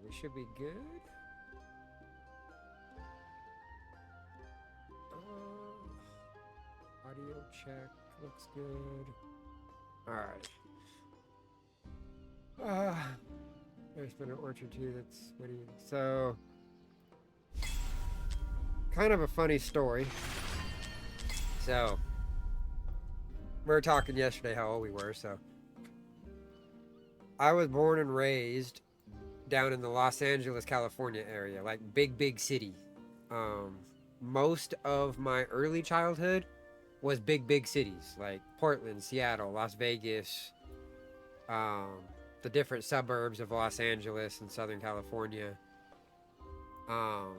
we should be good. Audio check looks good. All right. There's been an orchard too that's witty. So, kind of a funny story. So, we were talking yesterday how old we were. So, I was born and raised down in the Los Angeles, California area, like big city. Um, Most of my early childhood was big cities like Portland, Seattle, Las Vegas, um, the different suburbs of Los Angeles and Southern California. Um,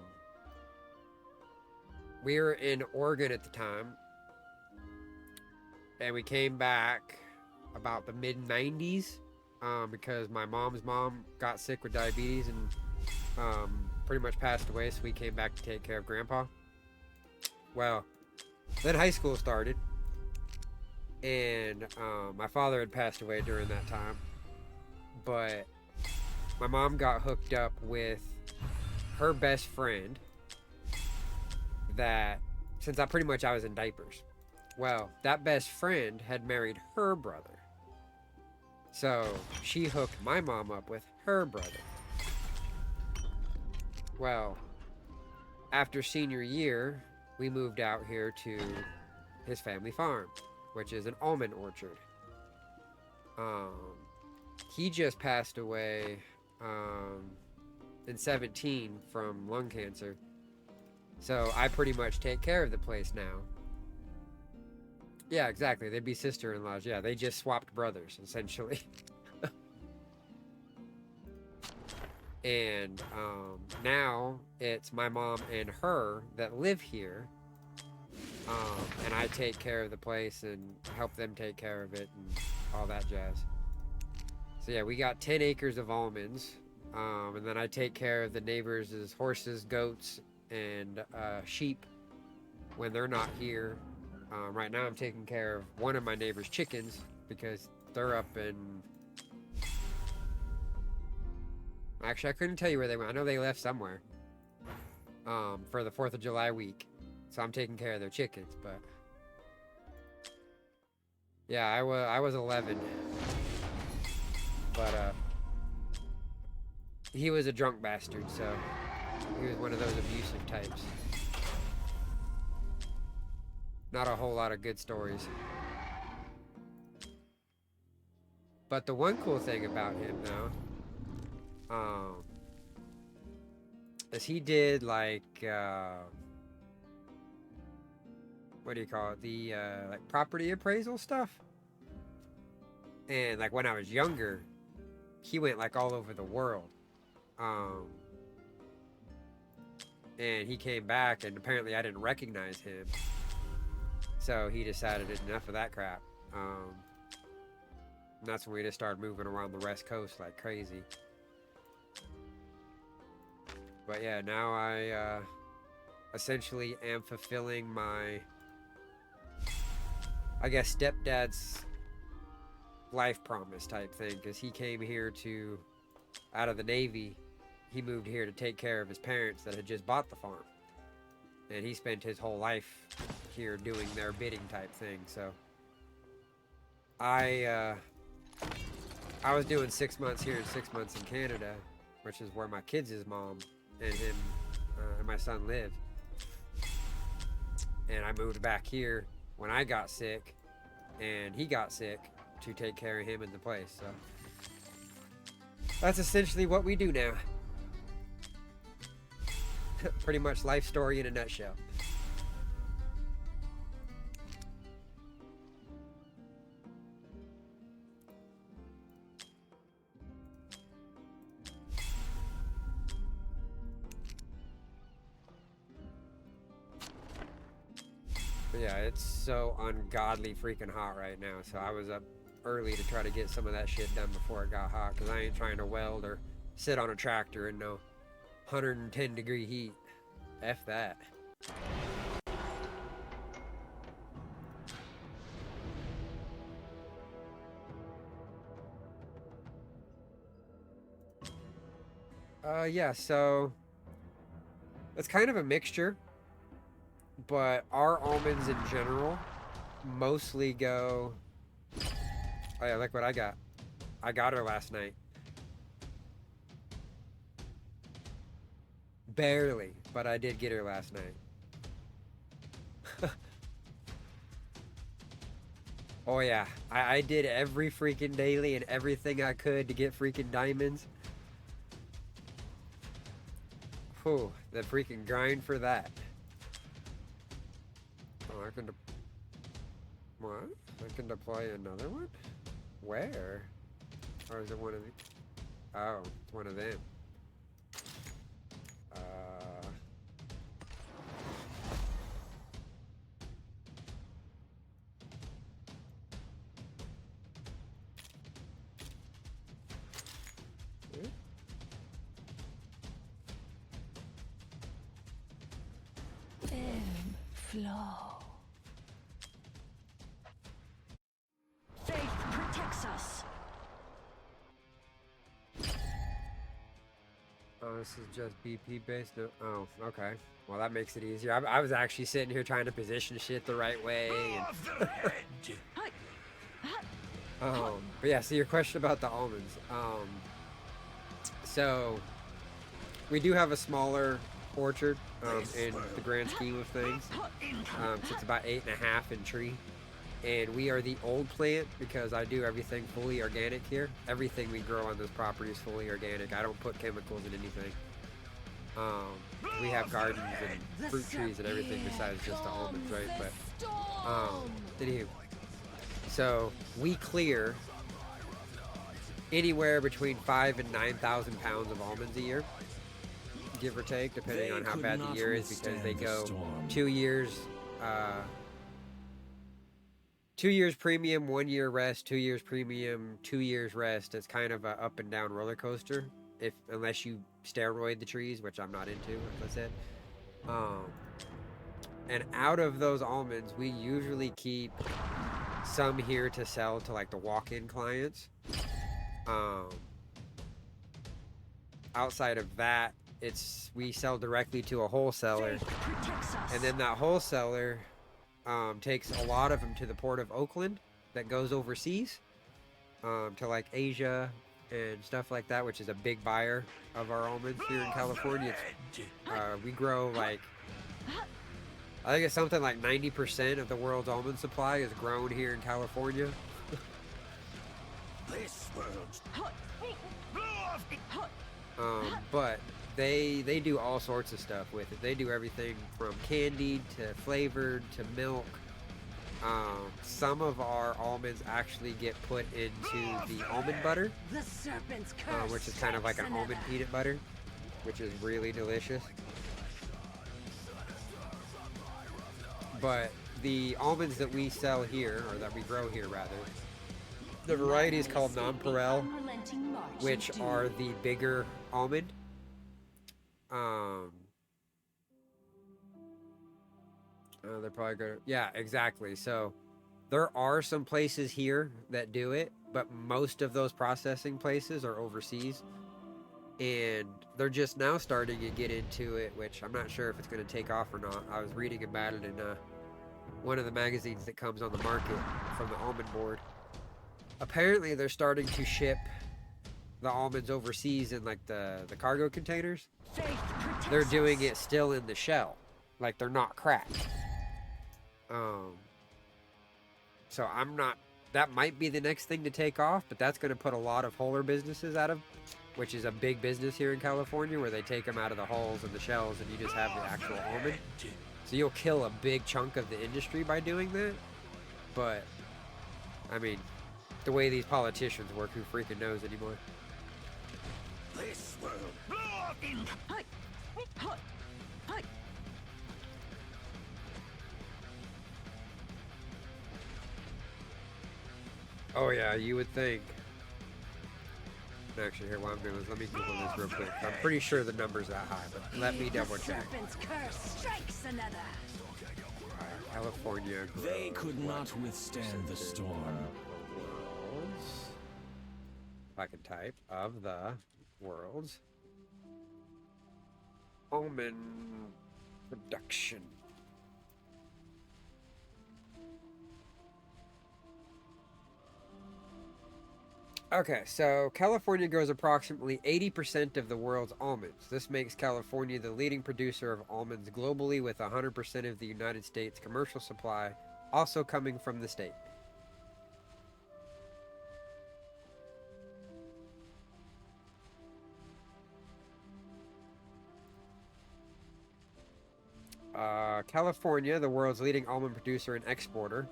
we were in Oregon at the time, and we came back about the mid 90s because my mom's mom got sick with diabetes and pretty much passed away, so we came back to take care of Grandpa. Well, then high school started, and my father had passed away during that time, but my mom got hooked up with her best friend that since I was in diapers. Well, that best friend had married her brother. So she hooked my mom up with her brother. Well, after senior year, we moved out here to his family farm, which is an almond orchard. Um, he just passed away in 17 from lung cancer. So I pretty much take care of the place now. Yeah, exactly. They'd be sister-in-laws. Yeah, they just swapped brothers, essentially. And now it's my mom and her that live here. And I take care of the place and help them take care of it and all that jazz. So yeah, we got 10 acres of almonds. And then I take care of the neighbors' horses, goats, and sheep when they're not here. Right now I'm taking care of one of my neighbor's chickens because they're up in... Actually, I couldn't tell you where they went. I know they left somewhere for the 4th of July week. So I'm taking care of their chickens, but... Yeah, I was 11. But he was a drunk bastard, so he was one of those abusive types. Not a whole lot of good stories. But the one cool thing about him, though, is he did like what do you call it? The like property appraisal stuff. And like when I was younger, he went like all over the world. And he came back, and apparently I didn't recognize him. So he decided enough of that crap. And that's when we just started moving around the West Coast like crazy. But yeah, now I essentially am fulfilling my, I guess, stepdad's life promise type thing, because he came here to, out of the Navy, he moved here to take care of his parents that had just bought the farm. And he spent his whole life here doing their bidding type thing, so I was doing 6 months here and 6 months in Canada, which is where my kids' mom and him and my son live. And I moved back here when I got sick, and he got sick, to take care of him in the place. So that's essentially what we do now. Pretty much life story in a nutshell. But yeah, it's so ungodly freaking hot right now. So I was up early to try to get some of that shit done before it got hot, because I ain't trying to weld or sit on a tractor in no 110-degree heat. F that. Yeah, so it's kind of a mixture, but our almonds in general mostly go. Oh yeah, look what I got. I got her last night. Barely, but I did get her last night. Oh yeah, I did every freaking daily and everything I could to get freaking diamonds. Whew, the freaking grind for that. Oh, I can what? I can deploy another one? Where? Or is it one of the? Oh, it's one of them. Uh, Flow. Faith protects us. oh, this is just BP based. No, oh, okay. Well, that makes it easier. I was actually sitting here trying to position shit the right way. And but yeah, so your question about the almonds. So we do have a smaller orchard in the grand scheme of things. So it's about 8.5 in tree. And we are the old plant because I do everything fully organic here. Everything we grow on this property is fully organic. I don't put chemicals in anything. We have gardens and fruit trees and everything besides just the almonds, right? But anywho, so we clear anywhere between 5,000 and 9,000 pounds of almonds a year, give or take, depending on how bad the year is, because they go 2 years. 2 years premium, 1 year rest, 2 years premium, 2 years rest. It's kind of a up and down roller coaster. If unless you steroid the trees, which I'm not into, like I said. And out of those almonds, we usually keep some here to sell to like the walk-in clients. Outside of that, we sell directly to a wholesaler, and then that wholesaler takes a lot of them to the port of Oakland that goes overseas to like Asia and stuff like that, which is a big buyer of our almonds here in California. We grow like, I think it's something like 90% of the world's almond supply is grown here in California. But they do all sorts of stuff with it. They do everything from candied to flavored to milk. Some of our almonds actually get put into the almond butter, which is kind of like an almond peanut butter, which is really delicious. But the almonds that we sell here, or that we grow here rather, the variety is called Nonpareil, which are the bigger almond. They're probably good. Yeah, exactly. So there are some places here that do it, but most of those processing places are overseas. And they're just now starting to get into it, which I'm not sure if it's going to take off or not. I was reading about it in one of the magazines that comes on the market from the almond board. Apparently, they're starting to ship the almonds overseas in like the cargo containers. They're doing it still in the shell, like they're not cracked. So I'm not. That might be the next thing to take off, but that's going to put a lot of huller businesses out of, which is a big business here in California, where they take them out of the hulls and the shells, and you just have the actual almond. So you'll kill a big chunk of the industry by doing that. But I mean, the way these politicians work, who freaking knows anymore? This world. Oh yeah, you would think. Actually, here, what I'm doing is let me Google this real quick. I'm pretty sure the number's that high, but let me double check. California. They could not withstand the storm. If I can type of the world's almond production. Okay, so California grows approximately 80% of the world's almonds. This makes California the leading producer of almonds globally, with 100% of the United States commercial supply also coming from the state. California, the world's leading almond producer and exporter,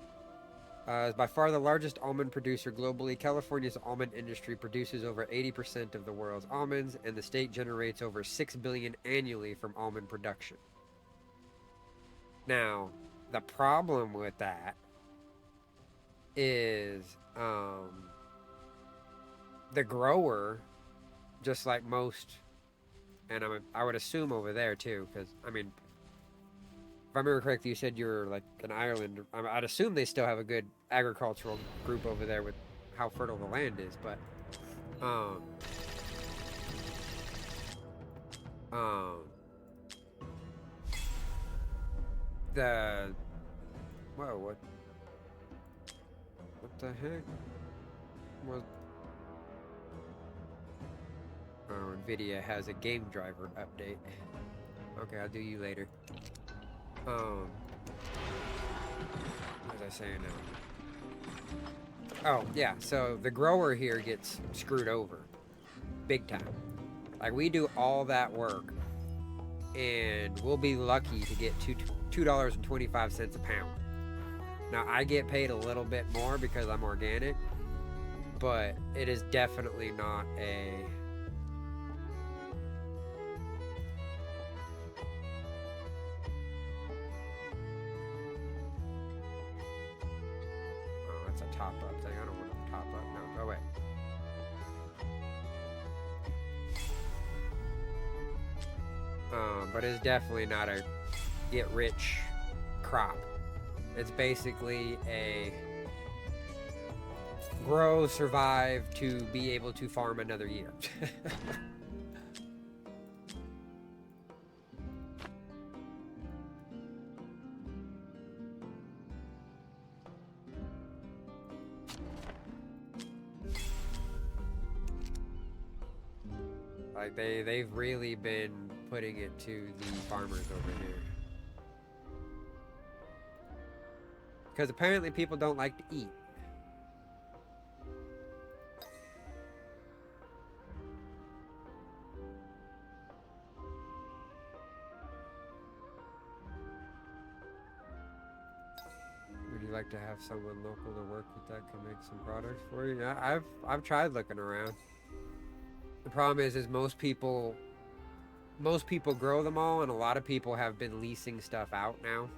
is by far the largest almond producer globally. California's almond industry produces over 80% of the world's almonds, and the state generates over $6 billion annually from almond production. Now, the problem with that is the grower, just like most, and I would assume over there too, because I mean, if I remember correctly, you said you're like in Ireland. I'd assume they still have a good agricultural group over there with how fertile the land is, but um, the whoa, what the heck was? Oh, Nvidia has a game driver update. Okay, I'll do you later. What was I saying now? Oh, yeah, so the grower here gets screwed over. Big time. Like, we do all that work, and we'll be lucky to get $2.25 a pound. Now, I get paid a little bit more because I'm organic, but it is definitely not a... top up thing. I don't want to top up. No, go away. But it's definitely not a get rich crop. It's basically a grow, survive to be able to farm another year. Like they've really been putting it to the farmers over here. Because apparently people don't like to eat. Would you like to have someone local to work with that can make some products for you? Yeah, I've tried looking around. The problem is most people grow them all, and a lot of people have been leasing stuff out now.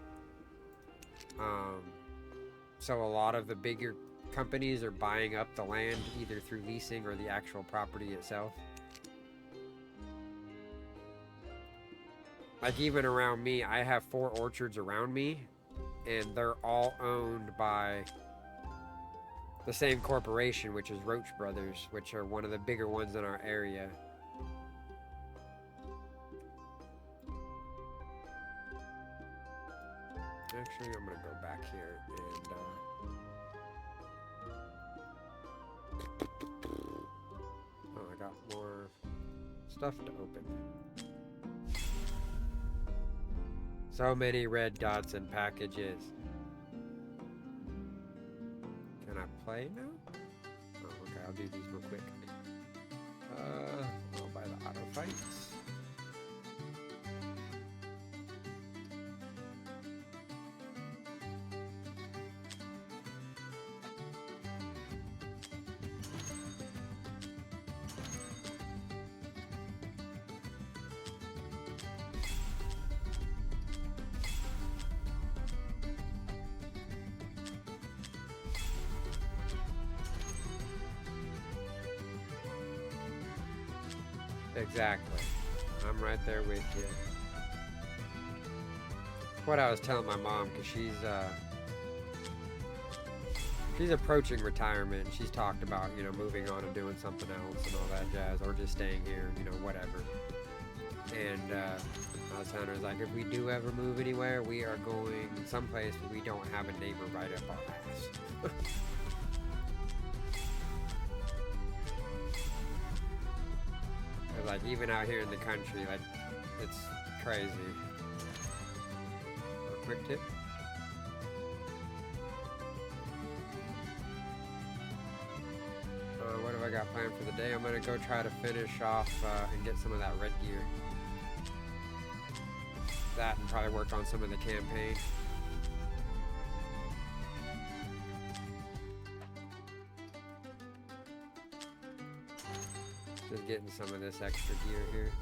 So a lot of the bigger companies are buying up the land either through leasing or the actual property itself. Like even around me, I have 4 orchards around me, and they're all owned by the same corporation, which is Roach Brothers, which are one of the bigger ones in our area. Actually, I'm gonna go back here and oh, I got more stuff to open. So many red dots and packages. Can I play now? Oh, okay, I'll do these real quick. I'll buy the auto fights. Exactly. I'm right there with you. What I was telling my mom, because she's approaching retirement. She's talked about, you know, moving on and doing something else and all that jazz, or just staying here, you know, whatever. And I was telling her, like, if we do ever move anywhere, we are going someplace where we don't have a neighbor right up our ass. Like, even out here in the country, like, it's crazy. A quick tip. What have I got planned for the day? I'm gonna go try to finish off and get some of that red gear. That and probably work on some of the campaign. Just getting some of this extra gear here.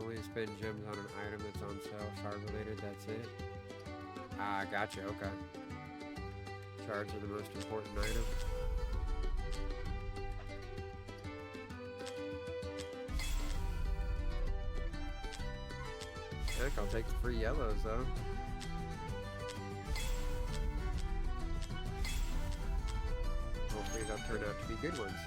Only spend gems on an item that's on sale, shard related, that's it. Ah, gotcha, okay. Shards are the most important item. Heck, I'll take the free yellows though. Hopefully they'll turn out to be good ones.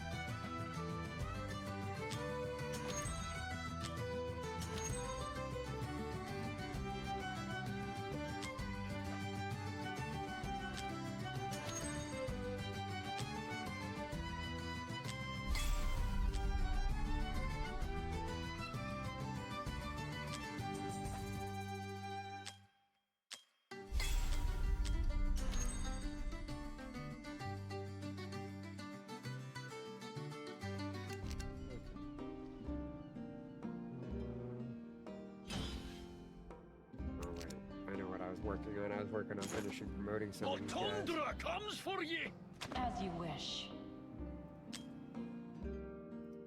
Working on. I was working on finishing promoting some of these guys. Tundra comes for ye. As you wish.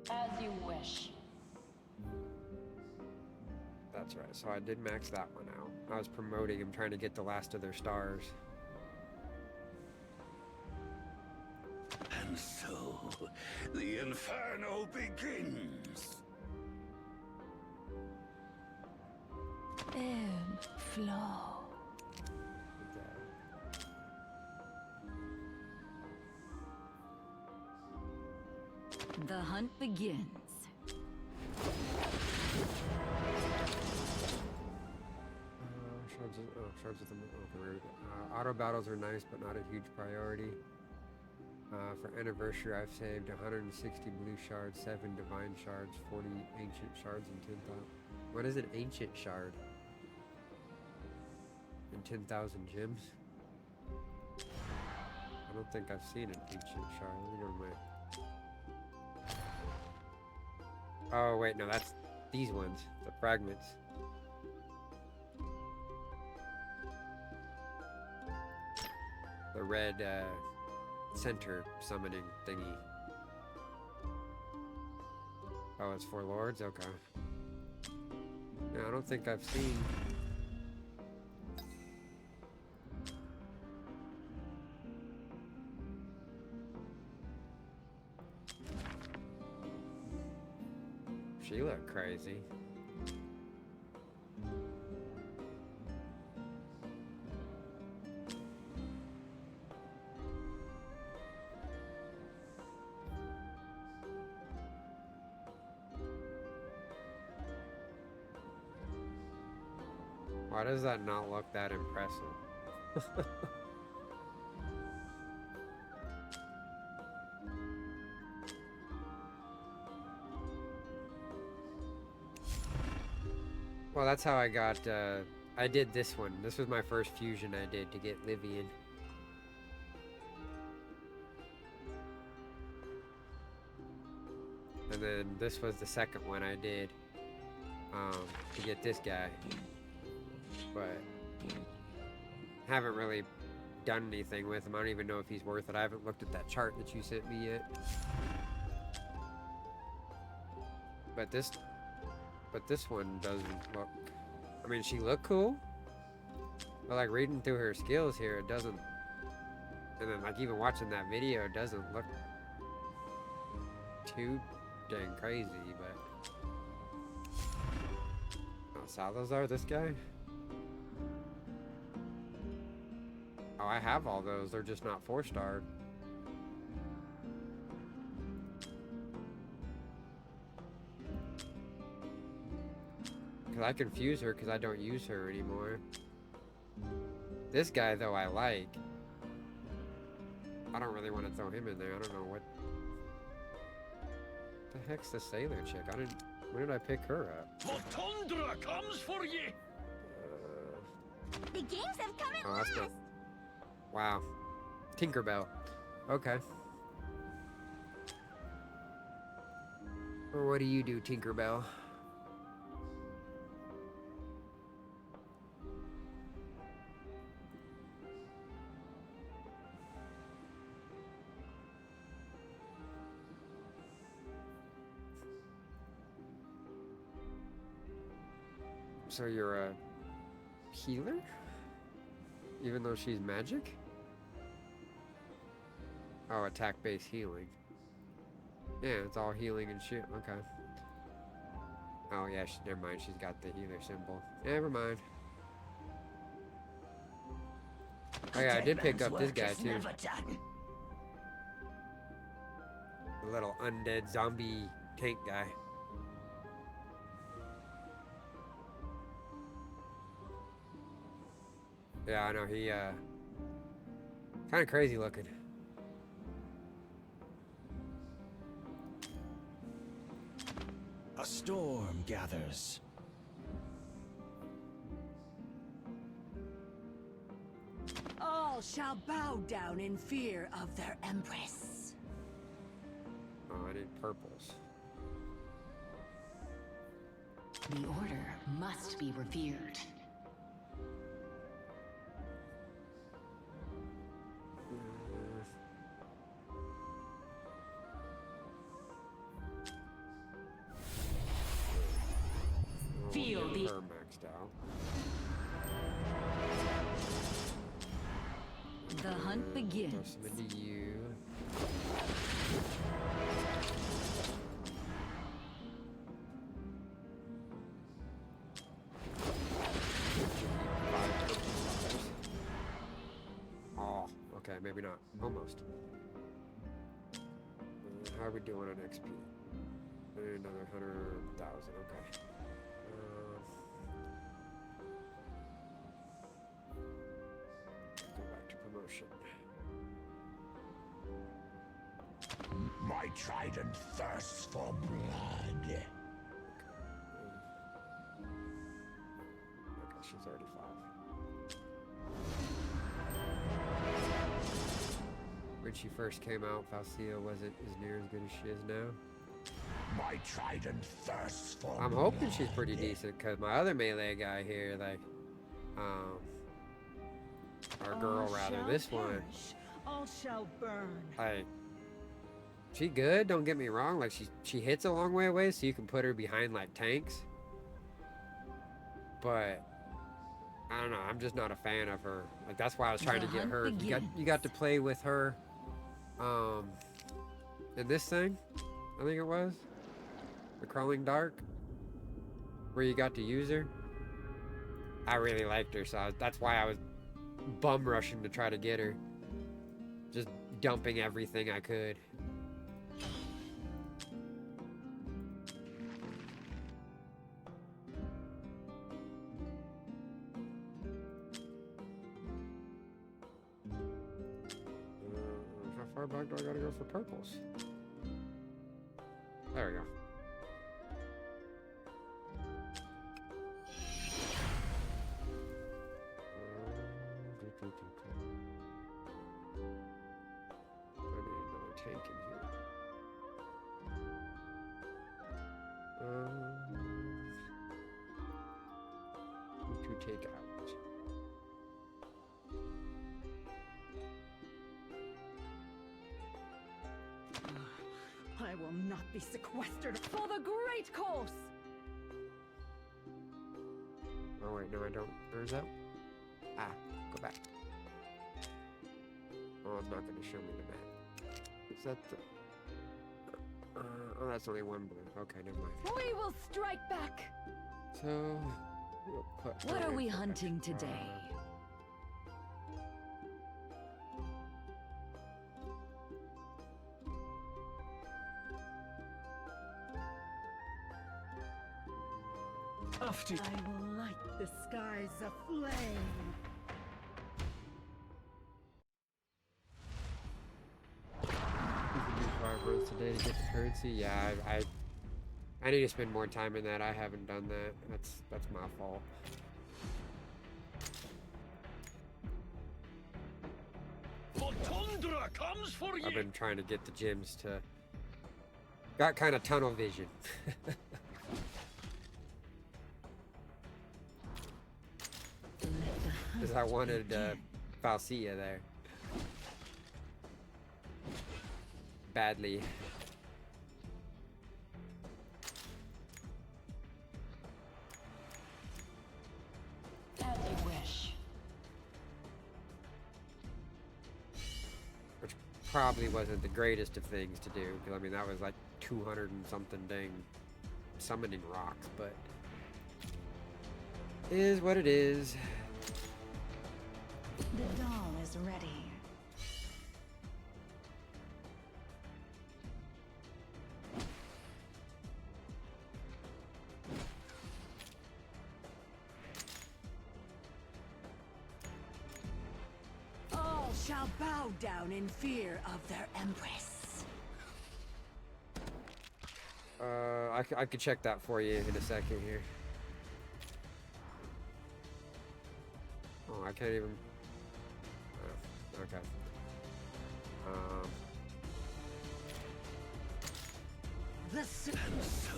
As you wish. That's right. So I did max that one out. I was promoting them, trying to get the last of their stars. And so, the inferno begins. Ebb, flow. The hunt begins. Shards of the rude. Auto battles are nice, but not a huge priority. For anniversary, I've saved 160 blue shards, 7 divine shards, 40 ancient shards, and 10,000. What is an ancient shard? And 10,000 gems? I don't think I've seen an ancient shard. Let me go to my... Oh, wait, no, that's these ones, the fragments. The red center summoning thingy. Oh, it's for lords? Okay. No, I don't think I've seen... She looked crazy. Why does that not look that impressive? Well, that's how I got, I did this one. This was my first fusion I did to get Livian. And then this was the second one I did, to get this guy. But haven't really done anything with him. I don't even know if he's worth it. I haven't looked at that chart that you sent me yet. But this one doesn't look... I mean, she looked cool. But like reading through her skills here, it doesn't... And then like even watching that video, it doesn't look too dang crazy, but... Oh, Salazar, this guy? Oh, I have all those. They're just not 4-starred. 'Cause I confuse her because I don't use her anymore. This guy, though, I like. I don't really want to throw him in there. I don't know what the heck's the sailor chick. I didn't. When did I pick her up? Latundra comes for ye! The games have come at Oh, that's not. last. Wow. Tinkerbell. Okay. Well, what do you do, Tinkerbell? So you're a healer? Even though she's magic? Oh, attack-based healing. Yeah, it's all healing and shit. Okay. Oh, yeah, never mind. She's got the healer symbol. Never mind. Oh, yeah, I did pick up this guy, too. The little undead zombie tank guy. Yeah, I know, he, kind of crazy looking. A storm gathers. All shall bow down in fear of their empress. Oh, I need purples. The order must be revered. Feel the- Her maxed out. The hunt Throw begins. some into you. Oh, okay, maybe not. Almost. How are we doing on XP? Another 100,000. Okay. Go back to promotion. My trident thirsts for blood. Okay, she's already 5. When she first came out, Falcia wasn't as near as good as she is now. My trident thirsts for I'm blood. hoping she's pretty decent, because my other melee guy here, like, our girl rather, this one, All shall burn. like, she good, don't get me wrong, like, she hits a long way away, so you can put her behind, like, tanks, but, I don't know, I'm just not a fan of her, like, that's why I was trying to The get hunt her. You got to play with her, in this thing, I think it was, the Crawling Dark, where you got to use her. I really liked her, so that's why I was bum rushing to try to get her. Just dumping everything I could. How far back do I gotta go for purples? There we go. I need another tank in here. Who to take out? I will not be sequestered for the great cause. Oh wait, no I don't. There's that. Ah, go back. Oh, it's not going to show me the map. Is that the... oh, that's only one blue. Okay, never mind. We will strike back. So, we'll put... What are we put hunting extra- today? After I will light the skies aflame. Use the new 5 rows today to get the currency. Yeah, I need to spend more time in that. I haven't done that. That's my fault. For Tundra comes for I've been trying to get the gyms to. Got kind of tunnel vision. Because I wanted Falcia there. Badly. As you wish. Which probably wasn't the greatest of things to do. Because, I mean, that was like 200 and something dang summoning rocks. But it is what it is. The dawn is ready. All shall bow down in fear of their empress. I could check that for you in a second here. Oh, I can't even. Oh, okay. The sun And so,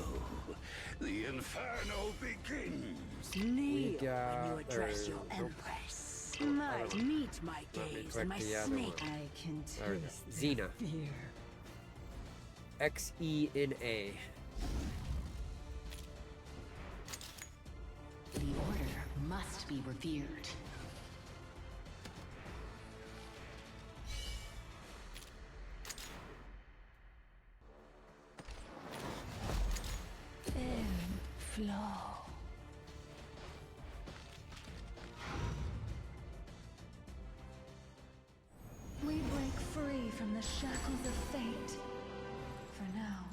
the inferno begins. kneel got- when you address your nope. empress. Might meet my Let me gaze click and my the other snake. one. I can There we go. taste Xena. fear. Xena. The order must be revered. Flow. We break free from the shackles of fate. For now.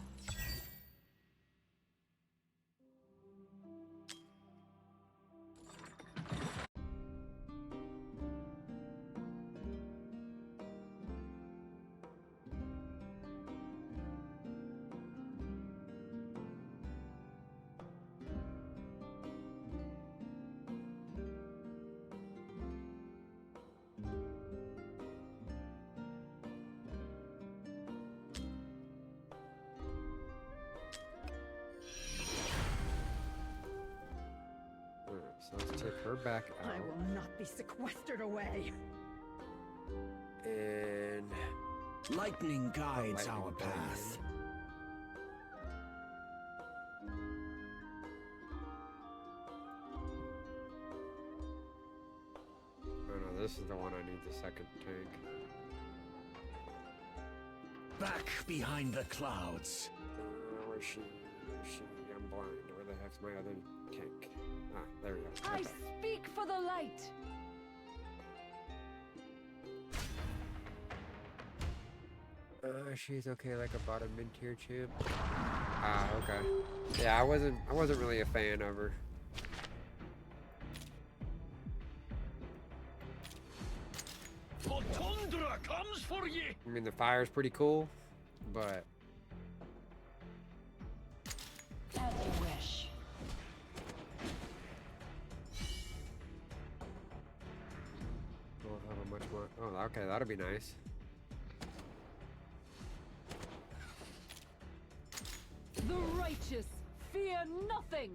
Alright, so let's take her back I out. will not be sequestered away. And lightning guides Lightning our path. oh no, this is the one I need the second tank. Back behind the clouds. Where's she? Where's she? I'm blind. Where the heck's my other tank? Ah, there we go. I Okay. speak for the light. She's okay, like a bottom mid-tier champ. Ah, okay. Yeah, I wasn't really a fan of her. For Tundra comes for ye. I mean, the fire's pretty cool, but As you wish. we'll have a much more. Oh, okay, that'll be nice. The righteous fear nothing.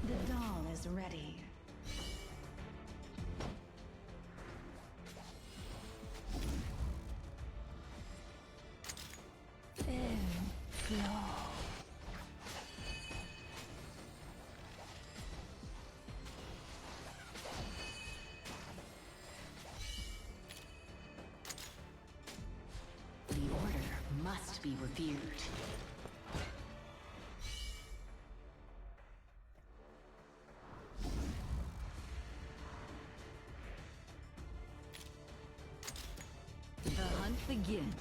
The dawn is ready. Flow. The order must be revered. begins.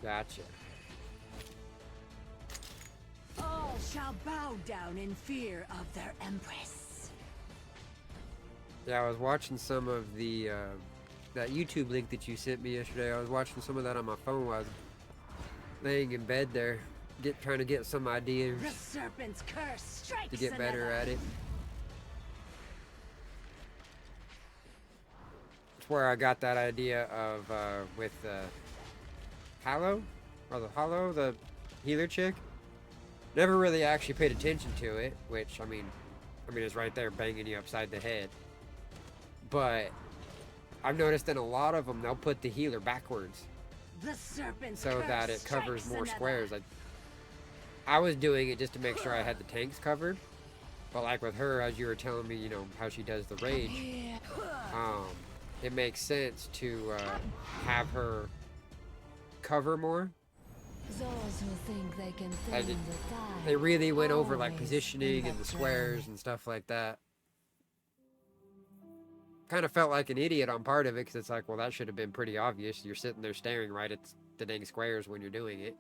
Gotcha. All shall bow down in fear of their empress. Yeah, I was watching some of the that YouTube link that you sent me yesterday. I was watching some of that on my phone while I was laying in bed there, trying to get some ideas The serpent's curse strikes to get better another. at it. That's where I got that idea of with Hallow, or the healer chick. Never really actually paid attention to it, which I mean it's right there banging you upside the head. But I've noticed in a lot of them they'll put the healer backwards The serpent's so curse that it covers strikes more another. squares. I was doing it just to make sure I had the tanks covered. But like with her, as you were telling me, you know, how she does the rage, it makes sense to have her cover more. Those who think they can I tame did- the tide They really went over like always positioning end and up the squares drowning. and stuff like that. Kind of felt like an idiot on part of it because it's like, well, that should have been pretty obvious. You're sitting there staring right at the dang squares when you're doing it.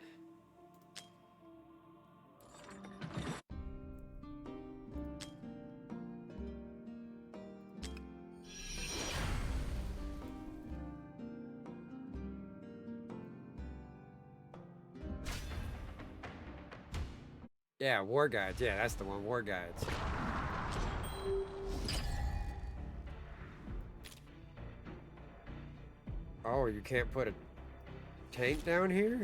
Yeah, War Guides. Yeah, that's the one. War Guides. Oh, you can't put a tank down here?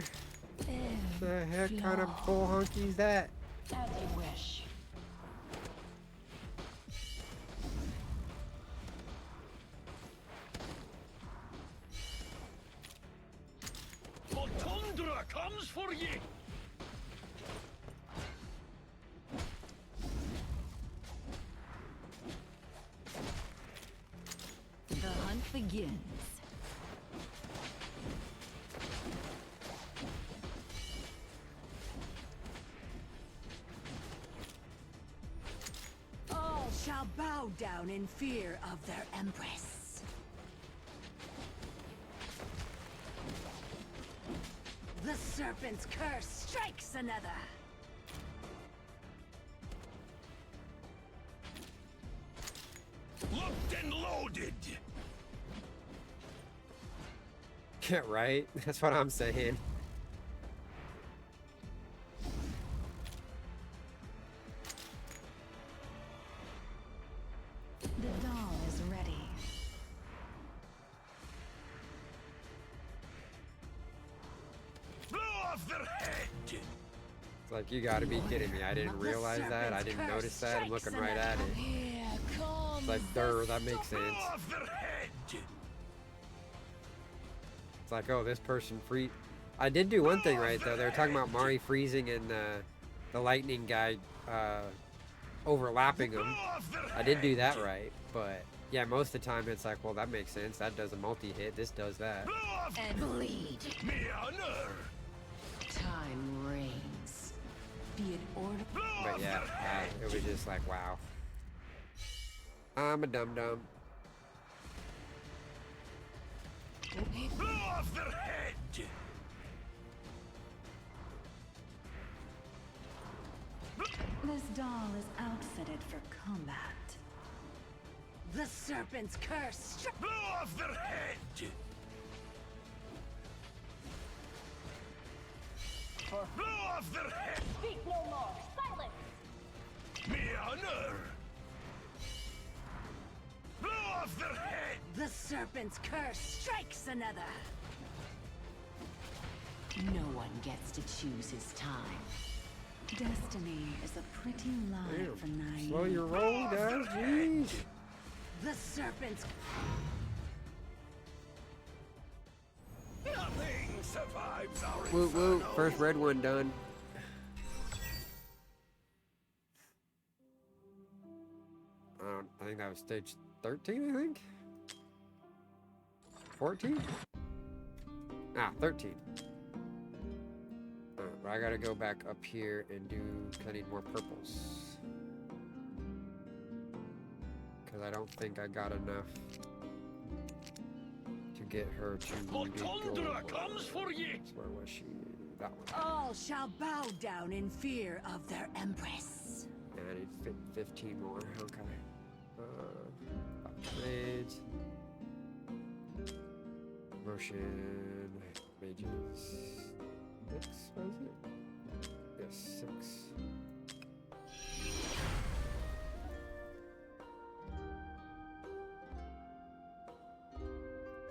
The heck kind of bull hunky's that? As you wish. The tundra comes for ye! The hunt begins. All shall bow down in fear of their empress. The serpent's curse strikes another. Locked and loaded! Yeah, right? That's what I'm saying. The doll is ready. Blow off their head! It's like, you gotta be kidding me. I didn't The realize that. I serpent's didn't curse notice that. I'm strikes looking right at another. it. Here comes It's like, durr, that makes Blow sense. off their head! It's like, oh, this person free. I did do one thing right though. They were talking about Mari freezing and the lightning guy overlapping Blow him. off their I did do head. that right, but yeah, most of the time it's like, well, that makes sense. That does a multi-hit. This does that. Blow off And bleed. me honor! Time reigns. Be it order. Blow But off yeah, their head! it was just like, wow. I'm a dum dum. Blow off their head! This doll is outfitted for combat. The serpent's curse struck. Blow off their head! Blow off their head! Speak no more. Silence! Me honor! Blow off their head! The serpent's curse strikes another. No one gets to choose his time. Destiny is a pretty lie for naive. Slow your roll, guys. Jeez. The serpent's Nothing survives our Woo woo. inferno. First red one done. I think that was stage 13, I think? 14? Ah, 13. But I gotta go back up here and do, cause I need more purples. Cause I don't think I got enough to get her to Lotondra comes for ye! Where was she? That one. All shall bow down in fear of their empress. And I need 15 more. Okay. Upgrades. Motion. Mages. 6, was it? Yes, 6.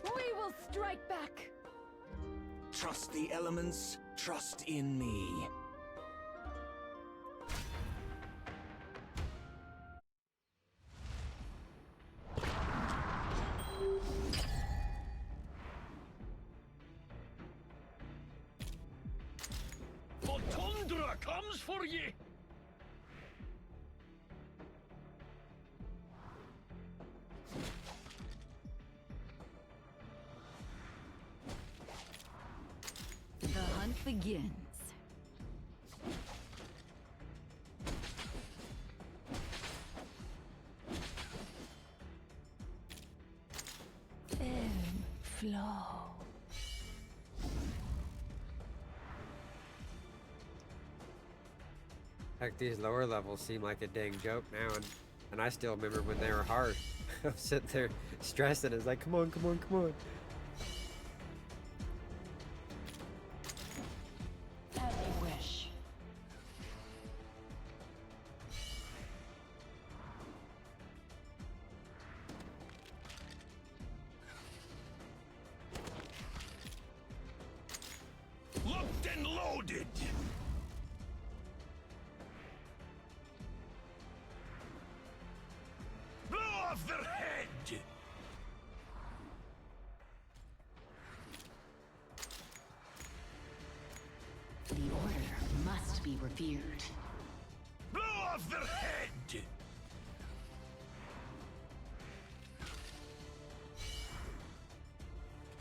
We will strike back. Trust the elements, trust in me. Lotondra comes for ye! The hunt begins. Flow. Heck, these lower levels seem like a dang joke now, and I still remember when they were hard. I was sitting there stressing. It's like, come on, come on, come on. As you wish. Locked and loaded! Blow off their head! The order must be revered. Blow off their head!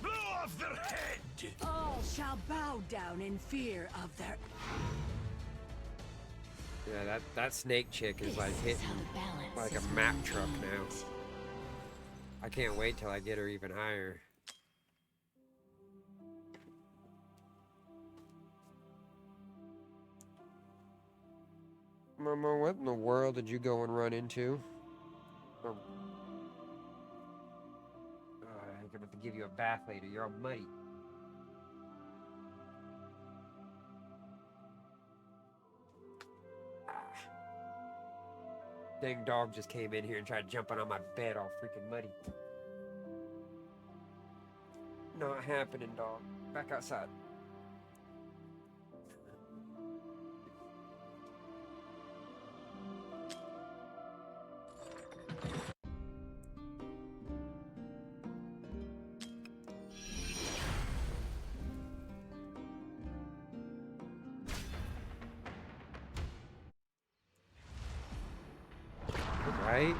Blow off their head! All shall bow down in fear of their... Yeah, that snake chick is like This is hitting how the balance like is a Mack truck now. maintained. I can't wait till I get her even higher. Mama, what in the world did you go and run into? Oh. I'm gonna have to give you a bath later. You're all muddy. Dang dog just came in here and tried jumping on my bed all freaking muddy. Not happening, dog. Back outside. Right?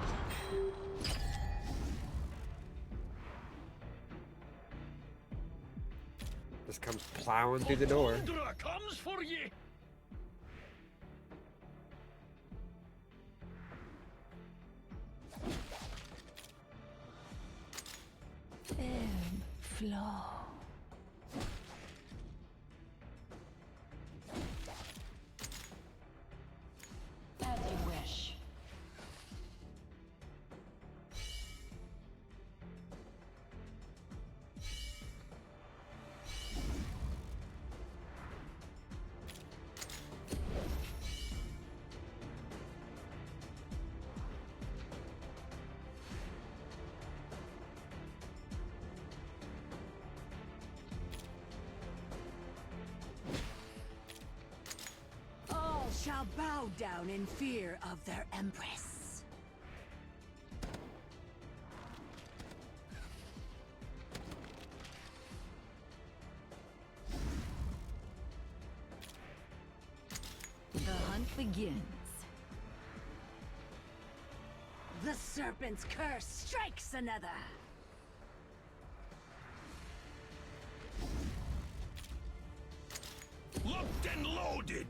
Just comes plowing through the door. Lotondra comes for ye! Flow. As you wish. All shall bow down in fear of their empress. The hunt begins. The serpent's curse strikes another. Locked and and loaded.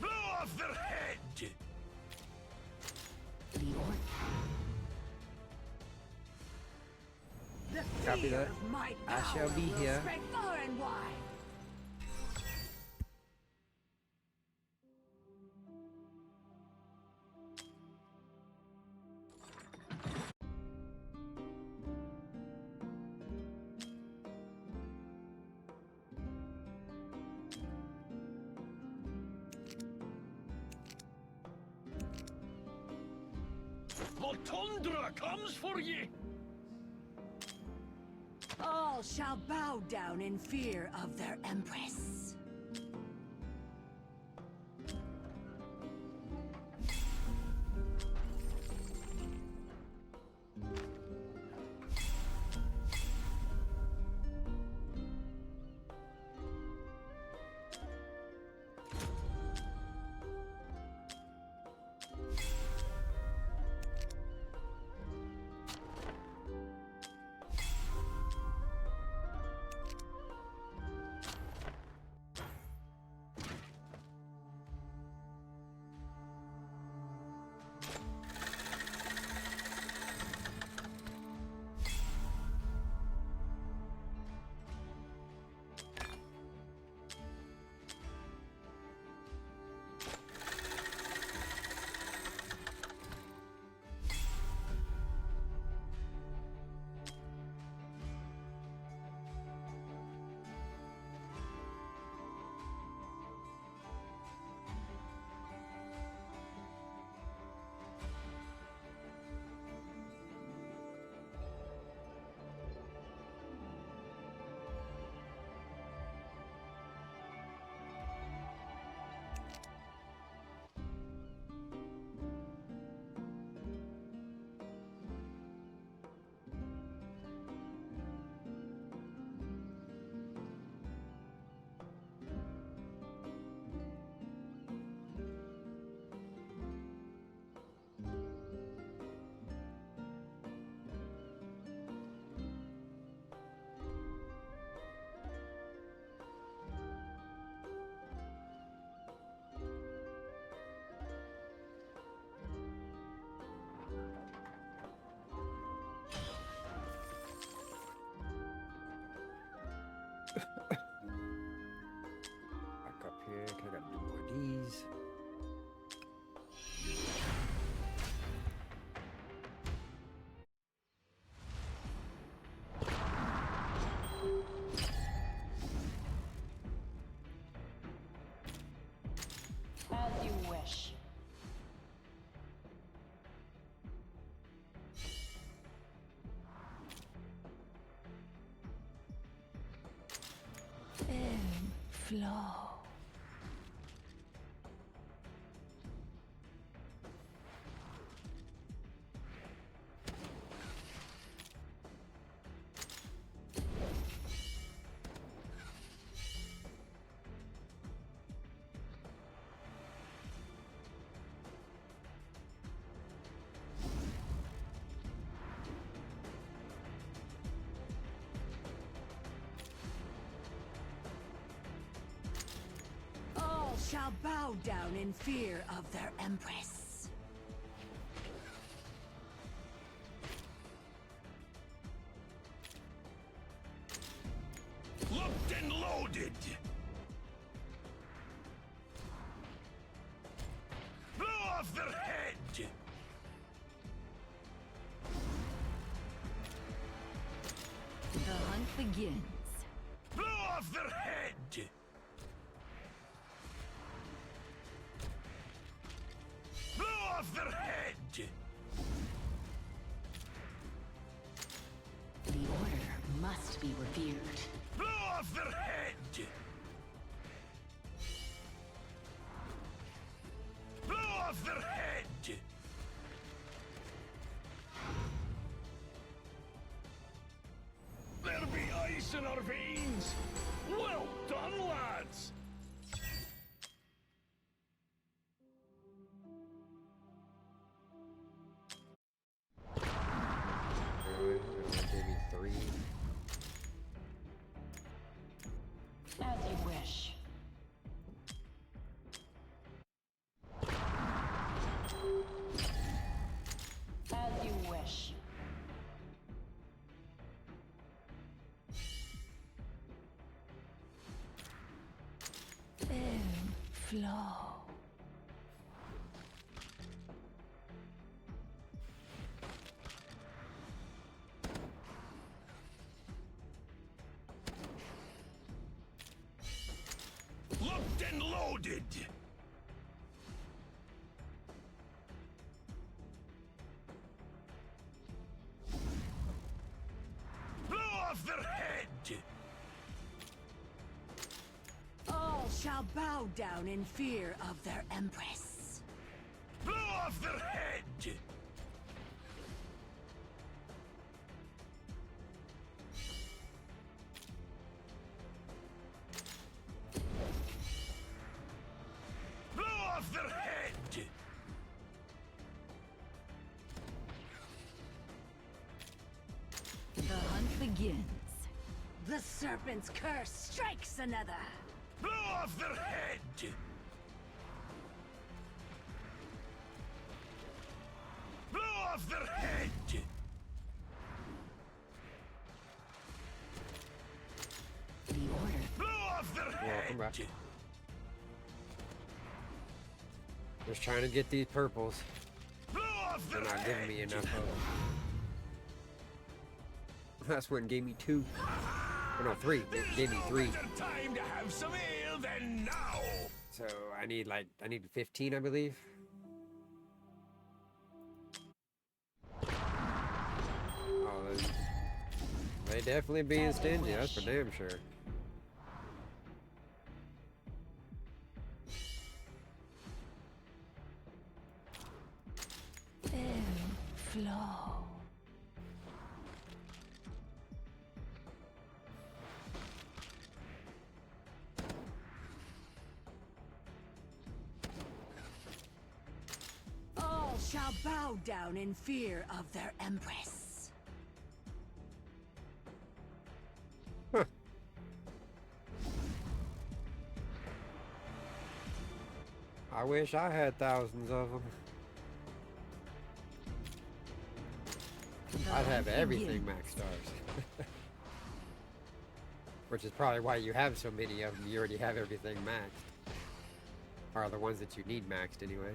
Blow off their head. The order. The Copy fear that. of my I shall power be will here. spread far and wide. The tundra comes for ye. All shall bow down in fear of their empress. Back up here. Okay, I gotta do more of these. As you wish. Flow. All shall bow down in fear of their empress. Locked and loaded. Blow off their head. The hunt begins. Blow off their head. Blow off their head. The order must be revered. Blow off their head. Blow off their head. There be ice in our veins. Well done, lads. Really? flow. Locked and loaded. Blow off their head. All shall bow down in fear of their empress. Blow off their head. Blow off their head. The hunt begins. The serpent's curse strikes another. Blow off their head. Blow off their head. The order. Blow off their Welcome back. head. Just trying to get these purples. Blow off They're their not giving me head. enough of them. Last one gave me 2. Or no, 3. It gave me 3. Better time to have some ale than now. So I need 15, I believe. Oh, they definitely being stingy. That's for damn sure. Flow. All shall bow down in fear of their empress. I wish I had thousands of them. I'd have everything max stars. Which is probably why you have so many of them. You already have everything maxed. Or the ones that you need maxed anyway.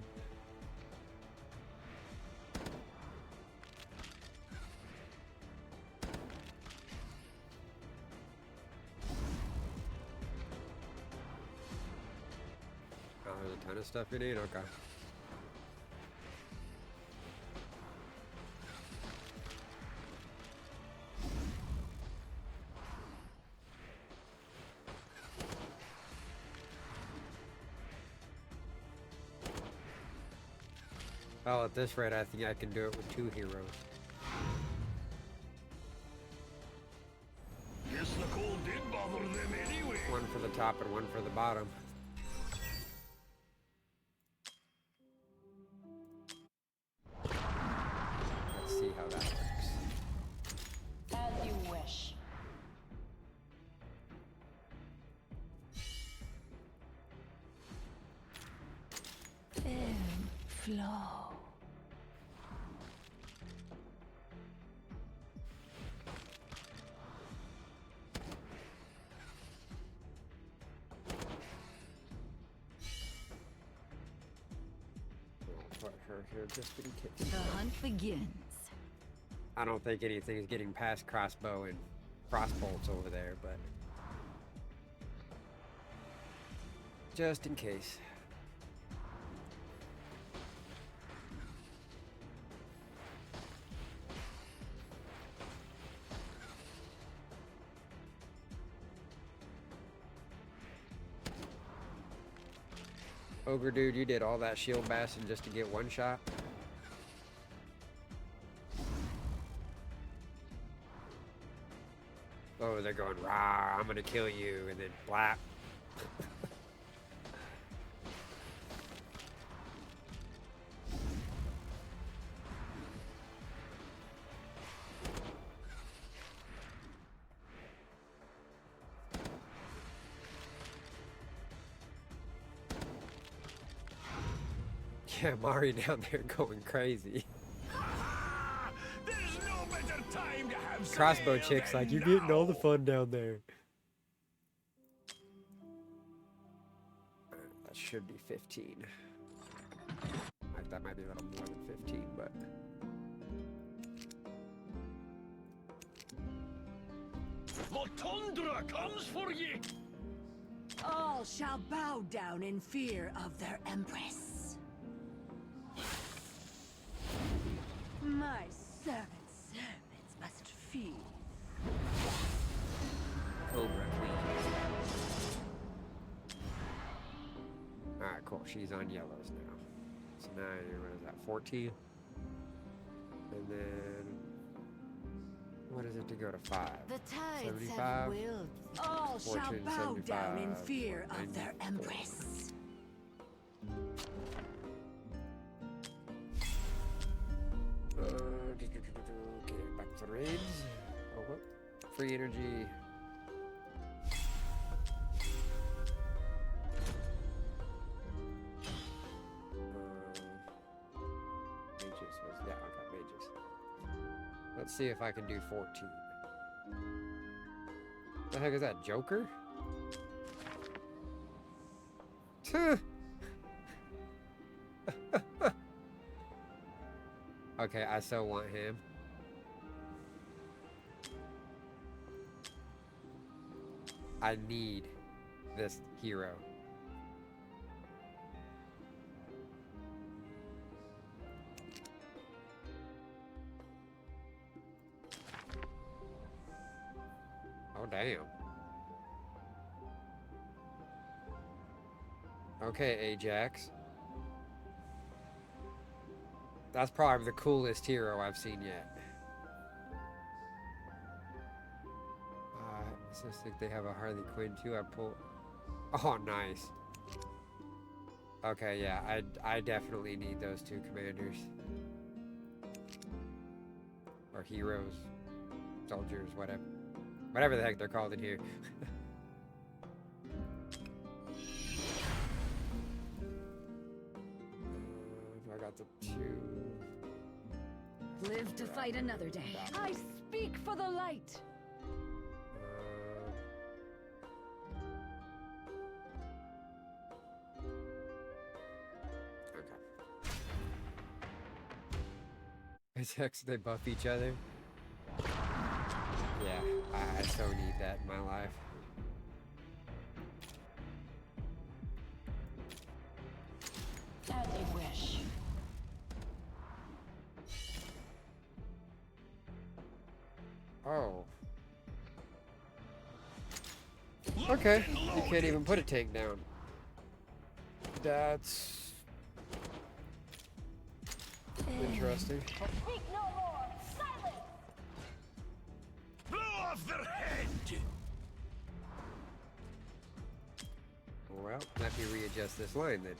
Oh, there's a ton of stuff you need? Okay. Well, at this rate, I think I can do it with 2 heroes. Guess the cold did bother them anyway. One for the top and one for the bottom. Let's see how that works. As you wish. Flow. I'll put her here just in case. The hunt begins. I don't think anything's getting past crossbow and crossbolts over there, but just in case. Ogre dude, you did all that shield bashing just to get one shot? Oh, they're going, rah, I'm gonna kill you, and then blap. Yeah, Mari down there going crazy. There's no better time to have some Crossbow ale chick's than like, you're getting all the now. fun down there. Let's should be 15. Like, that might be a little more than 15, but... The tundra comes for ye! All shall bow down in fear of their empress. My servants must feed. Cobra Queen. Alright, cool. She's on yellows now. So now you're, what is that, 14? And then... What is it to go to 5? The tides 75? have willed. All shall Fortune bow down in 75, fear of their 94. empress. Okay, back to raids. Oh, what? Free energy. Mages was, yeah, okay, mages. Let's see if I can do 14. The heck is that, Joker? Okay, I so want him. I need this hero. Oh, damn. Okay, Ajax. That's probably the coolest hero I've seen yet. I just think they have a Harley Quinn too. I pull. Oh, nice. Okay, yeah, I definitely need those two commanders. Or heroes, soldiers, whatever. Whatever the heck they're called in here. I got the two. Live to fight another day. I speak for the light. Okay. They buff each other. Yeah, I so need that in my life. As you wish. Oh. Okay, you can't even put a tank down. That's interesting. Speak no more! Silence! Blow off their head! Well, let me readjust this line then.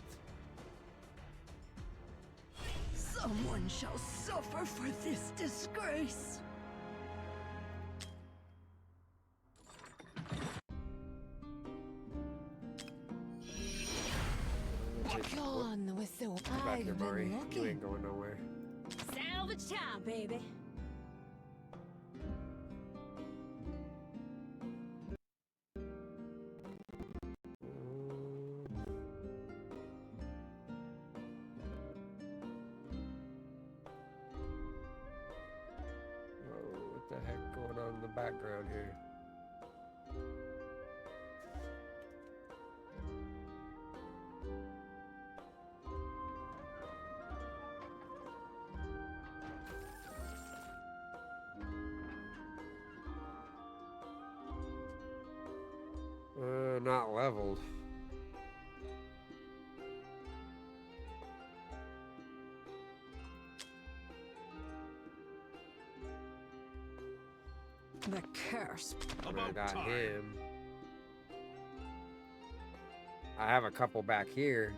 Someone shall suffer for this disgrace. Gone with the Get back here, I've Mari. been You looking. ain't going nowhere. Salvage time, baby. Whoa, what the heck going on in the background here? Not leveled. The curse. I About got time. him. I have a couple back here,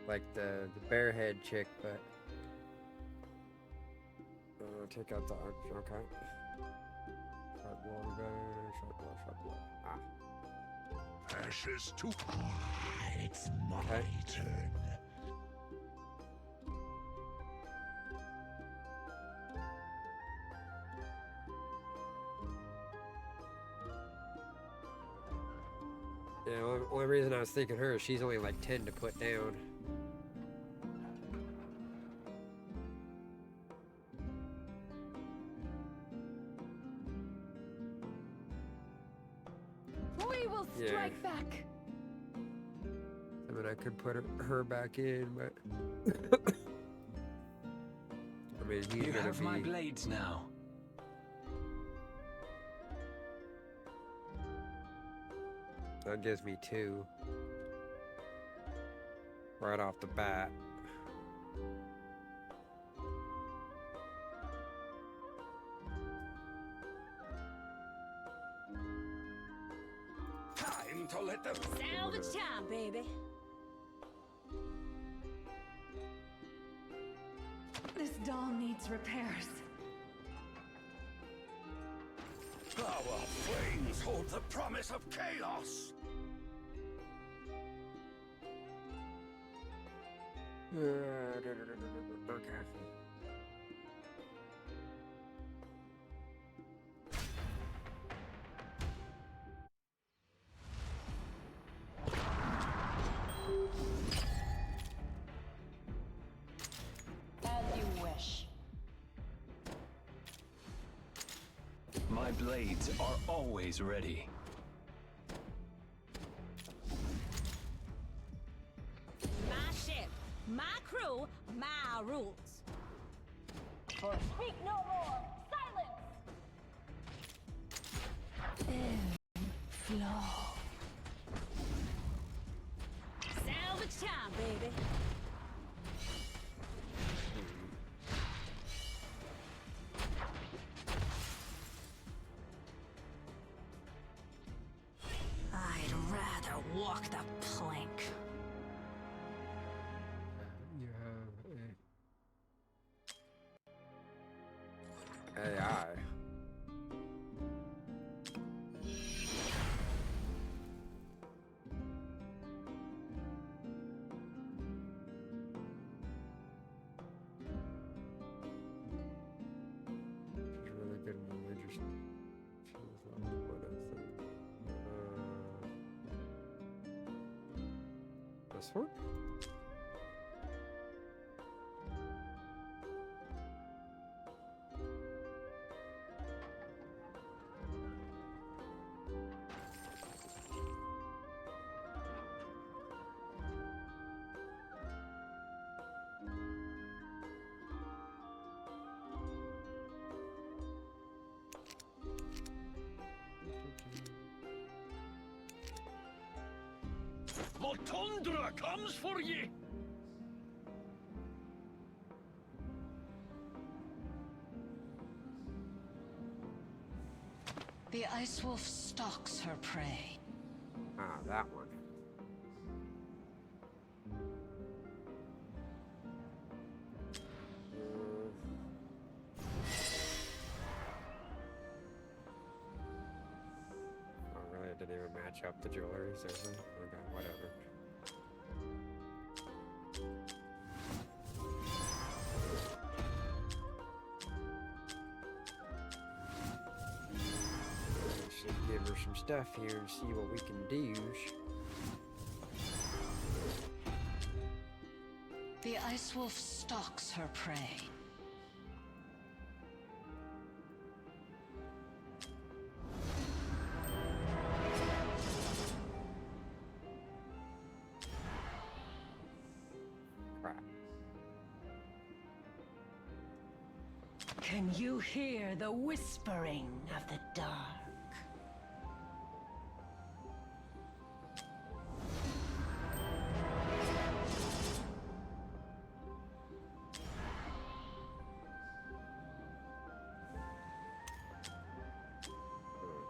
like the bear head chick, but take out the arch. Okay. Sharp blow, better. Sharp blow, sharp blow. Ah. Ashes to... It's my Okay. turn. Yeah, Only reason I was thinking her is she's only like 10 to put down. We will strike Yeah. back. I mean, I could put her back in, but I mean, he's You gonna have my be. blades now. That gives me 2 right off the bat. Time to let them. Salvage time, baby. This doll needs repairs. Our flames hold the promise of chaos. Okay. As you wish. My blades are always ready. My ship, my crew, my rules. Speak no more. Silence. Flow. Salvage time, baby. I'd rather walk the plank. You have AI. She's really good in religious. She's what is it? This one? The tundra comes for ye. The Ice Wolf stalks her prey. Ah, that one. Oh, really? It didn't even match up the jewelry, seriously? Okay, whatever. Should give her some stuff here and see what we can do. The Ice Wolf stalks her prey. Crap. Can you hear the whispering of the dark?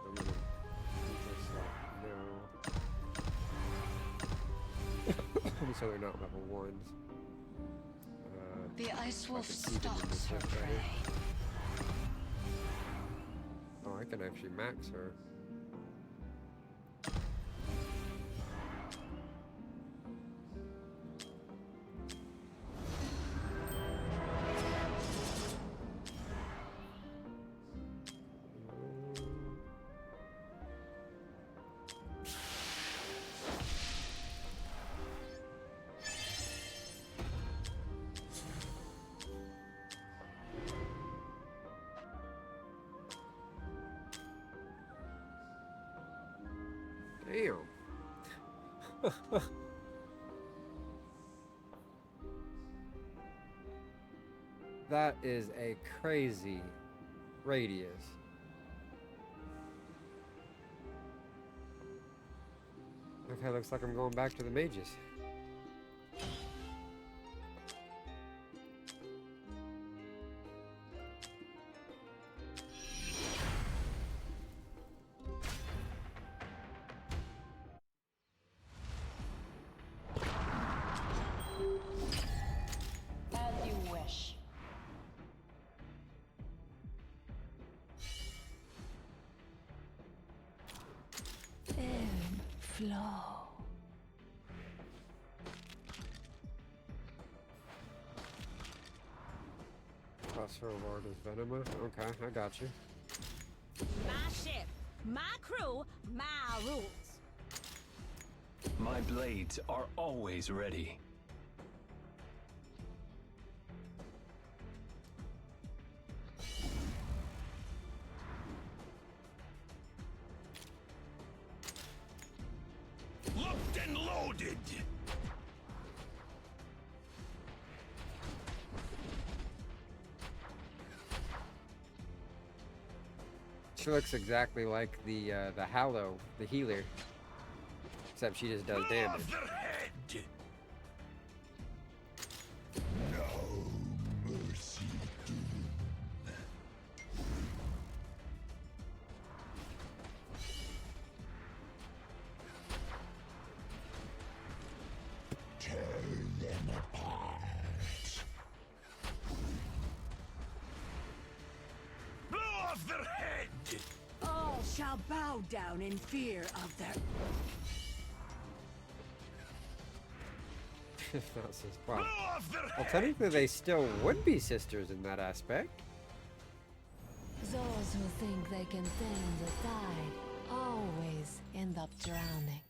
I'm gonna keep this off now. So they're not level 1s. The Ice Wolf could keep it in stalks this her one better. prey. Oh, I can actually max her. Damn. That is a crazy radius. Okay, looks like I'm going back to the mages. As you wish. Flow. Plus her ward is Venema. Okay, I got you. My ship, my crew, my rules. My blades are always ready. Locked and loaded! She looks exactly like the Hallow, the healer. Except she just does Blow damage. off their head! Blow off their head! All shall bow down in fear of their... If not sis- Blow wow. off their Well, head! technically they still would be sisters in that aspect. Those who think they can tame the tide always end up drowning.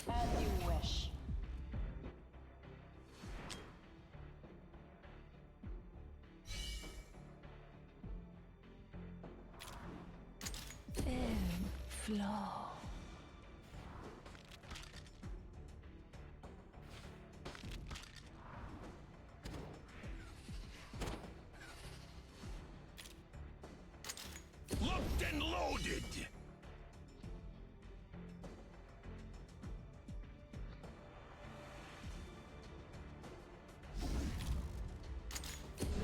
As you wish. Flow. Locked and loaded!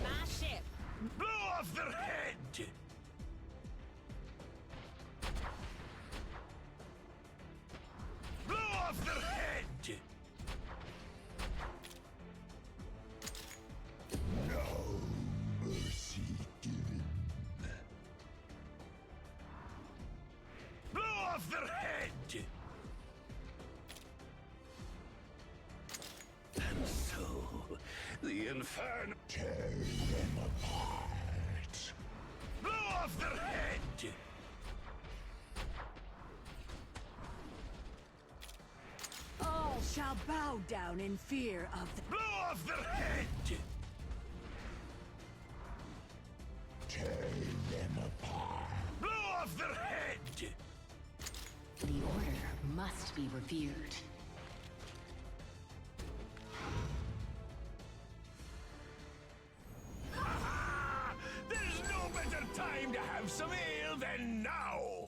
My ship. Blow off their head! Blow off their head! No mercy given. Blow off their head! And so, the inferno... Tear them apart! Blow off their head! All shall bow down in fear of the... Blow off their head! Tear them apart! Blow off their head! The order must be revered. There's no better time to have some ale than now!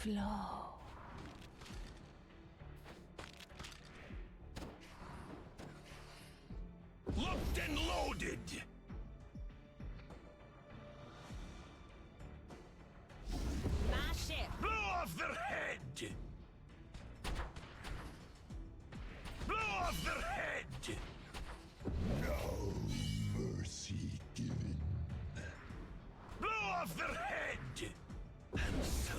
flow. Locked and loaded. My ship. Blow off their head. Blow off their head. No mercy given. Blow off their head. And so,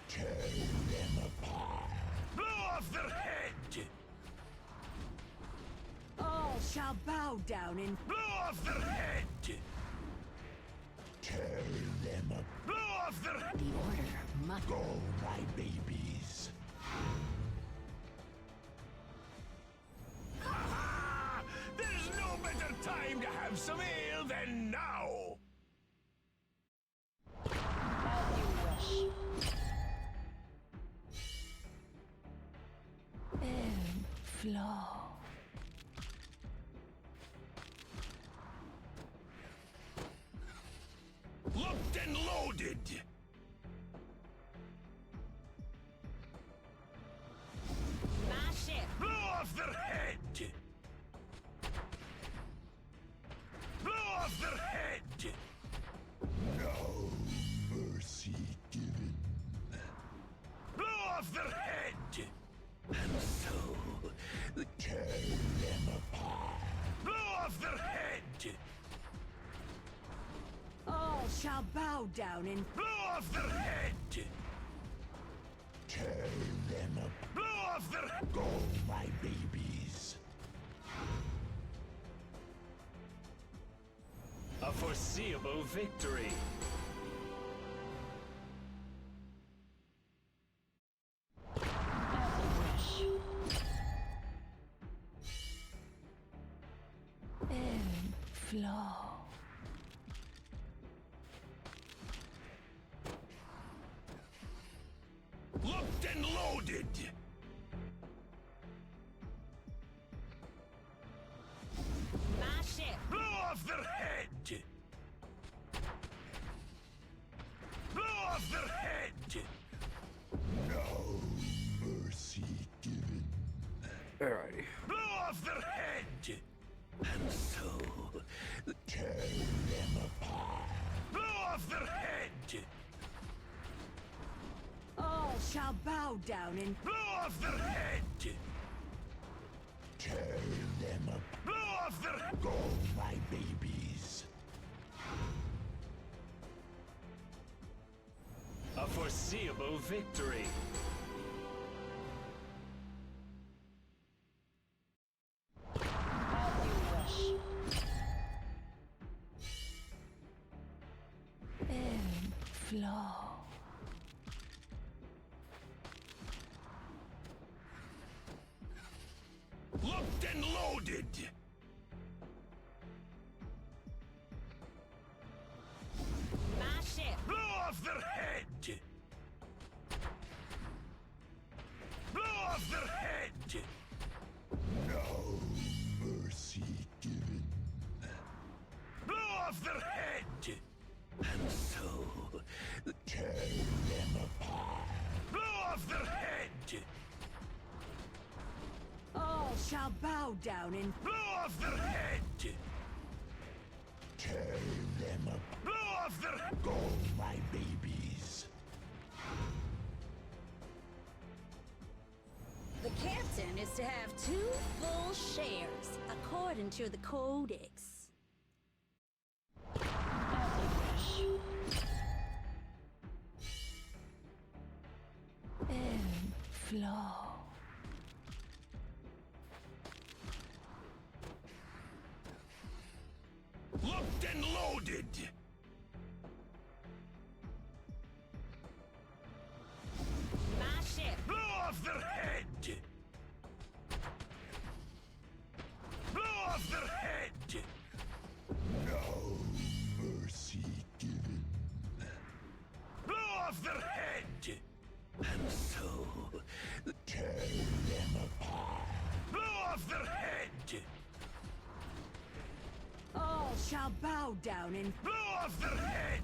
Tear them apart. Blow off their head. All shall bow down in Blow off their head. Tear them apart. Blow off their head. The order must... Go, my babies. Ha! There's no better time to have some ale than now. As you wish. Ebb, flow. Locked and loaded. My ship. Blow off their head. Blow off their head. No mercy given. Blow off their head. and so, Tear them apart. Blow off their head. all shall bow down in Blow off their head. Tear them apart. Blow off their head. Go, my babies. A foreseeable victory. As you wish. Ebb, flow. Locked and loaded. My ship. Blow off their head. Blow off their head. No mercy given. Alrighty. Blow off their head. and so, Tear them apart. Blow off their head. all shall bow down in Blow off their head. Tear them apart. Blow off their head. Go, my babies. A foreseeable victory. As you wish. Ebb, flow. Locked and loaded. My ship. Blow off their head. Blow off their head. No mercy given. Blow off their head. and so, Tear them apart. Blow off their head. all shall bow down in Blow off their head. Tear them apart. Blow off their head. Go, my babies. The captain is to have 2 full shares, according to the codex. As you wish. Ebb, flow. Locked and loaded. My ship. Blow off their head. Blow off their head. No mercy given. Blow off their head. and so, Tear them apart. Blow off their head. all shall bow down in Blow off their head.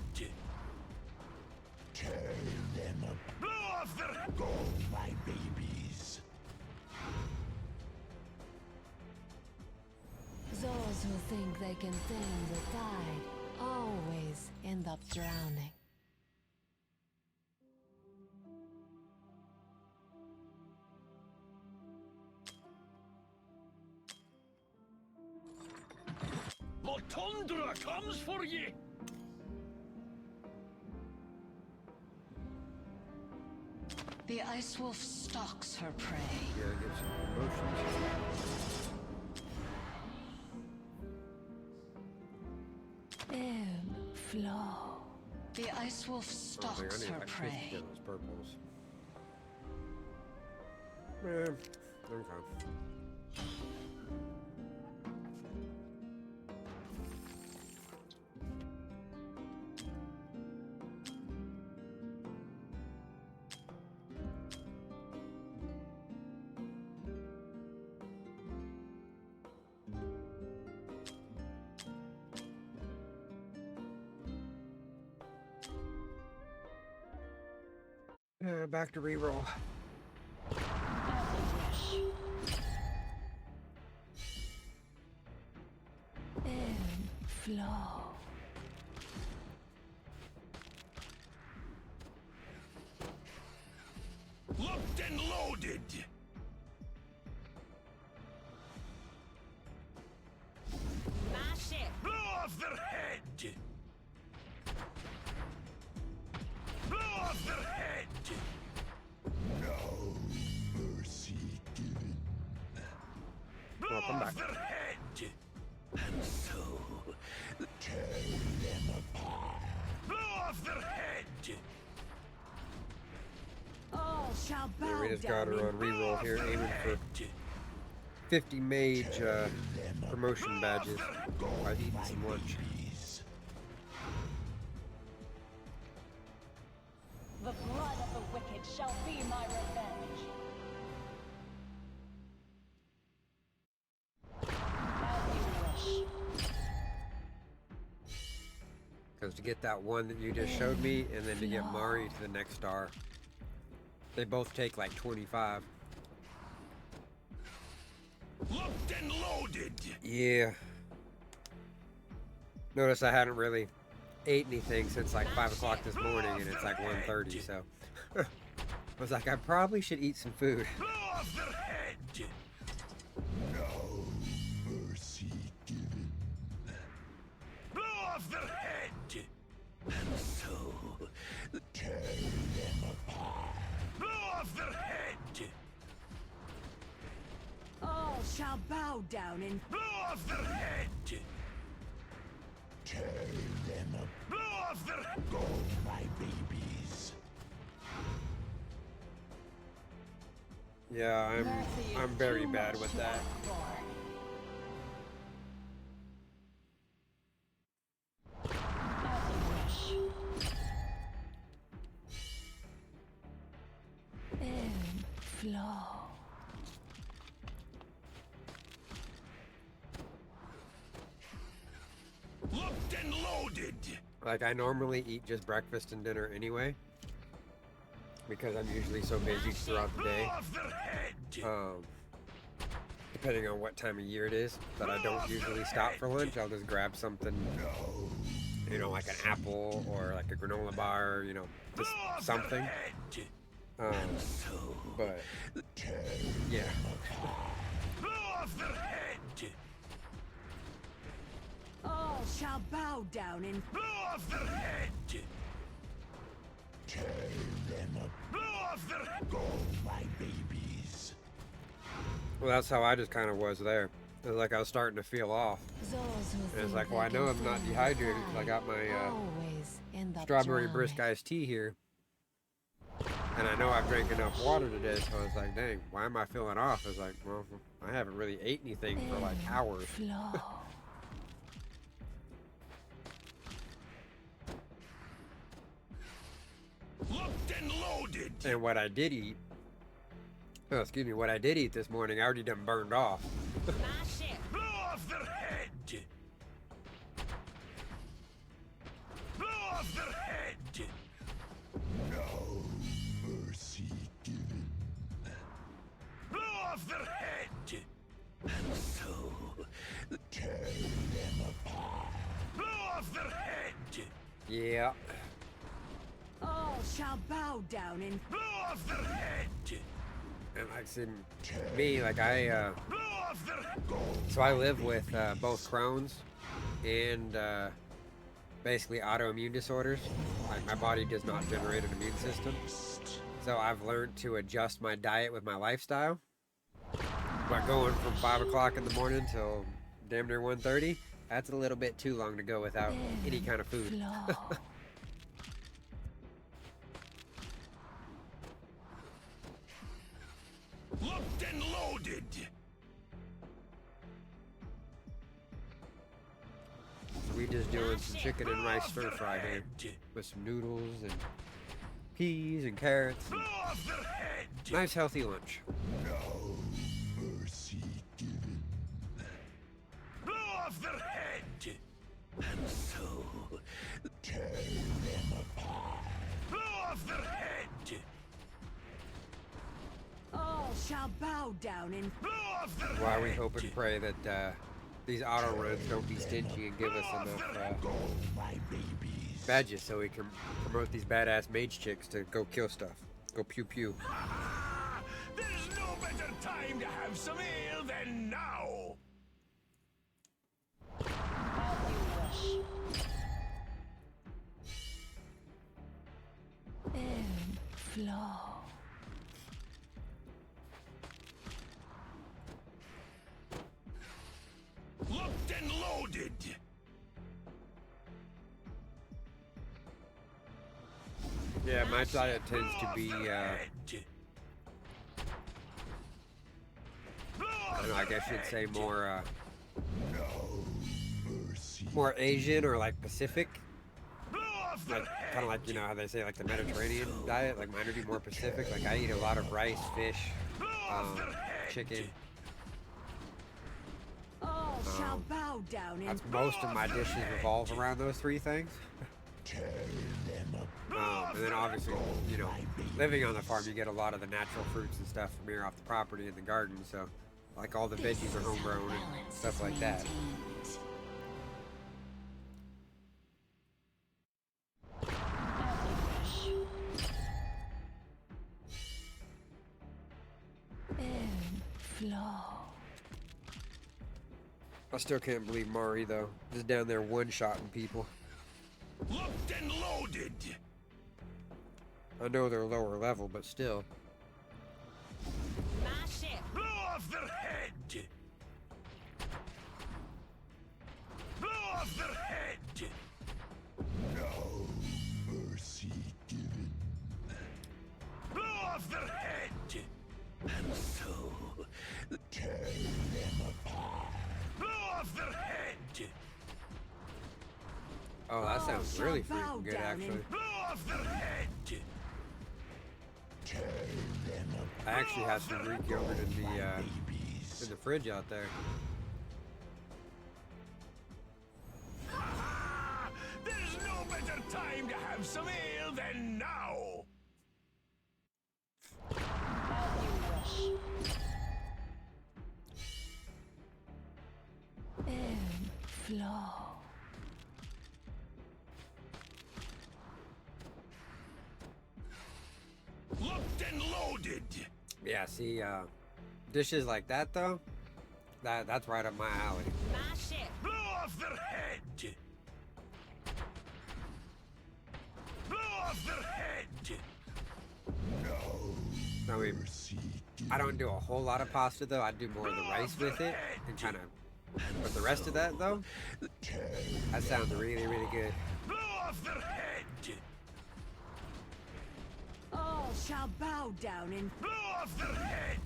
Tear them apart. Blow Forsaken things that died always end up drowning. The tundra comes for ye! The Ice Wolf stalks her prey. Yeah, get some promotions. Ebb, flow. The Ice Wolf I stalks need her like 50 prey. of those purples. Okay. Back to reroll. As you wish. Ebb, flow. Locked and loaded! My ship. Blow off their head! Blow off their head! No mercy given. Blow Well, come off back. their head! And so, Tear them apart. blow off their head! All shall bow Yeah, we just got down her in on reroll here, aiming for 50 mage promotion badges by eating some lunch. Babies. The blood of the wicked shall be my revenge. As you wish. Because to get that one that you just showed me, and then to get Mari to the next star, they both take like 25. Locked and loaded! Yeah. Notice I hadn't really ate anything since like 5 o'clock this morning, and it's like 1:30, so I was like, I probably should eat some food. Blow off their head! No mercy given. Blow off their head! And so, Tear them apart. blow off their head! all shall bow down in Blow off their head! Tear them apart. Blow off their head! Go, my babies. Yeah, Mercy is I'm very too bad much with to that. ask for. As you wish. Ebb, flow. Locked and loaded! Like I normally eat just breakfast and dinner anyway, because I'm usually so busy throughout the Blow day. off their head! Depending on what time of year it is, but I don't usually stop for lunch. I'll just grab something, you know, like an apple or like a granola bar, you know, just Blow off something. their head! So, But yeah, blow off their head! all shall bow down in Blow off their head! Tear them apart. Blow off their head! Go, my babies. well, that's how I just kind of was there. It was like I was starting to feel off, Those who and it's think like, they well, I know can I'm not stand dehydrated because I aside got my always end up strawberry drowning. brisk iced tea here. And I know I've drank enough water today, so I was like, dang, why am I feeling off? I was like, well, I haven't really ate anything for like Ebb, hours. flow. Locked and loaded! And what I did eat, oh, excuse me, what I did eat this morning, I already done burned off. My ship. Blow off their head! Blow off their head! No mercy given. Blow off their head! And so, Tear them apart. Yeah. All shall bow down in Blow off their head! And like in me, like Blow off their head! so I live with both Crohn's and basically autoimmune disorders. Like my body does not generate an immune system. So I've learned to adjust my diet with my lifestyle. But going from 5 o'clock in the morning till damn near 1:30, that's a little bit too long to go without any kind of food. Flow. Locked and loaded! We just doing some chicken and rice stir fry here with some noodles and peas and carrots. Blow off their head! Nice healthy lunch. No mercy given. Blow off their head! And so, Tear them apart. blow off their head! all shall bow down in Blow off their Why we head! hope and pray that these auto runs don't be stingy and give us enough Go, my babies. badges so we can promote these badass mage chicks to go kill stuff. Go pew pew. Ah, there's no better time to have some ale than now! As you wish. In flow. Locked and loaded! Yeah, my diet tends to be, Head. Blow off I don't know, I their guess you'd say head. more, No mercy. more Asian or like Pacific. Blow off their Like, head. kind of like, you know how they say like the Mediterranean diet. Like mine would be more Pacific. Like I eat a lot of rice, fish, Blow off their head. chicken. all shall bow down in That's most of my dishes revolve around those three things. Tear them apart. And then obviously, you know, living on the farm, you get a lot of the natural fruits and stuff from here off the property in the garden. So, like all the veggies are homegrown and stuff like that. In flow. I still can't believe Mari though. Just down there one-shotting people. Locked and loaded! I know they're lower level, but still. My ship. Blow off their head! Blow off their head! No mercy given. Blow off their head! And so, Tear them apart. blow off their head! Oh, that sounds shall really bow freaking good, down actually. Blow off their head! Tear them apart. I actually have some Greek yogurt in Babies. the fridge out there. Ah, there's no better time to have some ale than now! As you wish. In flow. Locked and loaded! Yeah, see, dishes like that though, that's right up my alley. My ship. Blow off their head! Blow off their head! No I mean, mercy given. I don't do a whole lot of pasta though. I do more of the rice with it and kind of. But the rest of that though, Tear that sounds really, really good. Blow off their head! all shall bow down in Blow off their head!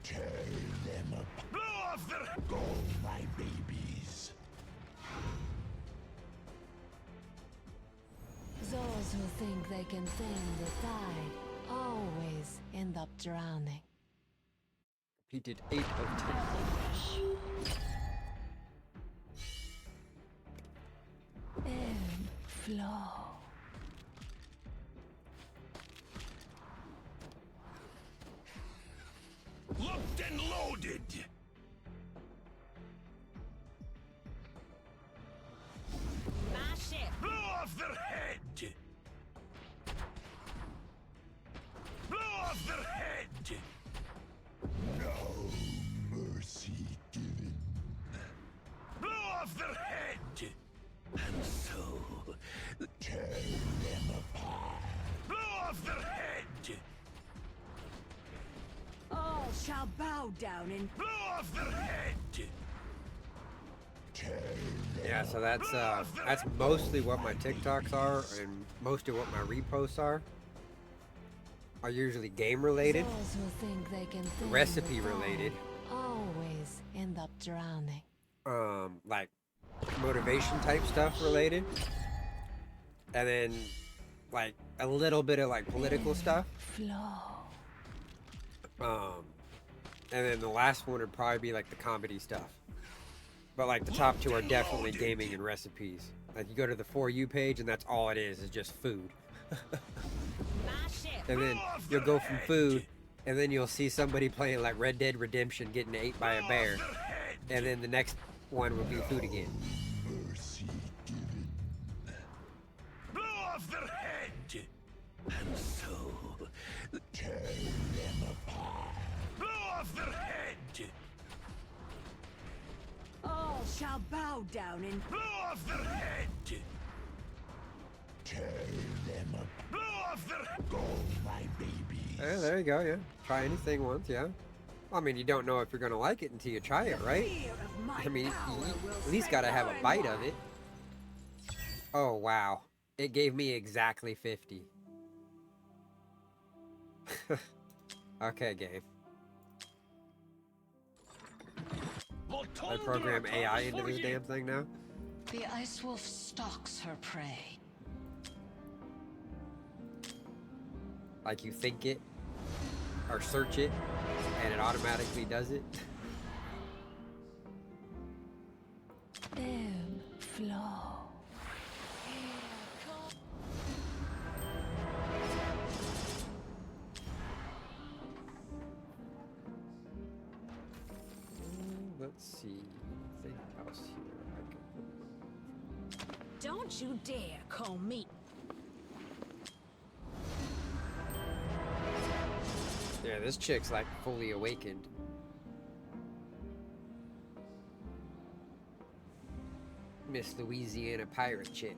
Tear them apart. Blow off their head! Go, my babies. Those who think they can tame the tide always end up drowning. He did 8 of 10. In flow. Locked and loaded! My ship. off their head! All shall bow down in Blow off their head! Yeah, so that's mostly what my TikToks are, and most of what my reposts are usually game related, Those who think they can tame recipe the tide related, always end up drowning. like motivation type stuff related, and then like a little bit of like political stuff. Flow. And then the last one would probably be like the comedy stuff. But like the top two are definitely gaming and recipes. Like you go to the For You page and that's all it is just food. And then you'll go from food and then you'll see somebody playing like Red Dead Redemption getting ate by a bear. And then the next one will be food again. Mercy given. Blow off their head! And so, Tear them apart. blow off their head! all shall bow down in Blow off their head! Tear them apart. Blow off their head! Go, my babies. Yeah, there you go, yeah. Try anything once, yeah. I mean, you don't know if you're gonna like it until you try it, right? fear of my I mean, power you will at least spread gotta have far a and bite of wide. it. Oh, wow. It gave me exactly 50. Okay, game. I program AI into this damn thing now. The ice wolf stalks her prey. Like you think it, or search it, and it automatically does it. Ebb, flow. Let's see. Anything else here I can put? Don't you dare call me. Yeah, this chick's like fully awakened. Miss Louisiana pirate chick.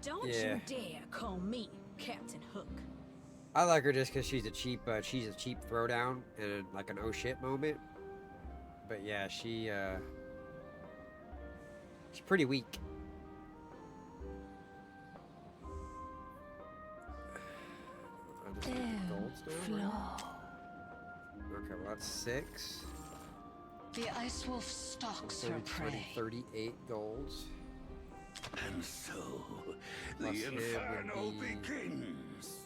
Don't Yeah. you dare call me Captain Hook. I like her just because she's a cheap throwdown and like an oh shit moment. But yeah, she's pretty weak. I just need Ebb, golds now, flow. right? Okay, well that's 6. The ice wolf stalks her 30, 20, prey. 38 golds. And so, the Plus him would inferno be- begins!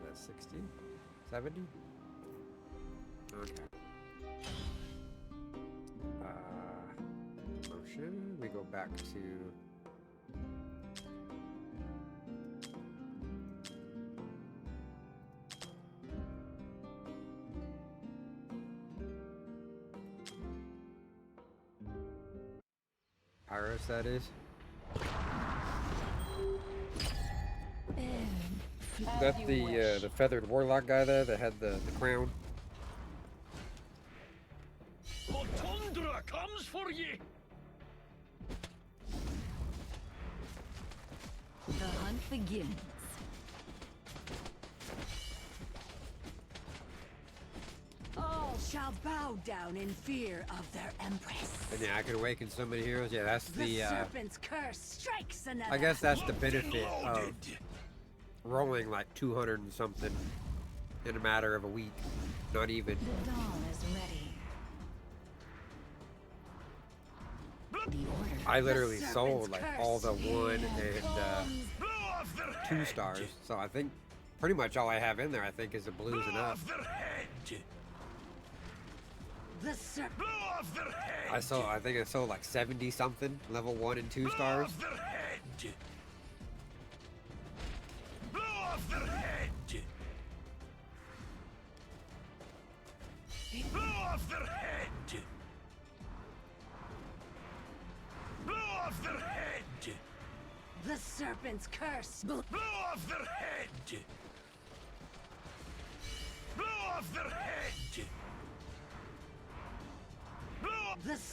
That's 60? 70? Okay. Motion. We go back to. Iris, that is. Ebb, That's the feathered warlock guy there that had the crown. Tundra comes for ye! The hunt begins. all shall bow down in fear of their empress. And yeah, I can awaken so many heroes. Yeah, that's The the. serpent's curse strikes another. I guess that's the benefit of Loaded. rolling like 200 and something in a matter of a week. Not even. The dawn is ready. The order. I literally serpent's sold like all the curse. 1 and Blow off their 2 head! stars. So I think pretty much all I have in there I think is the blues and Blow up. off their head! The serpent. Blow off their head! I think I sold like 70 something level 1 and 2 Blow stars. off their head! Blow off their head! Blow off their head! Blow off their head! The serpent's curse. Blow off their head! Blow off their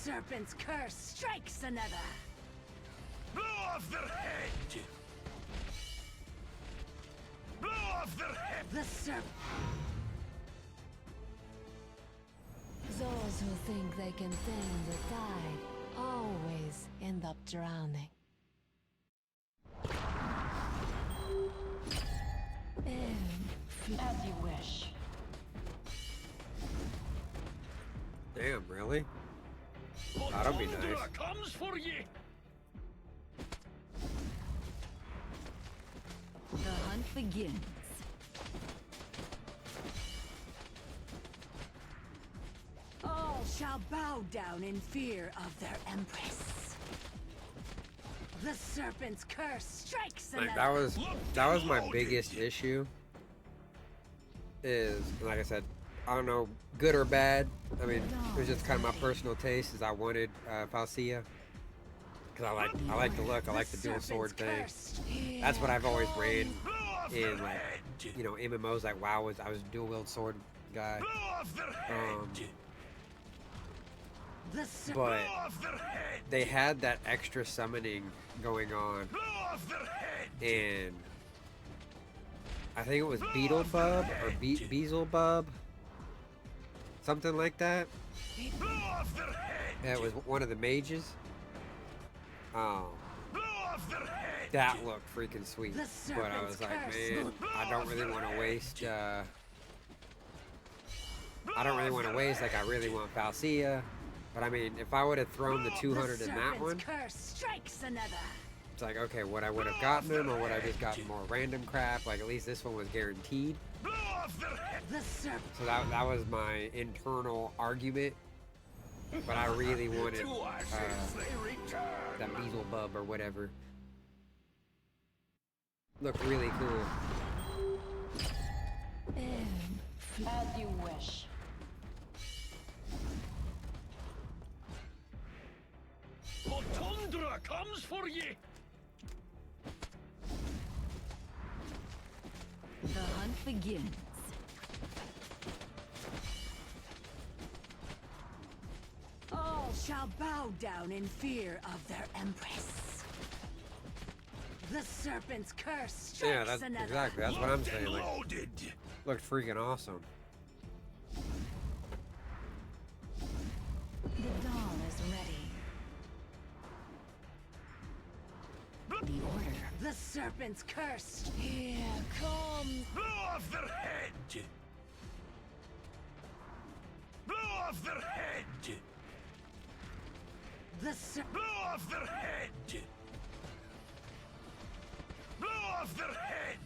serpent's curse strikes another. Blow off their head! Blow off their head! The serpent. Those who think they can tame the tide always end up drowning. As you wish. Damn, really? That'll be nice. Comes for ye! The hunt begins. All shall bow down in fear of their empress. The serpent's curse strikes another. Like that was my biggest issue. Is, like I said, I don't know, good or bad. I mean, it was just kind of my personal taste. Is I wanted Falcia because I like the look. I like the dual sword thing. That's what I've always ran in, like, you know, MMOs. Like WoW I was a dual wield sword guy. But they had that extra summoning going on, and I think it was Beetlebub or Beelzebub, something like that. That was one of the mages. That looked freaking sweet, but I was like, man, I don't really want to waste. I don't really want to waste. Like, I really want Falcia. But I mean, if I would have thrown the 200 in that one, it's like, okay, would I would have gotten them, or would I just gotten more random crap? Like, at least this one was guaranteed. So that was my internal argument. But I really wanted that Beelzebub or whatever. Looked really cool. As you wish. Tundra comes for ye! The hunt begins. All shall bow down in fear of their empress. The serpent's curse strikes Yeah, that's another. exactly. That's what I'm saying. Like, Loaded! looked freaking awesome. The dawn is ready. The order. The serpent's curse. Here comes. Blow off their head! Blow off their head! The ser- Blow off their head! Blow off their head!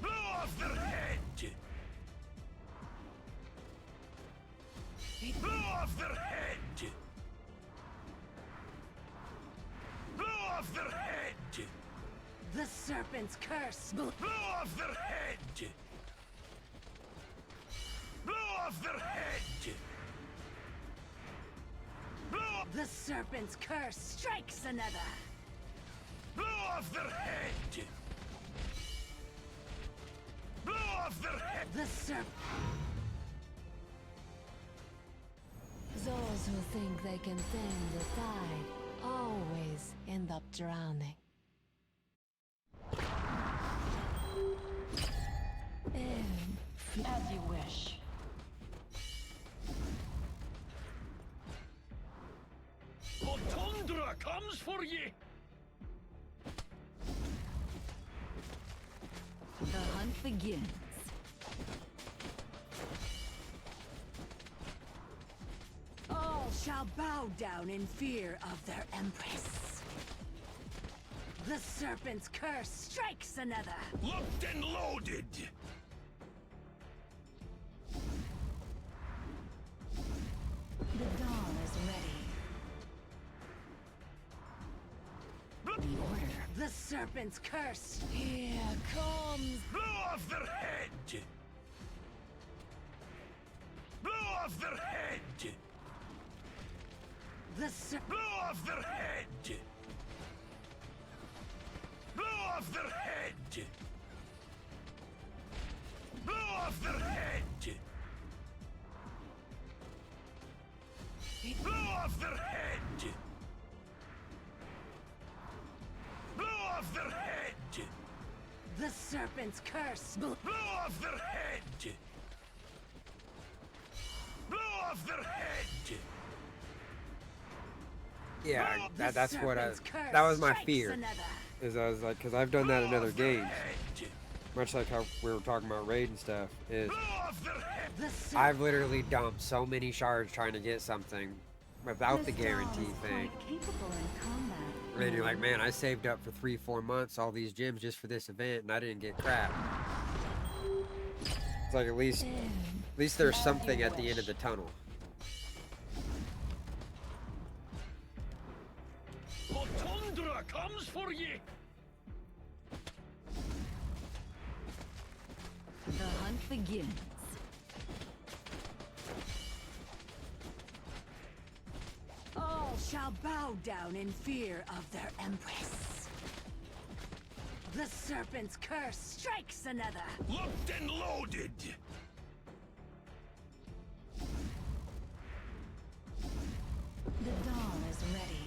Blow off their head! Blow off their head! Blow off their head! The serpent's curse. Blow off their head! Blow off their head! Blow The serpent's curse strikes another. Blow off their head! Blow off their head! The serp. Those who think they can tame the tide always end up drowning. As you wish. Tundra comes for ye! The hunt begins. All shall bow down in fear of their empress. The serpent's curse strikes another. Locked and loaded! The dawn is ready. The order. The serpent's curse. Here comes. Blow off their head! Blow off their head! The ser- Blow off their head! Blow off their head! Blow off their head! serpent's curse. Blow off their head! Blow off their head! Yeah, The that's what serpent's curse that was my strikes fear. another. Is I was like, because I've done that in other games, Head! much like how we were talking about raid and stuff. Is Blow off their head! The serpent's I've literally dumped so many shards trying to get something without the guarantee thing. Capable in combat. And then you're like, man, I saved up for 3-4 months all these gems just for this event, and I didn't get crap. It's like at least there's something at the end of the tunnel. Tundra comes for ye! The hunt begins. all shall bow down in fear of their empress. The serpent's curse strikes another. Locked and loaded! The dawn is ready.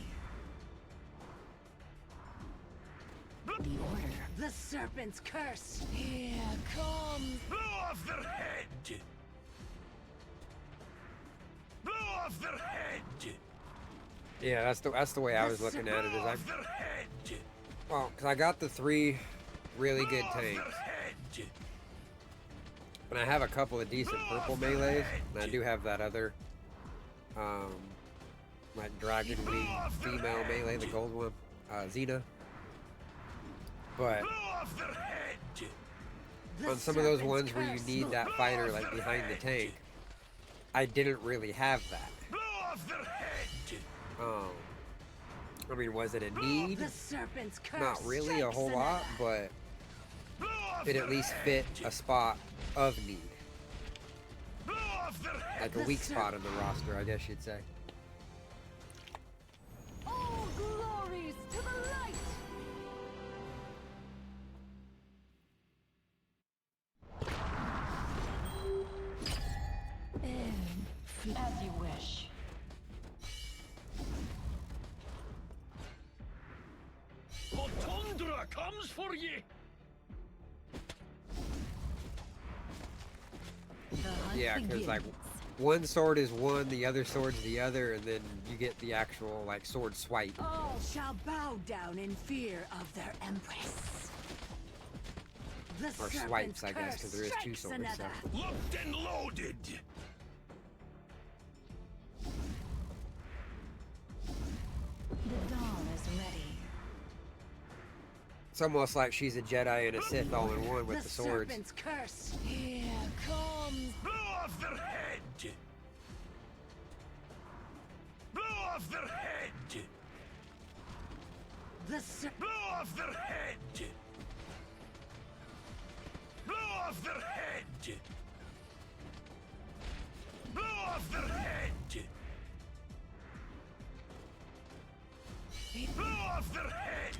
The order. The serpent's curse. Here comes. Blow off their head! Blow off their head! Yeah, that's the way I was looking at it. Is Blow I off their head! well, because I got the 3 really good Blow off their tanks, head! and I have a couple of decent purple melees, and I do have that other, like dragon wing female melee, the gold one, Xena. But Blow off their head! The on some of those serpent's ones where you curse. need that fighter like behind the tank, I didn't really have that. Blow off their head! I mean, was it a need? The serpent's curse. Not really a strikes whole lot, another. but Blow off it their at least head! fit a spot of need. Blow off their head! Like a The weak ser- spot in the roster, I guess you'd say. All glories to the light. As you wish. Tundra comes for ye! The hunt Yeah, because begins. like one sword is one, the other sword's the other, and then you get the actual like sword swipe. All shall bow down in fear of their empress. The Or serpent's swipes, I guess, curse 'cause there is 2 strikes swords, so. another. Locked and loaded! The dawn is ready. It's almost like she's a Jedi and a Sith all in one with the swords. Serpent's curse. Here comes. Blow off their head! Blow off their head! The ser- Blow off their head! Blow off their head! Blow off their head! Blow off their head!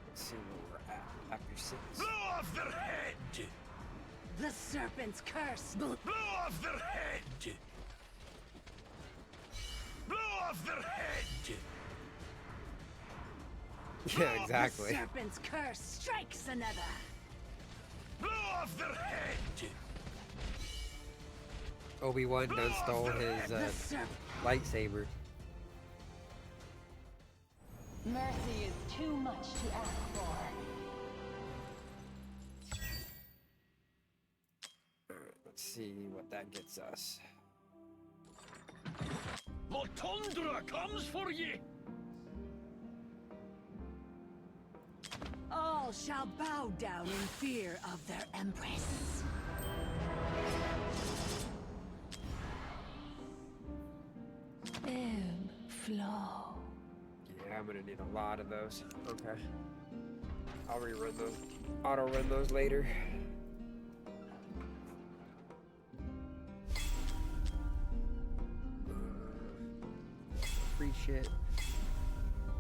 Let's see where we're at after 6. Blow off their head! The serpent's curse. Blow off their head! Blow off their head! Yeah, exactly. The serpent's curse strikes another. Blow off their head! Obi-Wan done stole his The serp- lightsaber. Mercy is too much to ask for. Alright, let's see what that gets us. Tundra comes for ye! All shall bow down in fear of their empress. Flow. Yeah, I'm gonna need a lot of those. Okay. I'll rerun those. Auto run those later. Free shit.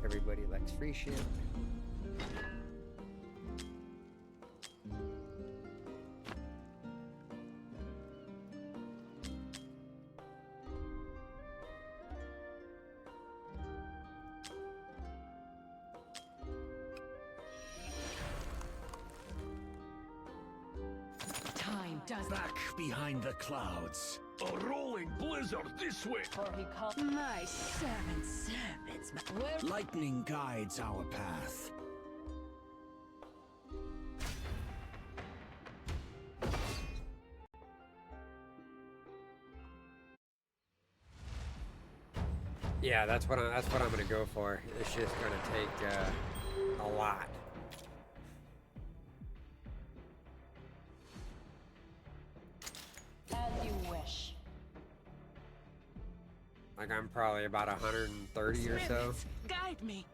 Everybody likes free shit. does Back behind the clouds. A rolling blizzard this way. For he comes. my servants. Where Lightning guides our path. Yeah, that's what I'm gonna go for. It's just gonna take a lot. As you wish. Like I'm probably about 130 or so guide me.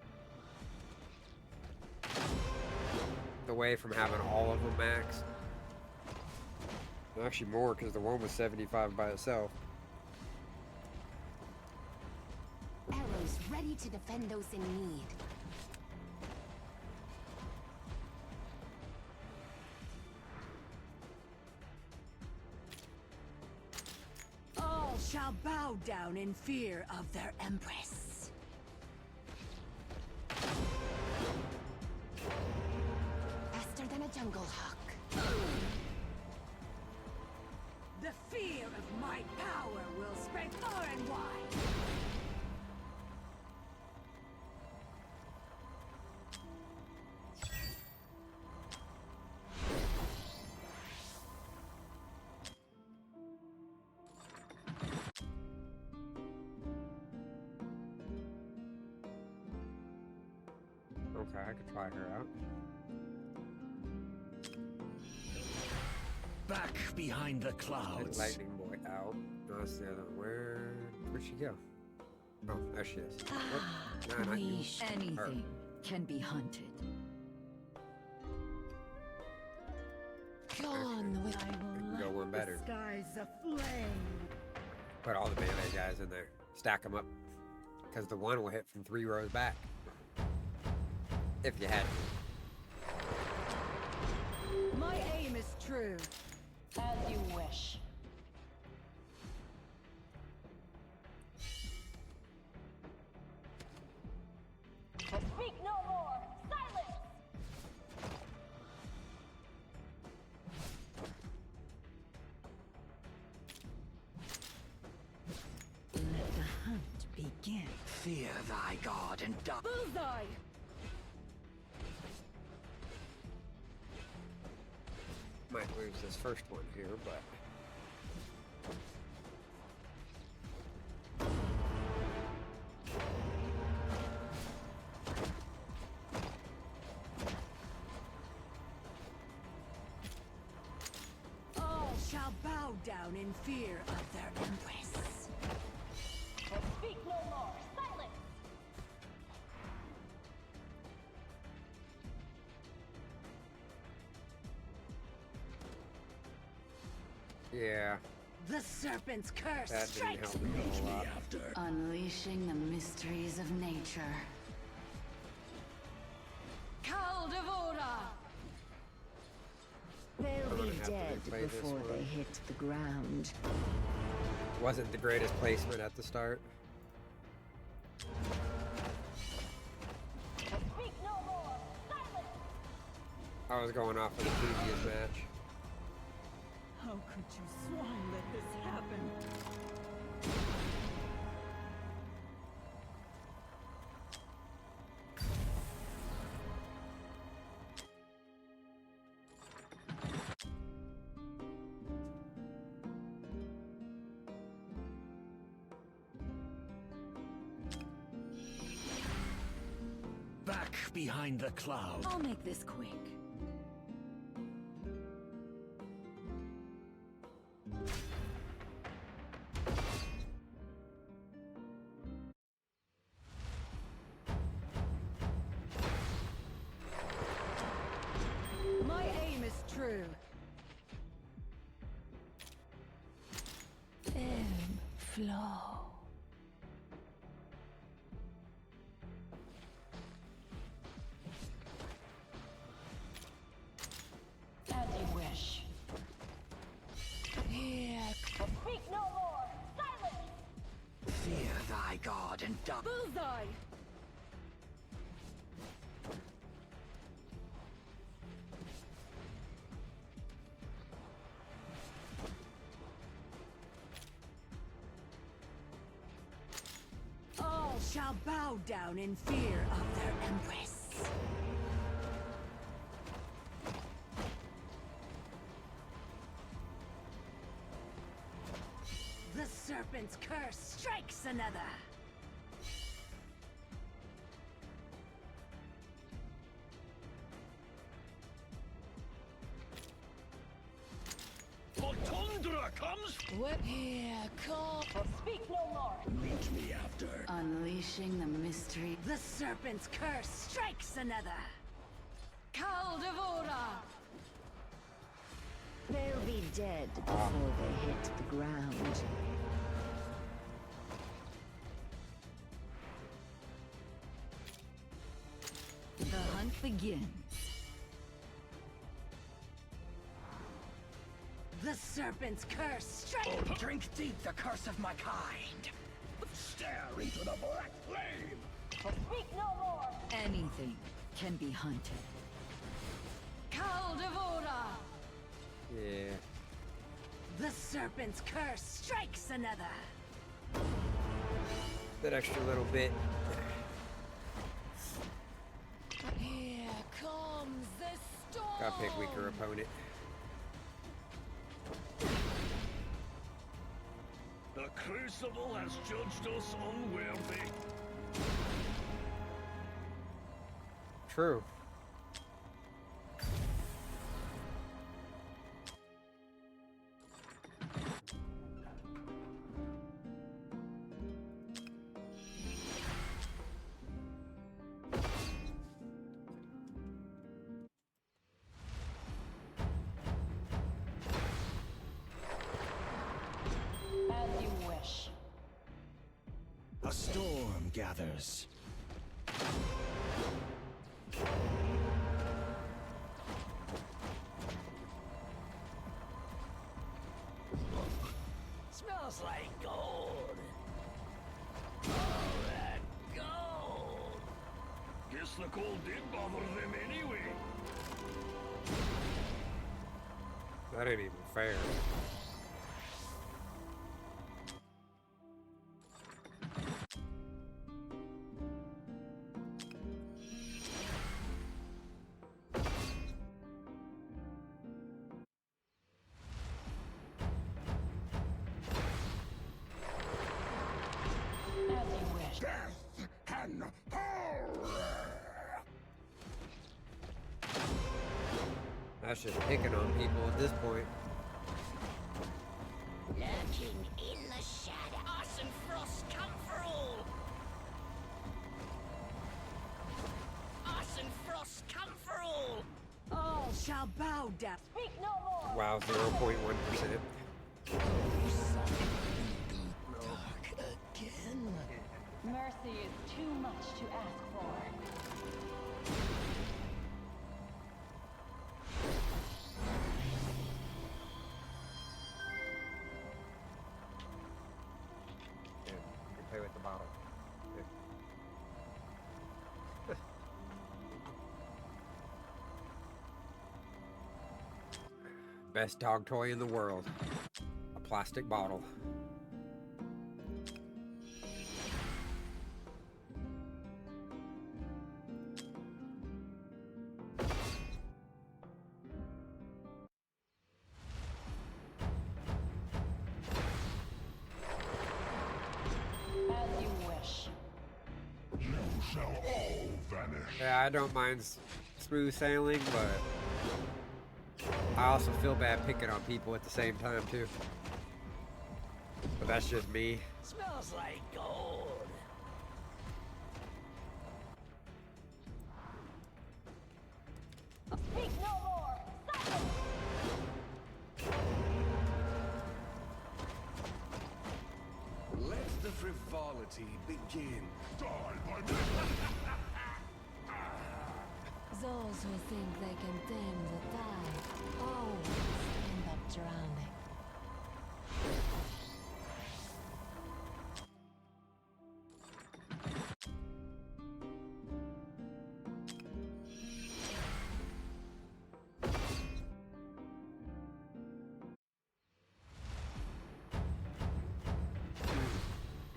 away from having all of them max. Actually more, because the one was 75 by itself. Arrows ready to defend those in need. All shall bow down in fear of their empress. Faster than a jungle hawk. The fear of my power will spread far and wide. Okay, I could try her out. Back behind the Take clouds. Lightning Boy out. No, that's the other one. Where'd she go? Oh, there she is. What? Nah, not you. Her. Anything can be hunted. Gone with We can go one better. Skies aflame. Put all the melee guys in there. Stack them up. Because the one will hit from 3 rows back. If you had it. My aim is true. As you wish. Speak no more! Silence! Let the hunt begin. Fear thy god and die. Bullseye! Might lose this first one here, but... All shall bow down in fear of their empress. Speak no more! Silence! Yeah, The serpent's curse that didn't strikes help me a whole lot. Unleashing the mysteries of nature. Caldevora! They'll gonna be have to dead replay this before they one. hit the ground. Wasn't the greatest placement at the start. Speak no more! Silence! I was going off of the previous match. How could you swine let this happen? Back behind the clouds. I'll make this quick. My aim is true. them flow. As you wish. Here Speak no more! Silence! Fear thy god and die. Bullseye! shall bow down in fear of their empress. The serpent's curse strikes another. For Tundra comes. Here come. Speak no more. Meet me after. Unleashing the mystery. The serpent's curse strikes another. Caldevora! They'll be dead before they hit the ground. The hunt begins. The serpent's curse strikes. Drink deep the curse of my kind. Stare into the black flame. Speak no more. Anything can be hunted. Caldevora! Yeah. The serpent's curse strikes another. That extra little bit. Here comes the storm. Gotta pick weaker opponent. The Crucible has judged us unworthy. True. As you wish. A storm gathers. Smells like gold. All that gold. Guess the cold did bother them anyway. That ain't even fair. As you wish. Death and horror. That's just picking on people at this point. Lurking in the shadow. Ice and frost come for all. Ice and frost come for all. All shall bow down. Speak no more. Wow, 0.1%. Mercy is too much to ask for. Yeah, you play with the bottle. Yeah. Best dog toy in the world. A plastic bottle. As you wish. You shall all vanish. Yeah, I don't mind smooth sailing, but I also feel bad picking on people at the same time too. But that's just me. Smells like gold. Speak no more. Silence. Let the frivolity begin. Die by me. Those who think they can tame the tide always end up drowning.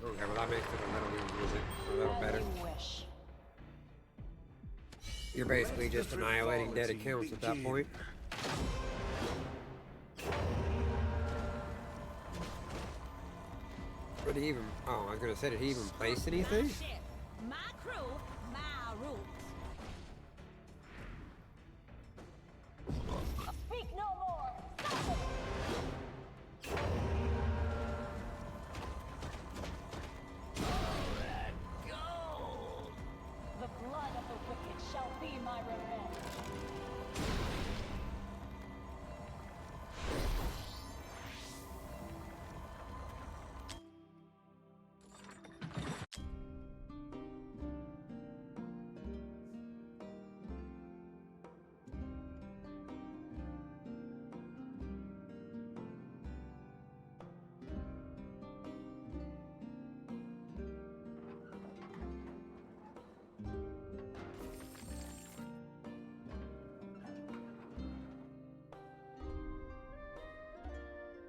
Okay, well that makes it a little easier, a little lot better. As you wish. You're basically just annihilating dead accounts at that point. But he even, oh, I was gonna say, did he even place anything? My ship, my crew, my rules. Speak no more. Stop it. The blood of the wicked shall be my revenge.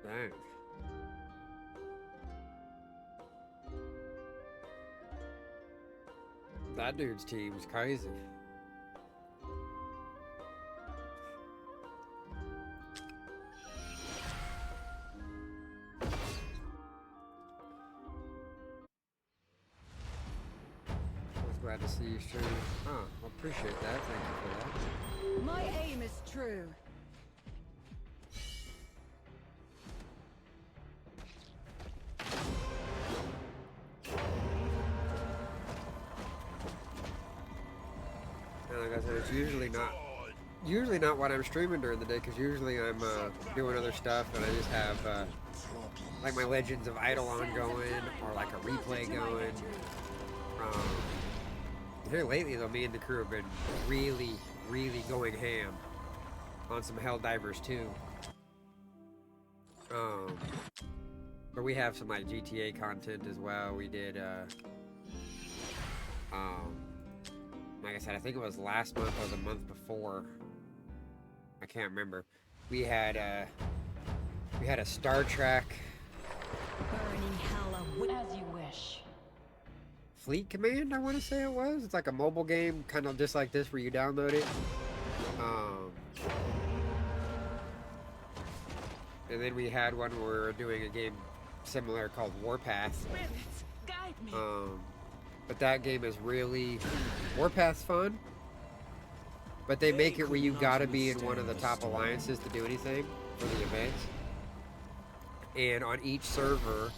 Dang. That dude's team's crazy. I was glad to see you stream. Oh, I appreciate that. Thank you for that. My aim is true. And like I said, it's usually not what I'm streaming during the day, because usually I'm doing other stuff, and I just have like my Legends of Eidolon going, or like a replay going. Here lately though, me and the crew have been really going ham on some Helldivers too. But we have some like GTA content as well. We did like I said, I think it was last month or the month before. I can't remember. We had a Star Trek Burning hell As you wish. Fleet Command, I want to say it was. It's like a mobile game, kind of just like this, where you download it. And then we had one where we were doing a game similar called Warpath. Spirits, guide me. But that game is really... Warpath's fun, but they make it where you gotta be in one of the top alliances to do anything for the events. And on each server,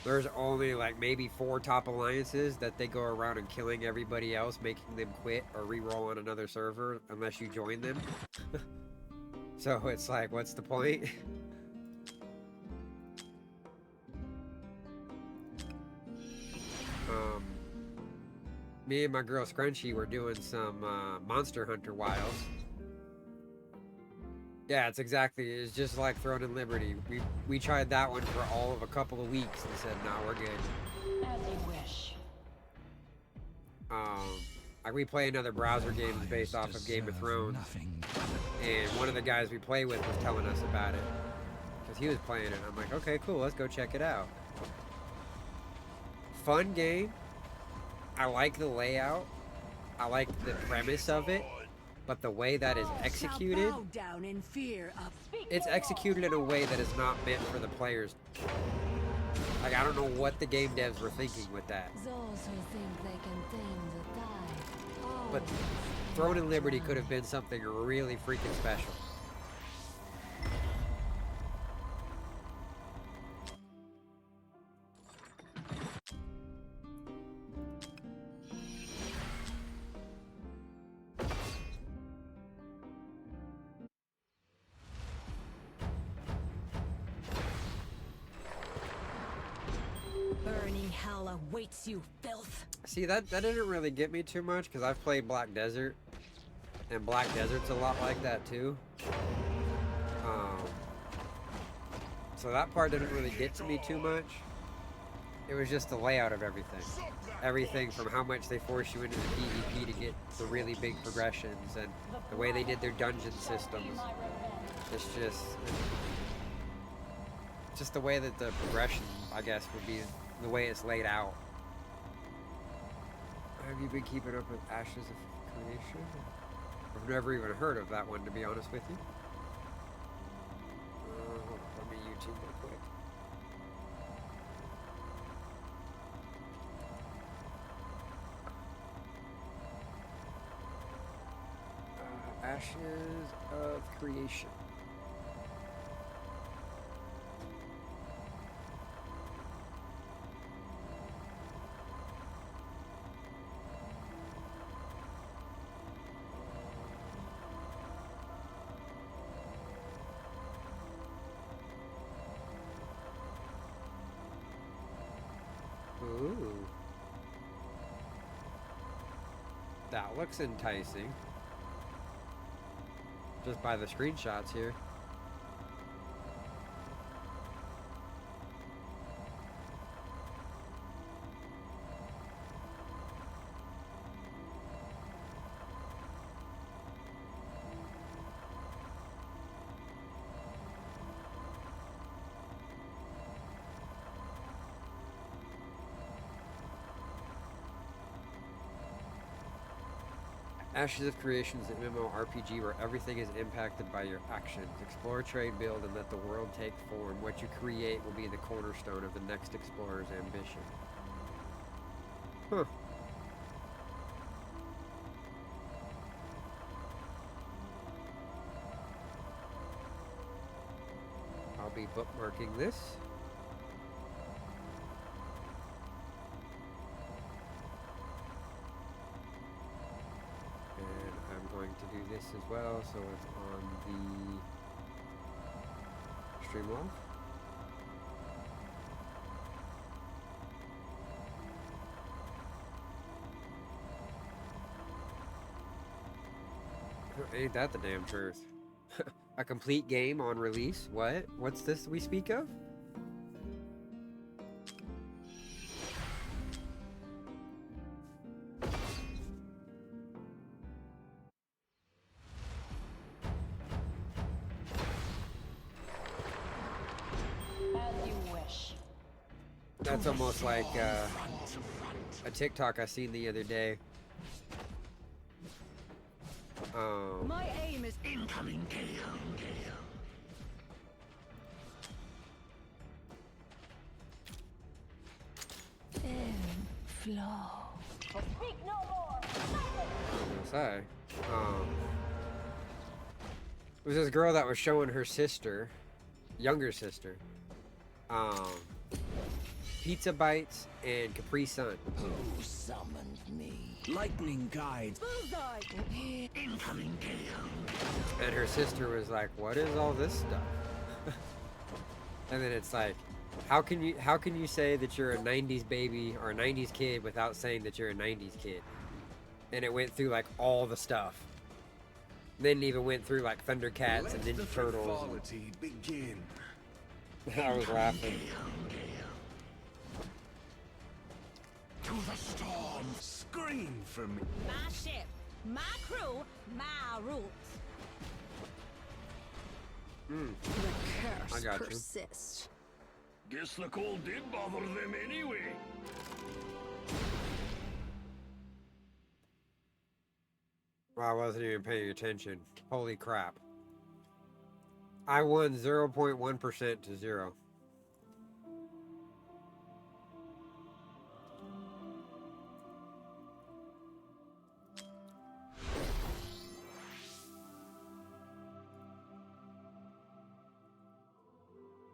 there's only like maybe 4 top alliances that they go around and killing everybody else, making them quit or re-roll on another server unless you join them. So it's like, what's the point? Me and my girl Scrunchy were doing some Monster Hunter Wilds. Yeah, it's just like Throne and Liberty. We tried that one for all of a couple of weeks and said, nah, we're good. As you wish. Like we play another browser game based off of Game of Thrones. And one of the guys we play with was telling us about it. Because he was playing it. I'm like, okay, cool, let's go check it out. Fun game. I like the layout. I like the premise of it. But the way that is executed, it's executed in a way that is not meant for the players. Like, I don't know what the game devs were thinking with that. Those who think they can tame the tide. But Throne and Liberty could have been something really freaking special. Burning hell awaits you, filth. See, that didn't really get me too much, because I've played Black Desert, and Black Desert's a lot like that too. So that part didn't really get to me too much. It was just the layout of everything. Everything from how much they force you into the PvP to get the really big progressions, and the way they did their dungeon systems. It's just the way that the progression, I guess, would be the way it's laid out. Have you been keeping up with Ashes of Creation? I've never even heard of that one, to be honest with you. Hold on, let me YouTube real quick. Ashes of Creation. Ooh. That looks enticing. Just by the screenshots here. Ashes of Creation is an MMORPG where everything is impacted by your actions. Explore, trade, build, and let the world take form. What you create will be the cornerstone of the next explorer's ambition. Huh. I'll be bookmarking this. To do this as well, so it's on the stream log. Ain't that the damn truth? A complete game on release? What? What's this we speak of? That's almost like a TikTok I seen the other day. My aim is Incoming gale. Flow. Speak no more. Say, it was this girl that was showing her sister, younger sister, Pizza Bites and Capri Sun. Who summoned me? Lightning guides. bullseye. Incoming gale. And her sister was like, "What is all this stuff?" And then it's like, how can you say that you're a 90s baby or a 90s kid without saying that you're a 90s kid? And it went through like all the stuff. Then it even went through like Thundercats and Ninja Turtles. Frivolity begin. And I was laughing. To the storm, scream for me. My ship, my crew, my rules. The I got you. curse persists. Guess the cold did bother them anyway. Well, I wasn't even paying attention. Holy crap. I won 0.1% to 0.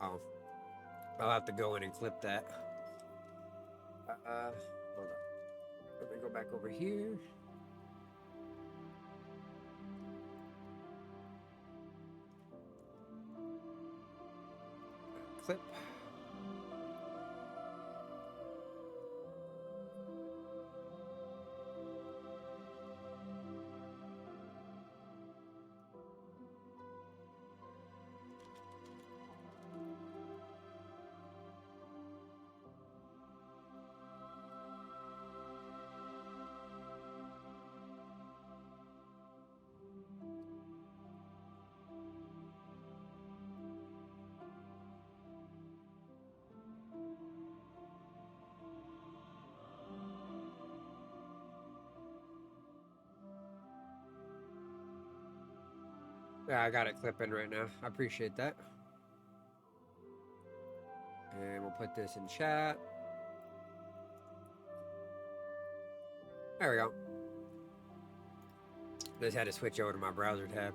Oh. I'll have to go in and clip that. Hold on. Let me go back over here. Clip. Yeah, I got it clipping right now. I appreciate that. And we'll put this in chat. There we go. Just had to switch over to my browser tab.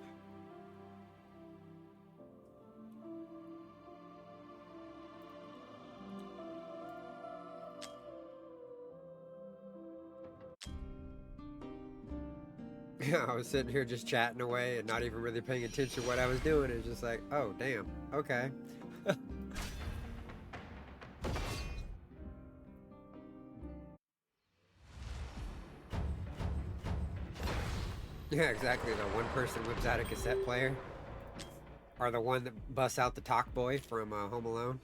Yeah, I was sitting here just chatting away and not even really paying attention to what I was doing. It was just like, oh, damn. Okay. Yeah, exactly. The one person whips out a cassette player. Or the one that busts out the talk boy from Home Alone.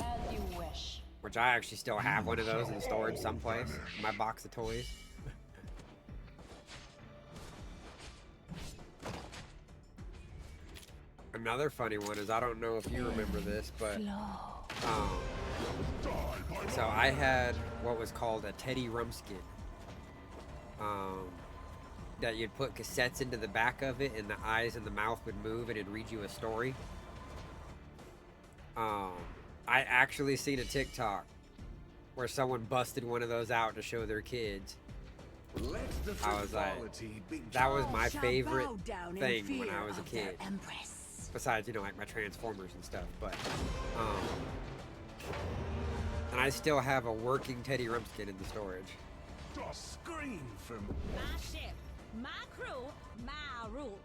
As you wish. Which I actually still have one of those in storage someplace. In my box of toys. Another funny one is, I don't know if you remember this, but so I had what was called a Teddy Rumpskin. That you'd put cassettes into the back of it, and the eyes and the mouth would move, and it'd read you a story. I actually seen a TikTok where someone busted one of those out to show their kids. I was like, that was my favorite thing when I was a kid. Besides, you know, like my Transformers and stuff, but, and I still have a working Teddy Rumpskin in the storage. Just scream from My ship, my crew, my rules.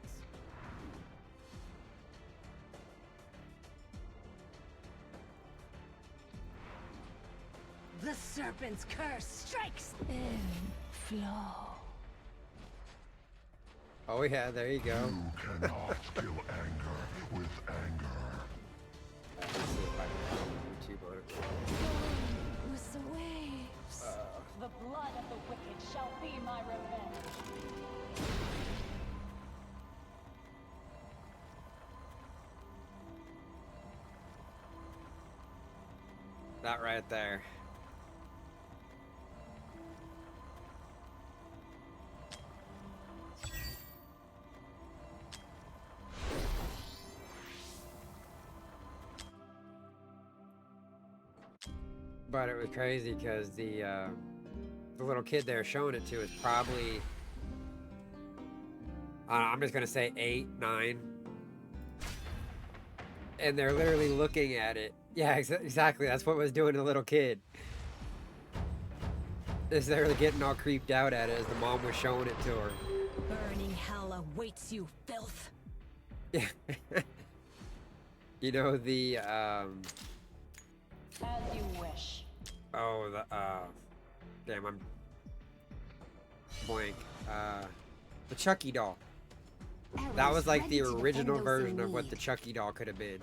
The serpent's curse strikes. Flow. Oh yeah, there you go. You cannot kill anger with anger. Let's see if I can find YouTube on it. With the waves. The blood of the wicked shall be my revenge. That right there. But it was crazy because the little kid they're showing it to is probably, I'm just gonna say 8, 9, and they're literally looking at it. Yeah, exactly. That's what was doing to the little kid. Is they're getting all creeped out at it as the mom was showing it to her. Burning hell awaits you, filth. Yeah. You know the As you wish. oh the damn, I'm blank. The Chucky doll. That was like the original version of what the Chucky doll could have been.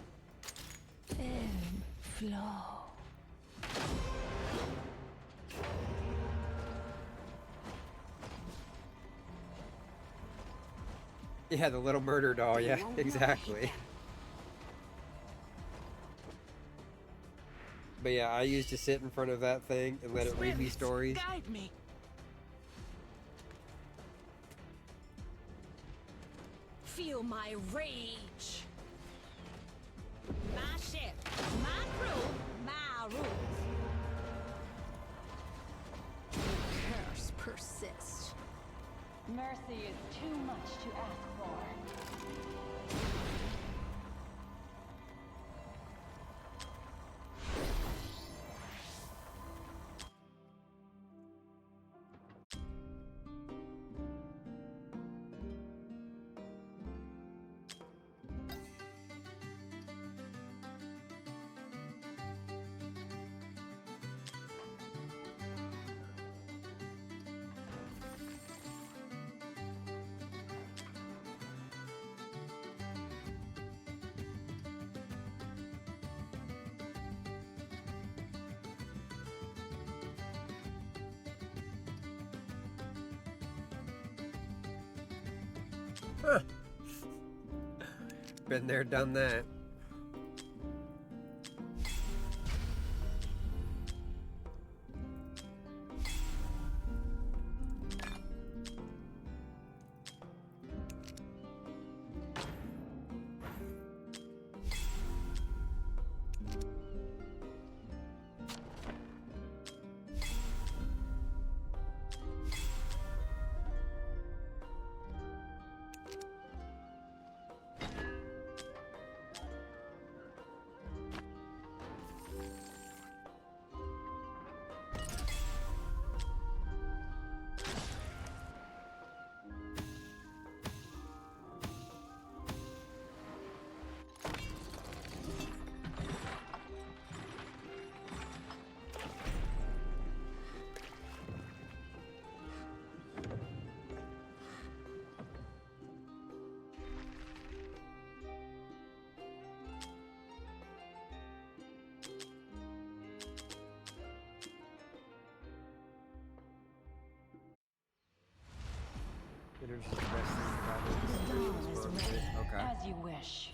Flow. Yeah, the little murder doll. Yeah, exactly. But yeah, I used to sit in front of that thing and let it read me stories. Guide me. Feel my rage. My ship, my crew, my rules. The curse persists. Mercy is too much to ask for. Been there, done that. Okay. As you wish.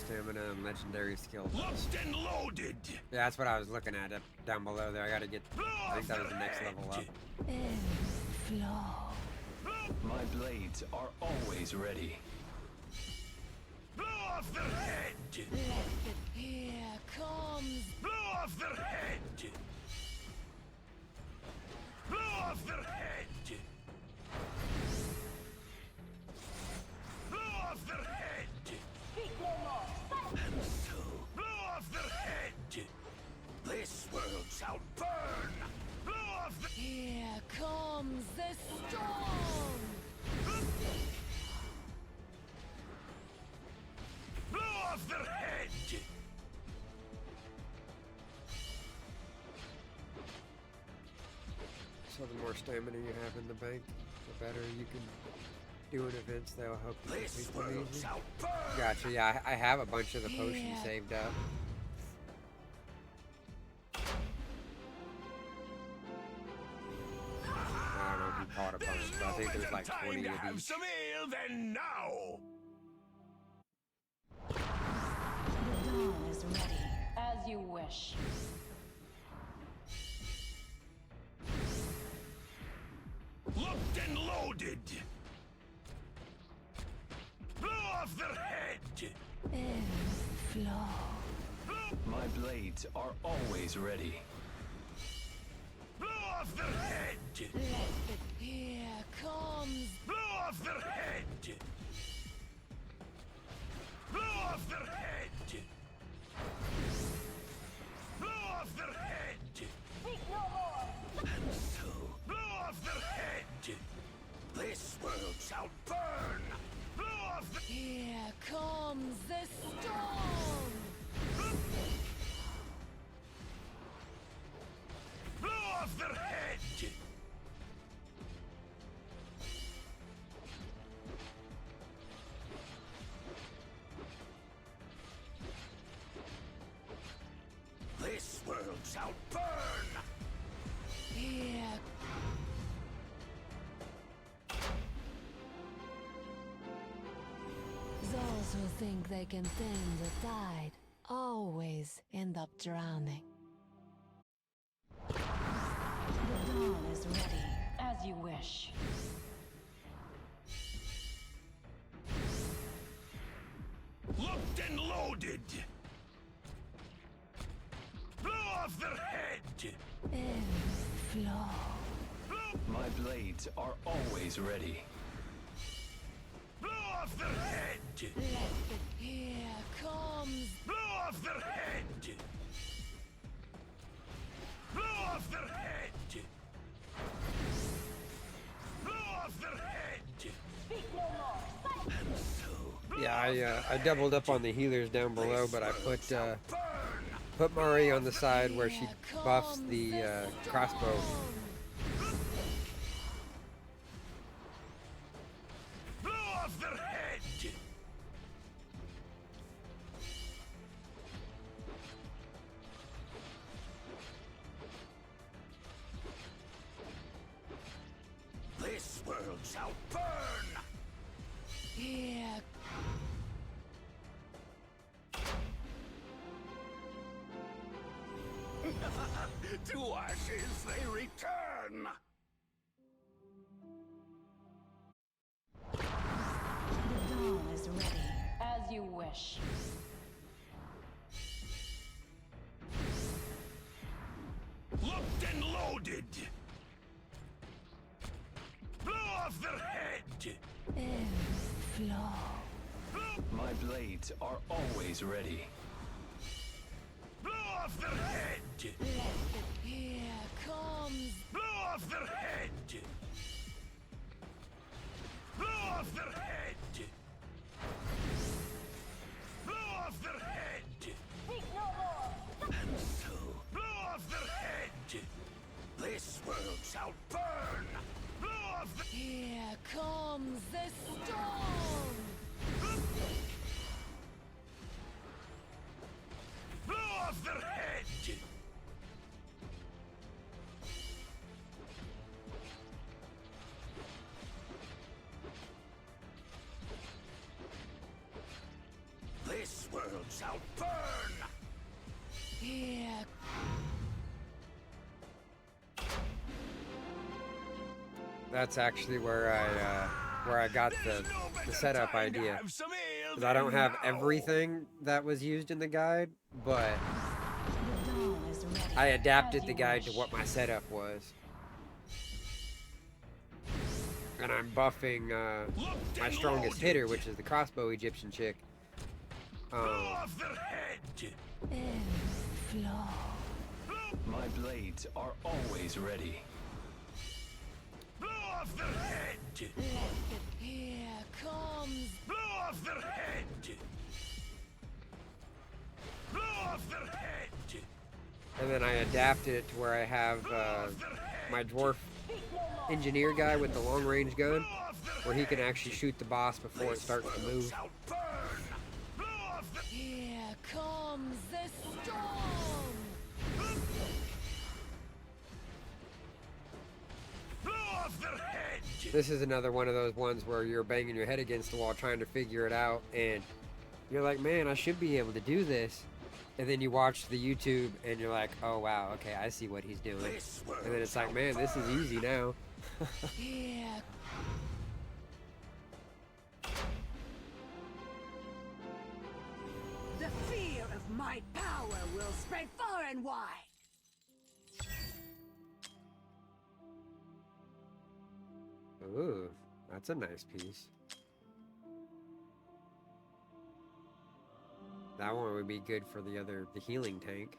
Stamina and legendary skills. Locked and loaded. Yeah, that's what I was looking at up down below there. I gotta get. I think that was the next level up. In flow. My blades are always ready. Blow off their head. Here comes. Blow off their head. Blow off their head. Blow off their head. Speak no more. And so, blow off their head. This world shall burn. Blow off the. Here comes the storm. Blow off their head. So the more stamina you have in the bank, the better you can do in events that'll help you This complete them world easy. shall burn. Gotcha. Yeah, I have a bunch of the potions Yeah. saved up. I don't know if you caught a bunch, There's but I no think there's better like time 20 to of have each. some ale than now. The dawn is ready. As you wish. Locked and loaded. Blow off their head. In flow. My blades are always ready. Blow off their head. Here comes. Blow off their head. Blow off their head. Blow off their head. Speak no more. And so, blow off their head. This world shall burn. Blow off the. Here comes the storm. Blow off their head. This world shall burn. Here. Those who think they can tame the tide always end up drowning. The dawn is ready. As you wish. Locked and loaded. Blow off their head. In flow. My blades are always ready. Blow off their head. Here comes. Blow off their head. Blow off their head. Blow off their head. Speak no more. And so, Yeah, I doubled up on the healers down below, but I burn. put Mari on the side where she buffs the crossbow. Blow off their head. This world shall burn. Here. To ashes they return. The dawn is ready. As you wish. Locked and loaded. Blow off their head. In flow. My blades are always ready. Blow off their head. Here comes. Blow off their head. Blow off their head. Blow off their head. Speak no more. And so, blow off their head. This world shall burn. Blow off the. Here comes the storm. Blow off their head. shall burn! Here. That's actually where I got the setup idea. Because I don't have everything that was used in the guide, but The doll is ready. I adapted the guide to what my setup was. And I'm buffing my strongest hitter, which is the crossbow Egyptian chick. Blow off their head! And flow. My blades are always ready. Blow off their head! Here comes. Blow off their head! Blow off their head! And then I adapted it to where I have my dwarf engineer guy with the long range gun, where he can actually shoot the boss before it starts to move. Shall burn! Blow off their Here comes the storm. blow off their head! This is another one of those ones where you're banging your head against the wall trying to figure it out, and you're like, man, I should be able to do this. And then you watch the YouTube and you're like, oh wow, okay, I see what he's doing. And then it's like, man, this is easy now. Here. The fear of my power will spread far and wide. Ooh, that's a nice piece. That one would be good for the healing tank.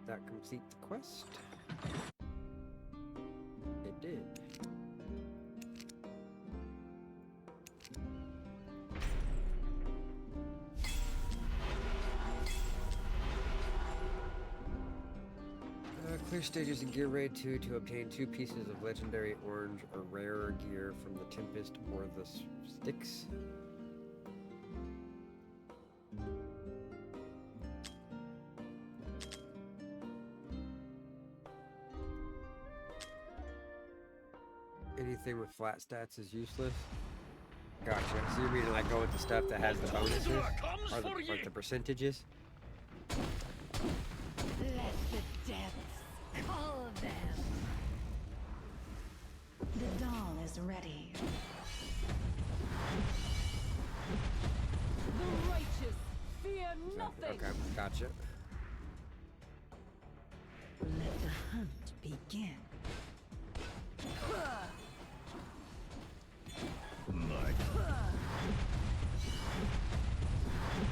That complete the quest? It did. Clear stages in Gear Raid 2 to obtain 2 pieces of legendary orange or rarer gear from the Tempest or the Styx. Anything with flat stats is useless. Gotcha. So you mean like go with the stuff that has the bonuses? Or the percentages? Let the depths call them. The doll is ready. The righteous fear nothing. Okay, gotcha. Let the hunt begin.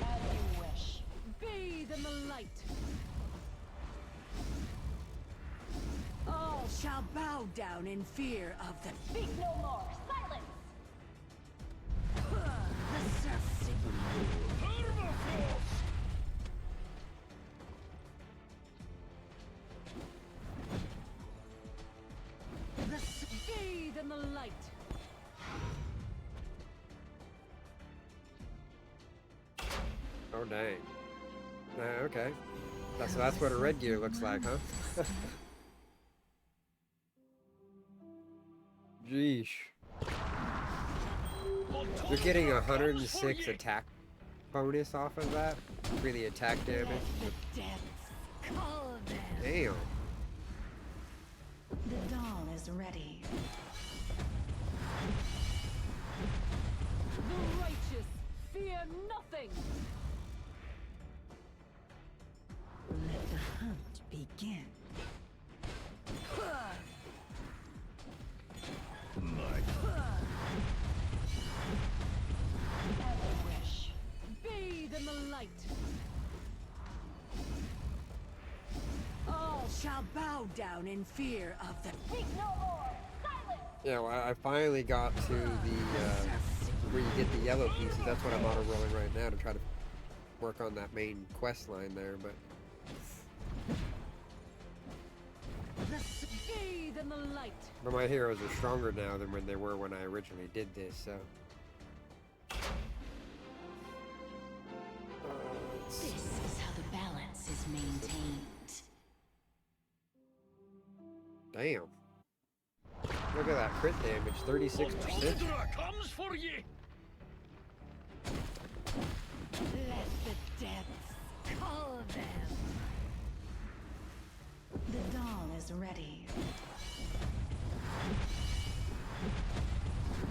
As you wish. Bathe in the light. All shall bow down in fear of the Speak no more. Silence. the surf. Bathe in the light. Oh dang. Okay. That's what a red gear looks like, huh? Jeesh. You're getting 106 attack bonus off of that for the attack damage. The depths call them. Damn. The doll is ready. The righteous fear nothing. Let the hunt begin. As you wish. Bathe in the light. All shall bow down in fear of the Speak no more. Silence. Yeah, well, I finally got to the where you get the yellow pieces. That's what I'm auto rolling right now to try to work on that main quest line there, but Bathe in the light. my heroes are stronger now than when they were when I originally did this, so crit damage, 36%. Tundra comes for ye! Let the depths call them. The dawn is ready.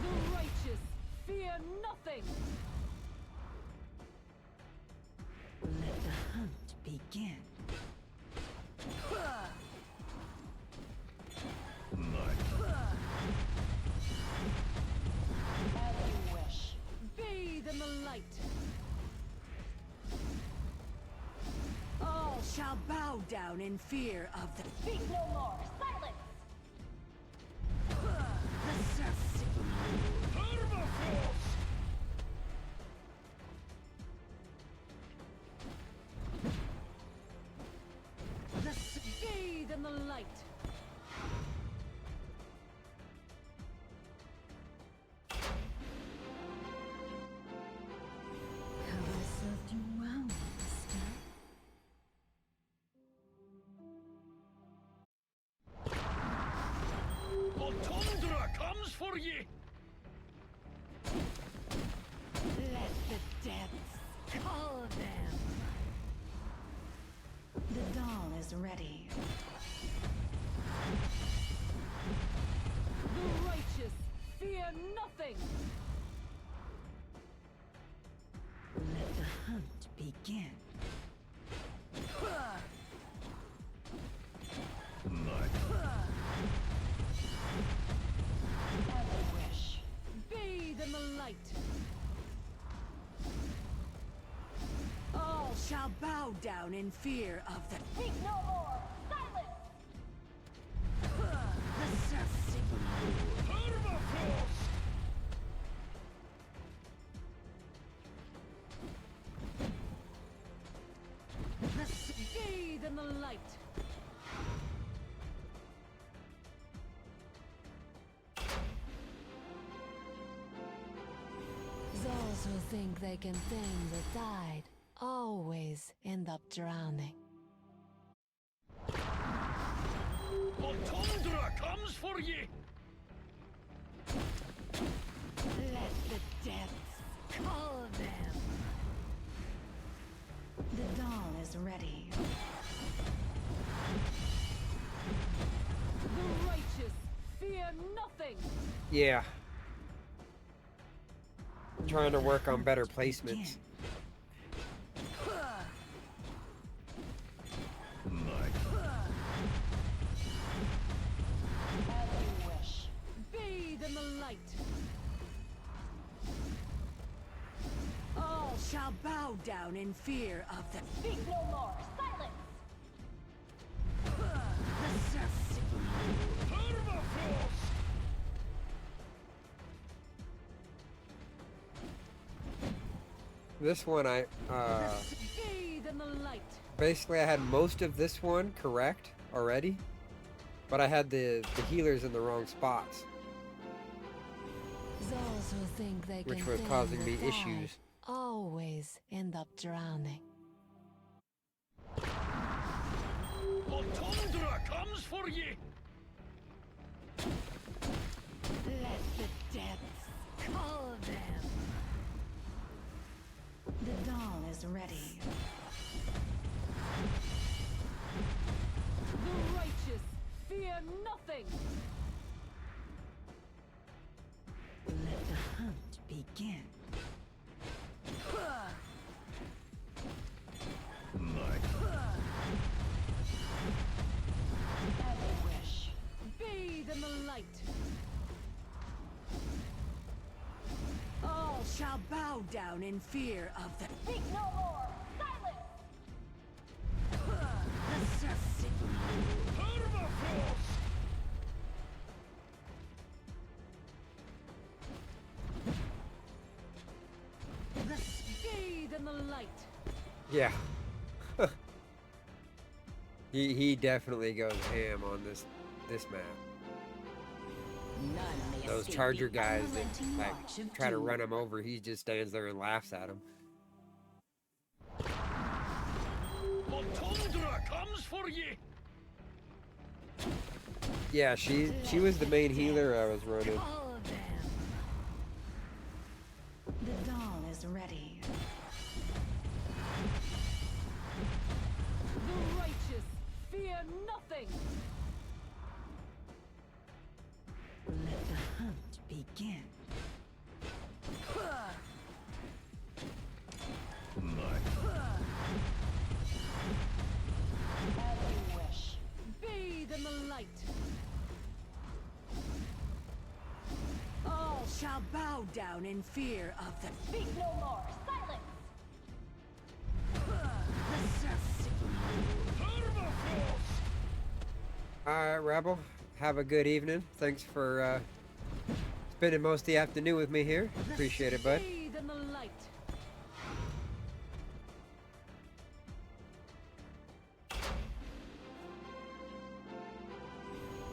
The righteous fear nothing. Let the hunt begin. As you wish. Bathe in the light. All shall bow down in fear of the Speak no more. Silence. serfs. Permafrost! Bathe in the light. Have I served you well, master? The Tundra comes for ye! Let the depths call them. The dawn is ready. The righteous fear nothing. Let the hunt begin. As you wish. Bathe in the light. All shall bow down in fear of the Speak no more. Silence. serfs. Permafrost! Bathe in the light. Those who think they can tame the tide always end up drowning. The Tundra comes for ye! Let the depths call them. The dawn is ready. The righteous fear nothing. Yeah. Trying to work on better placements. As you wish. Bathe in the light. All shall bow down in fear of the Speak no more. Silence. serfs. Permafrost! This one Bathe in the light. basically I had most of this one correct already, but I had the healers in the wrong spots, Those who think they which can was tame causing the me tide issues. always end up drowning. The Tundra comes for ye! Let the depths call them. The dawn is ready. The righteous fear nothing. Let the hunt begin. As you wish. Bathe in the light. All shall bow down in fear of the Speak no more. Silence. serfs. Permafrost! Bathe in the light. Yeah. he definitely goes ham on this map. None may Those escape charger the guys unrelenting that march of try to doom. run him over, he just stands there and laughs at him. The Tundra comes for ye! Yeah, she was the main healer I was running. Call them. The dawn is ready. The righteous fear nothing. Let the hunt begin. As you wish. Bathe in the light. All shall bow down in fear of the Speak no more. Silence. serfs. Alright, Rebel. Have a good evening. Thanks for spending most of the afternoon with me here. Appreciate it, bud. Bathe in the light.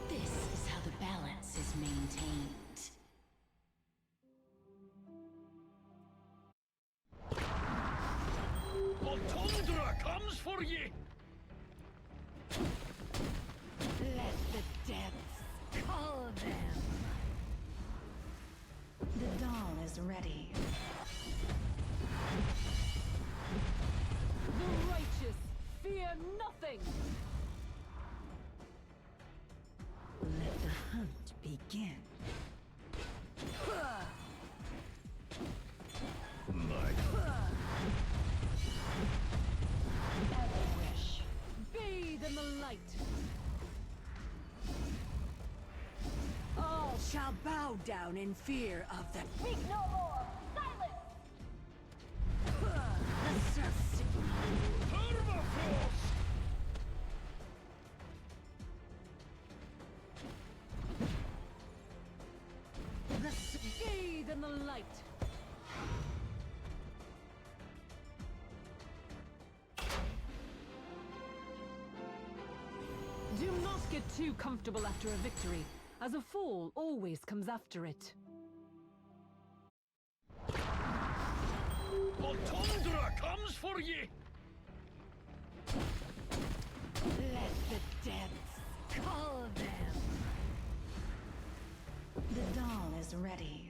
This is how the balance is maintained. The tundra comes for ye! Let the depths call them. The dawn is ready. The righteous fear nothing. Let the hunt begin. As you wish. Bathe in the light. All shall bow down in fear of the Speak no more. Silence. serfs. Bathe in the light. Do not get too comfortable after a victory, as a fall always comes after it. The tundra comes for ye! Let the depths call them. The dawn is ready.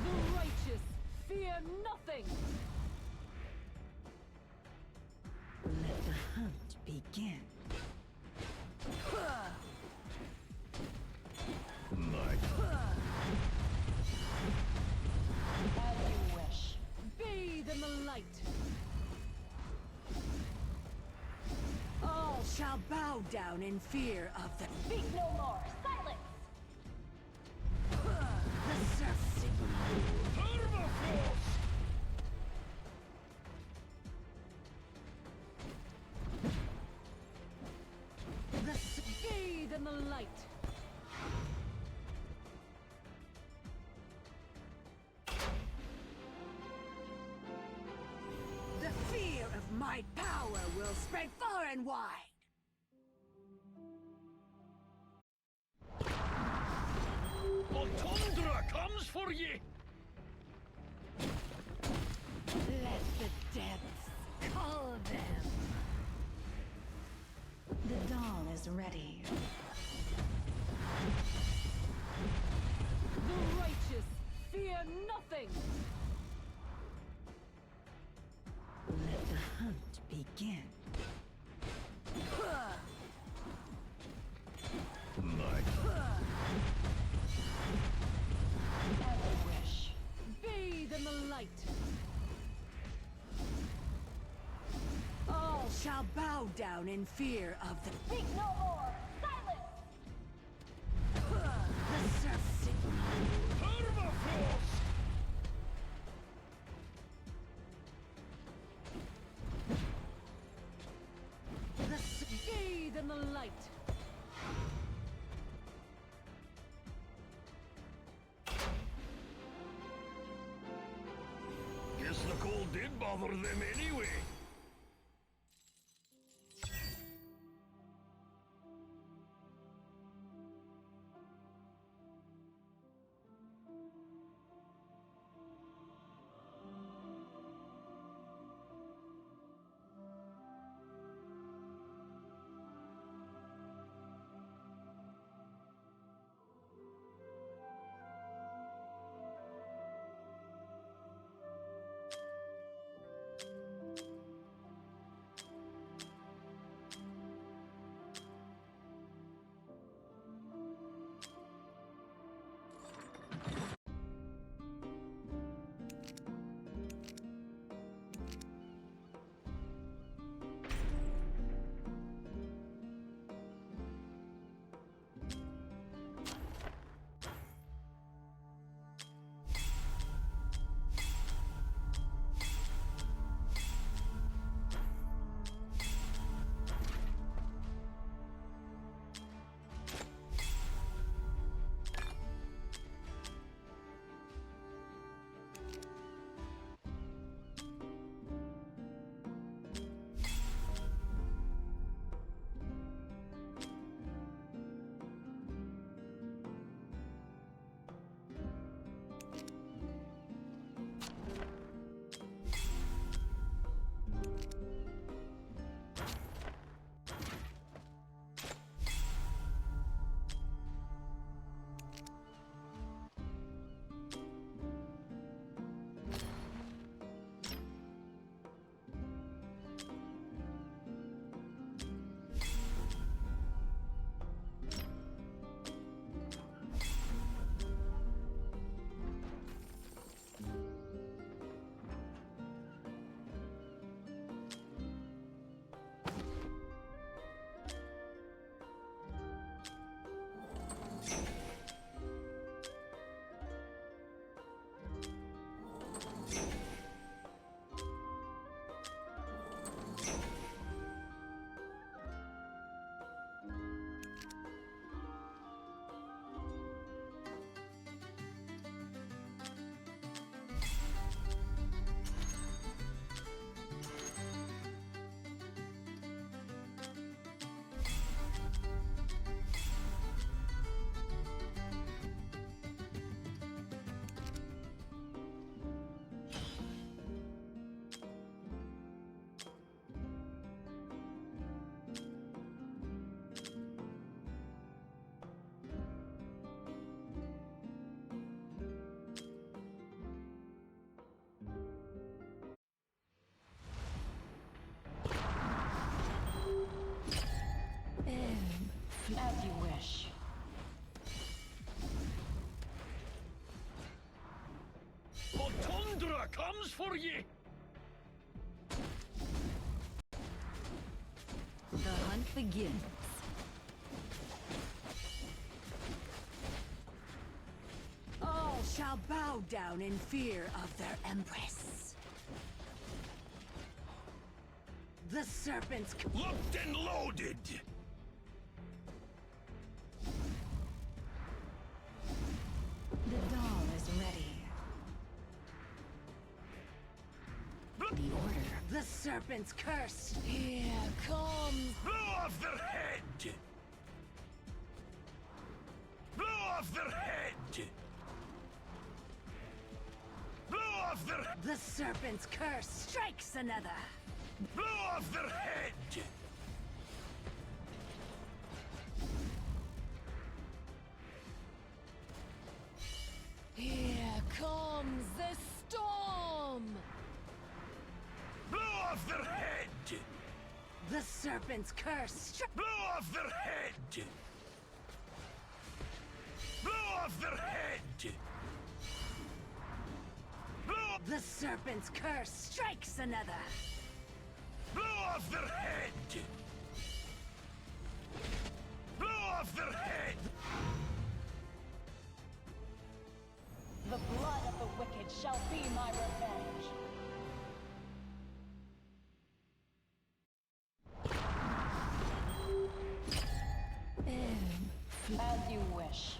The righteous fear nothing. Let the hunt begin. As you wish. Bathe in the light. All shall bow down in fear of the Speak no more. Silence. serfs. Bathe in the light. The fear of my power will spread far and wide. The tundra comes for ye! Let the depths call them. The dawn is ready. The righteous fear nothing. Let the hunt begin. As you wish. Bathe in the light. All shall bow down in fear of the Speak no more. Silence. serfs. Bathe in the light. Guess the cold did bother them anyway. wish. Potundra comes for ye! The hunt begins. All shall bow down in fear of their empress. The serpent's Locked and loaded! The doll is ready. The order. The serpent's curse. Here comes. Blow off their head! Blow off their head! Blow off their... The serpent's curse strikes another. Blow off their head! Here comes the storm. Blow off their head! The serpent's curse. Blow off their head! Blow off their head! Blow... The serpent's curse strikes another. Blow off their head! Blow off their head! The blood of the wicked shall be my revenge. As you wish.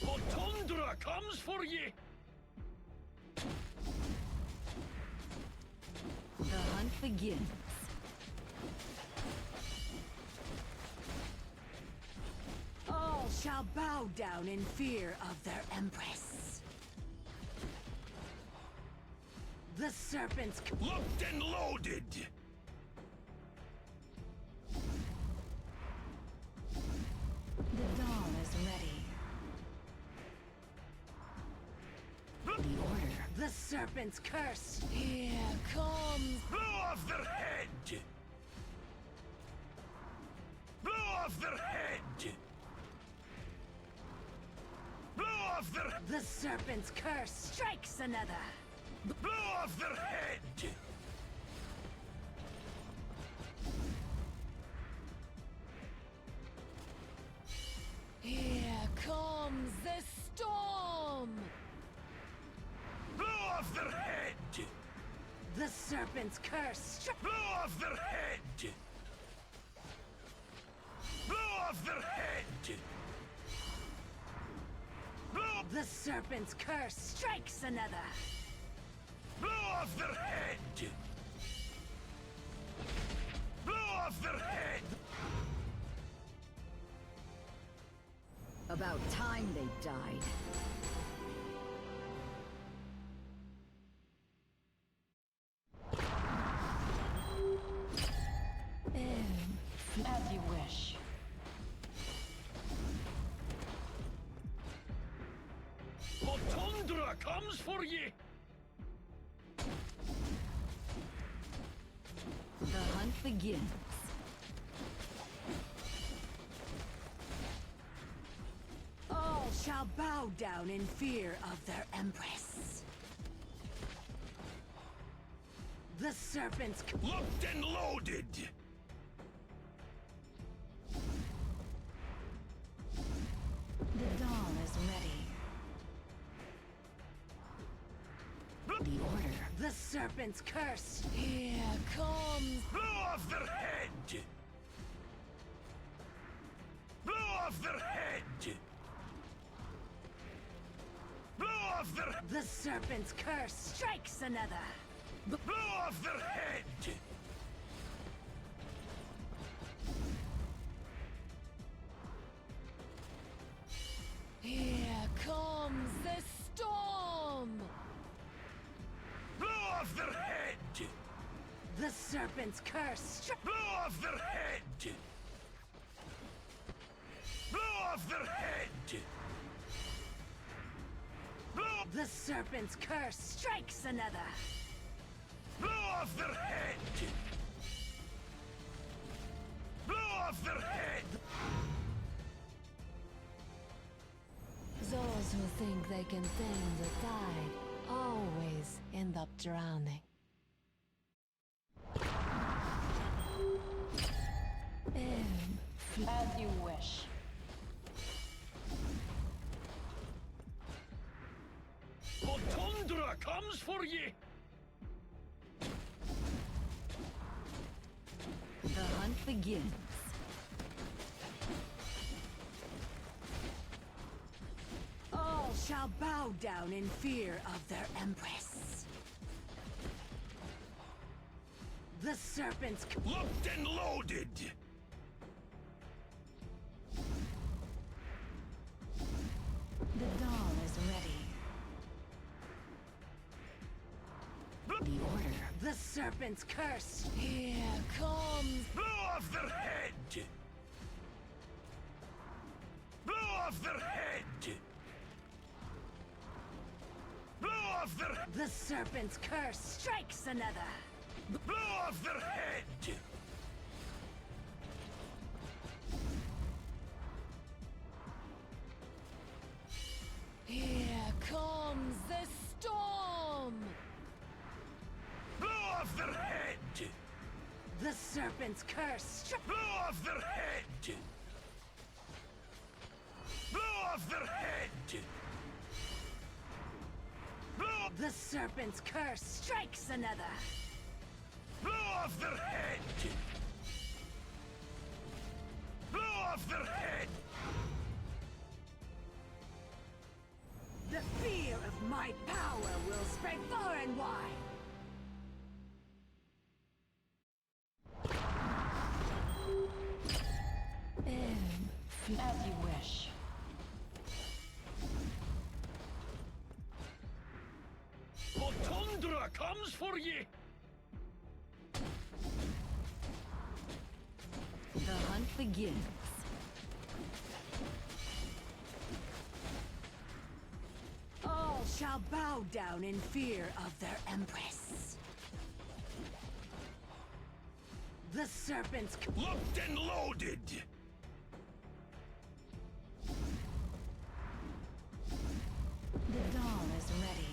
Potundra comes for ye! The hunt begins. All shall bow down in fear of their empress. The serpent's Locked and loaded! The doll is ready. The order. The serpent's curse. Here comes. Blow off their head! Blow off their head! Blow off their... The serpent's curse strikes another. Blow off their head! Here comes the storm. Blow off their head! The serpent's curse. Blow off their head! Blow off their head! Blow... The serpent's curse strikes another. Blow off their head! Blow off their head! About time they died. As you wish. Potundra comes for ye! The hunt begins. All shall bow down in fear of their empress. The serpent's Locked and loaded! The doll is ready. The order. The serpent's curse. Here comes. Blow off their head! Blow off their head! Blow off their... The serpent's curse strikes another. Blow off their head! Here comes the storm. Blow off their head! The serpent's curse. Blow off their head! Blow off their head! Blow... The serpent's curse strikes another. Blow off their head! their head! Those who think they can tame the tide always end up drowning. As you wish. Tundra comes for ye! The hunt begins. All shall bow down in fear of their empress. The serpent's Locked and loaded! The dawn is ready. The order. The serpent's curse. Here comes. Blow off their head! Blow off their head! Blow off their... The serpent's curse strikes another. Blow off their head! Here comes the storm. Blow off their head! The serpent's curse. Blow off their head! Blow off their head! Blow... The serpent's curse strikes another. Blow off their head! Blow off their head! The fear of my power will spread far and wide. As you wish. Tundra comes for ye! The hunt begins. All shall bow down in fear of their empress. The serpent's... Locked and loaded! The dawn is ready.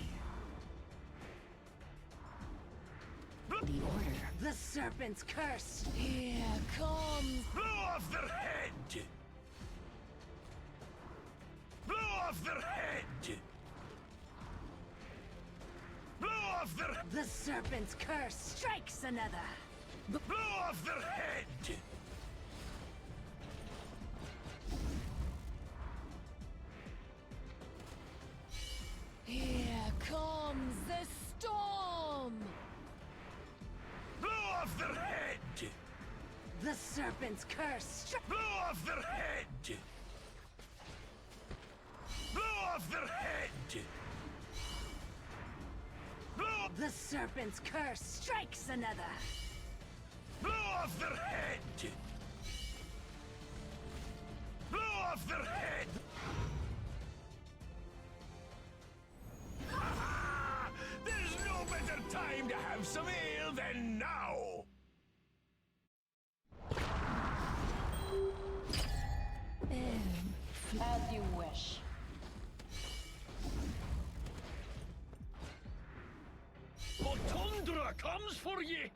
The order. The serpent's curse. Here comes. Blow off their head! Blow off their head! Blow off their... The serpent's curse strikes another. Blow off their head! Here comes the storm. Blow off their head! The serpent's curse. Blow off their head! Blow off their head! Blow... The serpent's curse strikes another. Blow off their head! Blow off their head! There's no better time to have some ale than now! As you wish. Tundra comes for ye!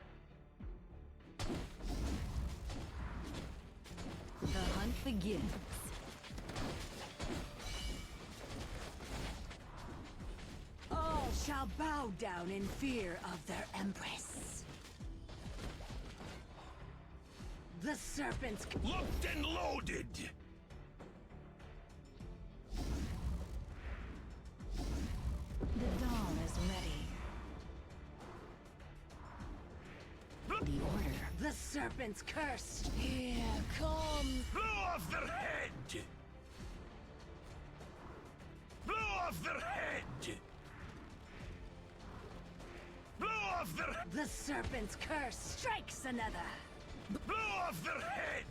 The hunt begins. All shall bow down in fear of their empress. The serpent's... Locked and loaded! The dawn is ready. The order. The serpent's curse. Here comes. Blow off their head! Blow off their head! Blow off their... The serpent's curse strikes another. Blow off their head!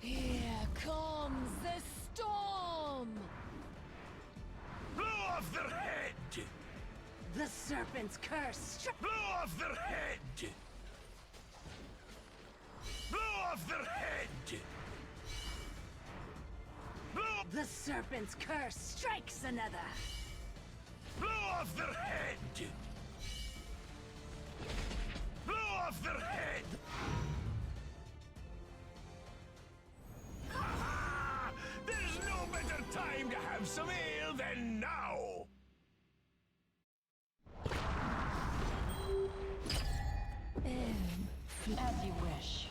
Here comes the storm. Blow off their head! The serpent's curse. Blow off their head! Blow off their head! Blow, The serpent's curse strikes another. blow off their head! Blow off their head! Ha ha! There's no better time to have some ale than now! As you wish.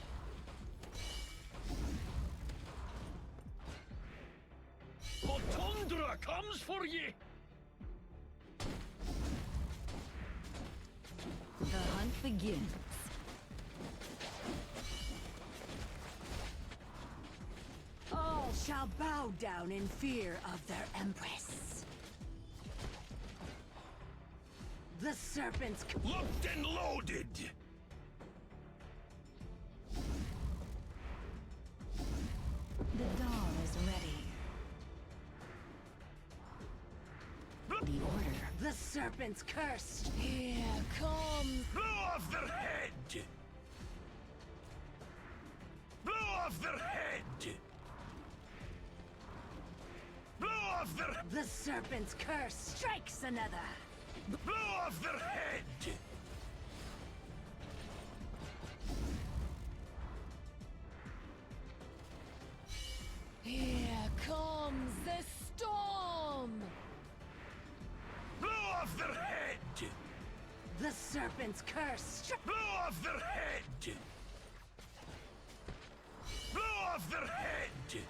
Tundra comes for ye! The hunt begins. All shall bow down in fear of their empress. The serpent's Locked and loaded! The dawn is ready. The order. The serpent's curse. Here comes. Blow off their head! Blow off their head! Blow off their... The serpent's curse strikes another. Blow off their head! Here comes the storm. Blow off their head! The serpent's curse. Blow off their head! Blow off their head!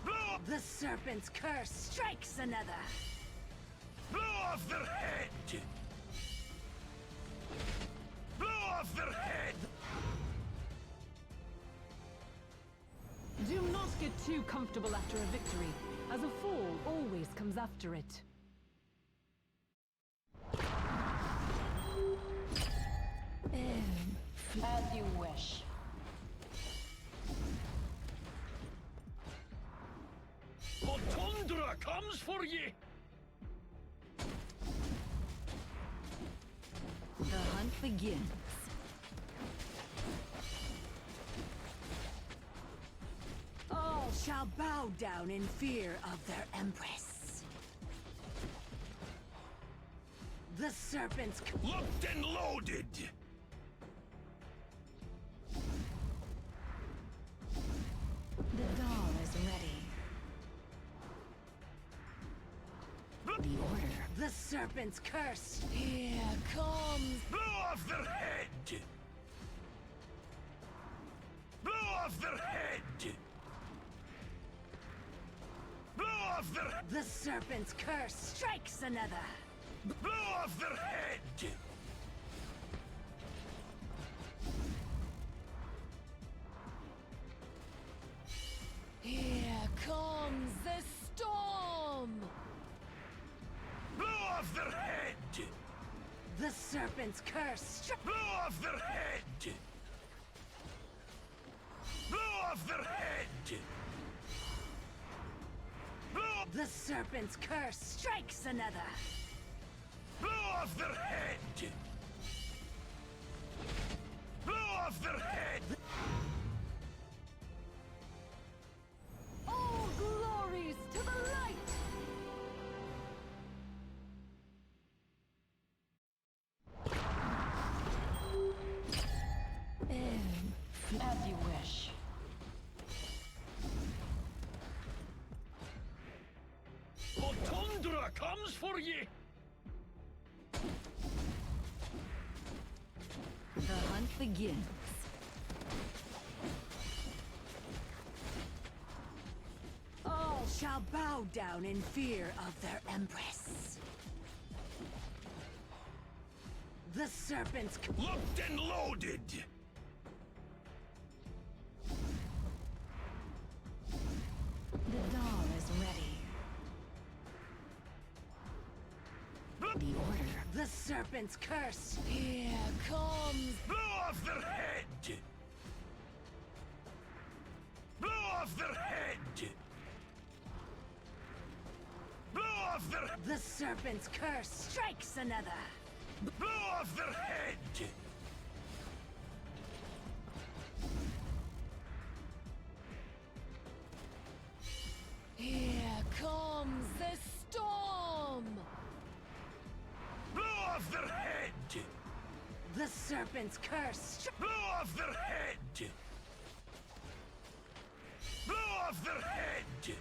Blow, The serpent's curse strikes another. blow off their head! Blow off their head! Do not get too comfortable after a victory, as a fall always comes after it. As you wish. Tundra comes for ye! The hunt begins. All shall bow down in fear of their empress. The serpent's Locked and loaded! The dawn is ready. The order. The serpent's curse. Here comes. Blow off their head! Blow off their head! Blow off their... The serpent's curse strikes another. Blow off their head! Here comes the storm. Blow off their head! The serpent's curse. Blow off their head! Blow off their head! Blow, The serpent's curse strikes another. blow off their head! Blow off their head! All glories to the light! As you wish. Tundra comes for ye! The hunt begins. All shall bow down in fear of their empress. The serpent's Locked and loaded! The dawn is ready. The order. The serpent's curse. Here comes. Blow off their head! Blow off their head! Blow off their... The serpent's curse strikes another. Blow off their head! Here comes the storm! Blow off their head! The serpent's curse Blow off their head! Blow off their head!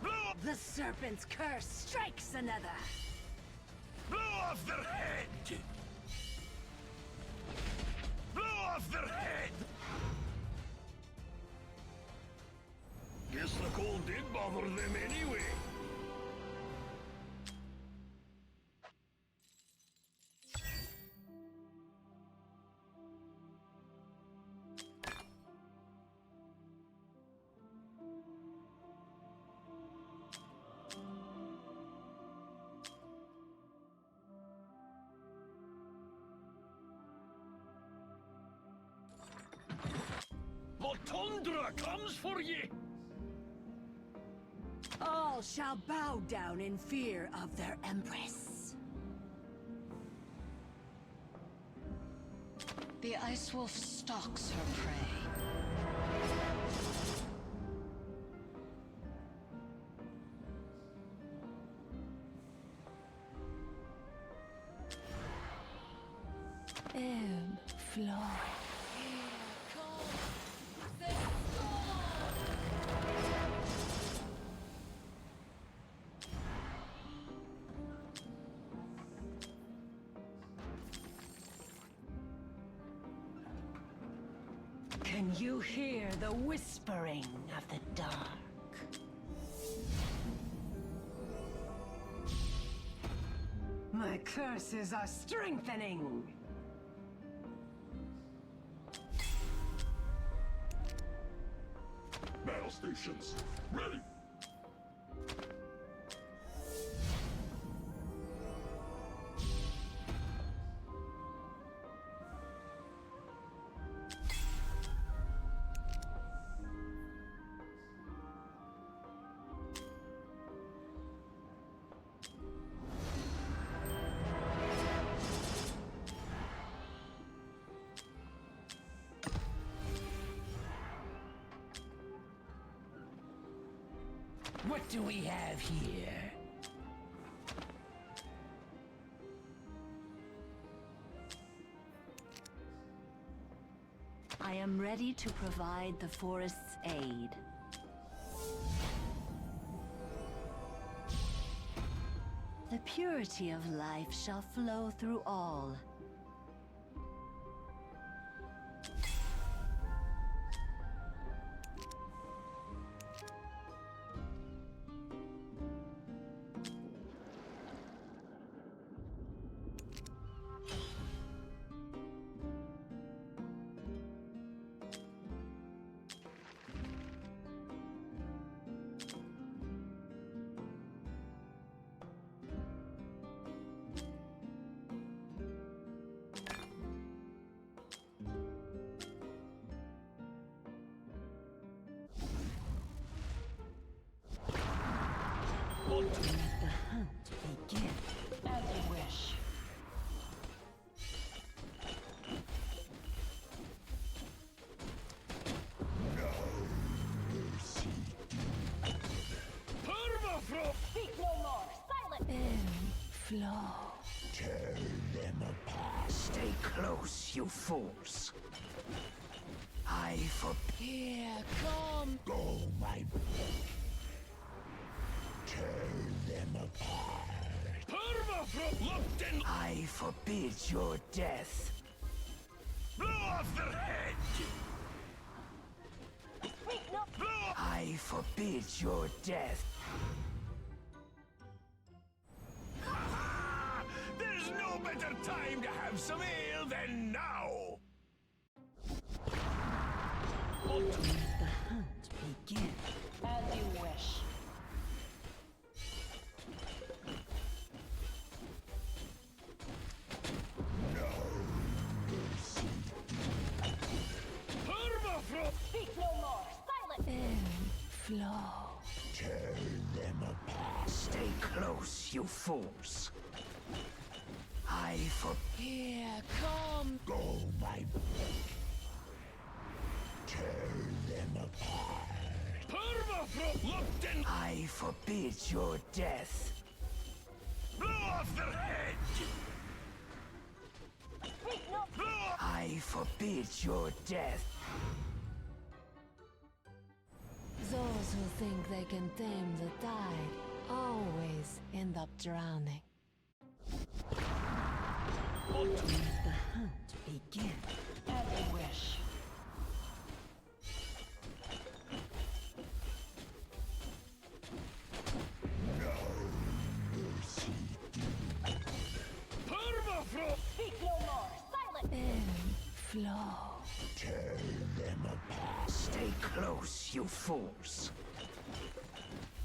Blow... The serpent's curse strikes another. Blow off their head! Blow off their head! Guess the cold did bother them anyway. The tundra comes for ye! All shall bow down in fear of their empress. The ice wolf stalks her prey. Ebb, flow. Can you hear the whispering of the dark? My curses are strengthening! Battle stations, ready! What do we have here? I am ready to provide the forest's aid. The purity of life shall flow through all. Let the hunt begin. As you wish. Permafrost! Speak no more! Silence! Ebb, flow. Tear them apart. Stay close, you fools. I forbid. Here come. Go, my... Tear them apart. Permafrost! Locked in... I forbid your death. Blow off their head! Blow... I forbid your death. Ha-ha! There's no better time to have some ale than now! Let the hunt begin. As you wish. Permafrost! Speak no more! Silence! Ebb, flow. Tear them close, you fools. I for Here come. Go, my... Tear them apart. Permafrost! Lupton! I forbid your death. Blow off their head! I forbid your death. Those who think they can tame the tide always end up drowning. Let the hunt begin. As you wish. Permafrost! Speak no more. Silent. And flow. Tear them apart. Stay close, you fools.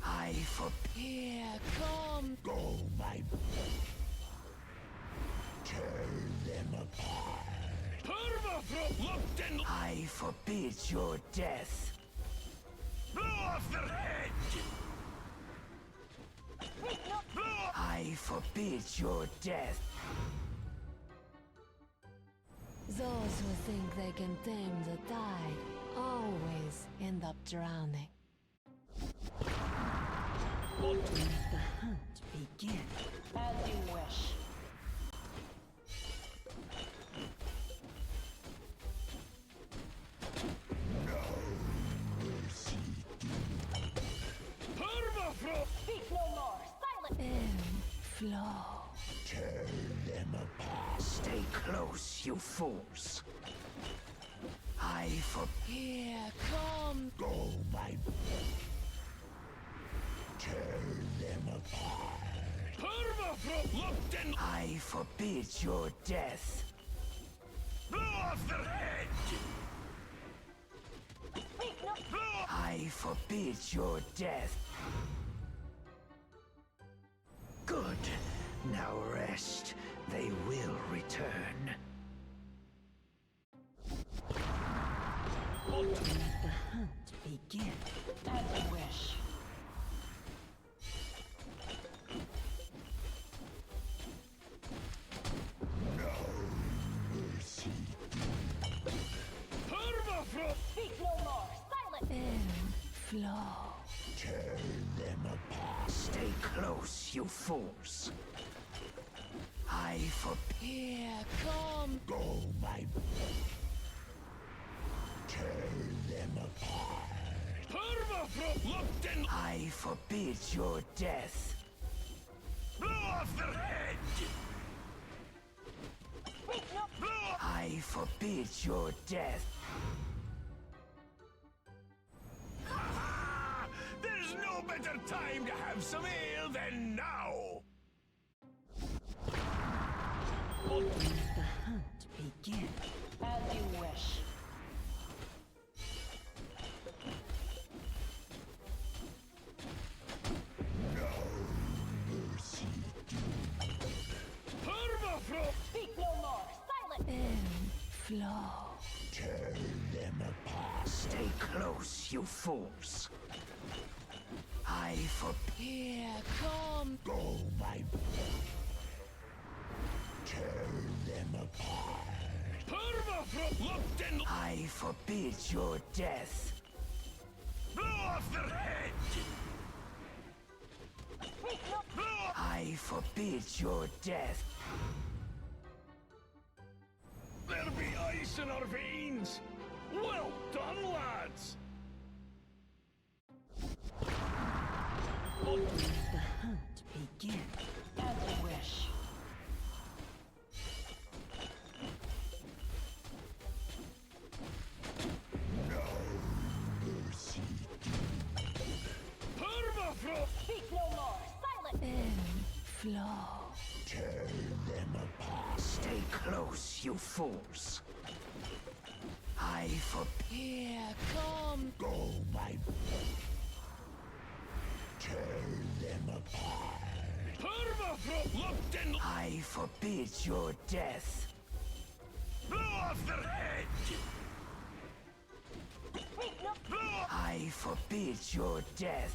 I forbid. Here come. Go, my... Tear them apart. Permafrost! Lupton! I forbid your death. Blow off their head! I forbid your death. Those who think they can tame the tide always end up drowning. Let the hunt begin. As you wish. Permafrost! Speak no more. Silent. And flow. Tear them apart. Stay close, you fools. I forbid. Here come. Go, my... Tear them apart. Permafrost! Lupton! I forbid your death. Blow off their head! I forbid your death. Good. Now rest. They will return. Let the hunt begin. As you wish. Permafrost! Speak no more. Silent. And flow. Tear them apart. Stay close, you fools. I forbid. Here come. Go, my... Tear them apart. Permafrost! Lupton! I forbid your death. Blow off their head! I forbid your death. There's no better time to have some ale than now! Let the hunt begin. As you wish. Permafrost! Speak no more. Silent. And flow. Tear them apart. Stay close, you fools. I forbid. Here come. Go, my... Tear them apart. Permafrost! Lupton! I forbid your death. Blow off their head! I forbid your death. There be ice in our veins. Well done, lads. Let the hunt begin. As you wish. Permafrost! Speak no more. Silent. And flow. Tear them apart. Stay close, you fools. I forbid. Here come. Go, my... Tear them apart. Permafrost! Lupton! I forbid your death. Blow off their head! I forbid your death.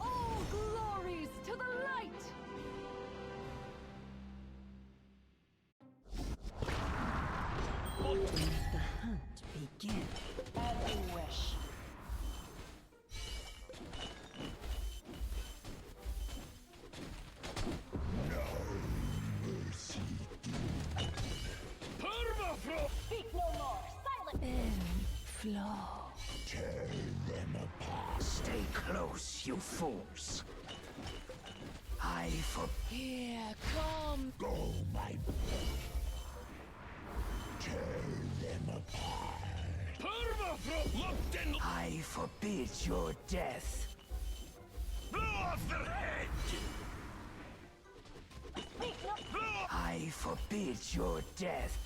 All glories to the light! Let the hunt begin. As you wish. Permafrost! Speak no more. Silent. Flow. Tear them apart. Stay close, you fools. I for Here come. Go, my... Tear them apart. Permafrost! Locked in. I forbid your death. Blow off their head! Speak no. I forbid your death.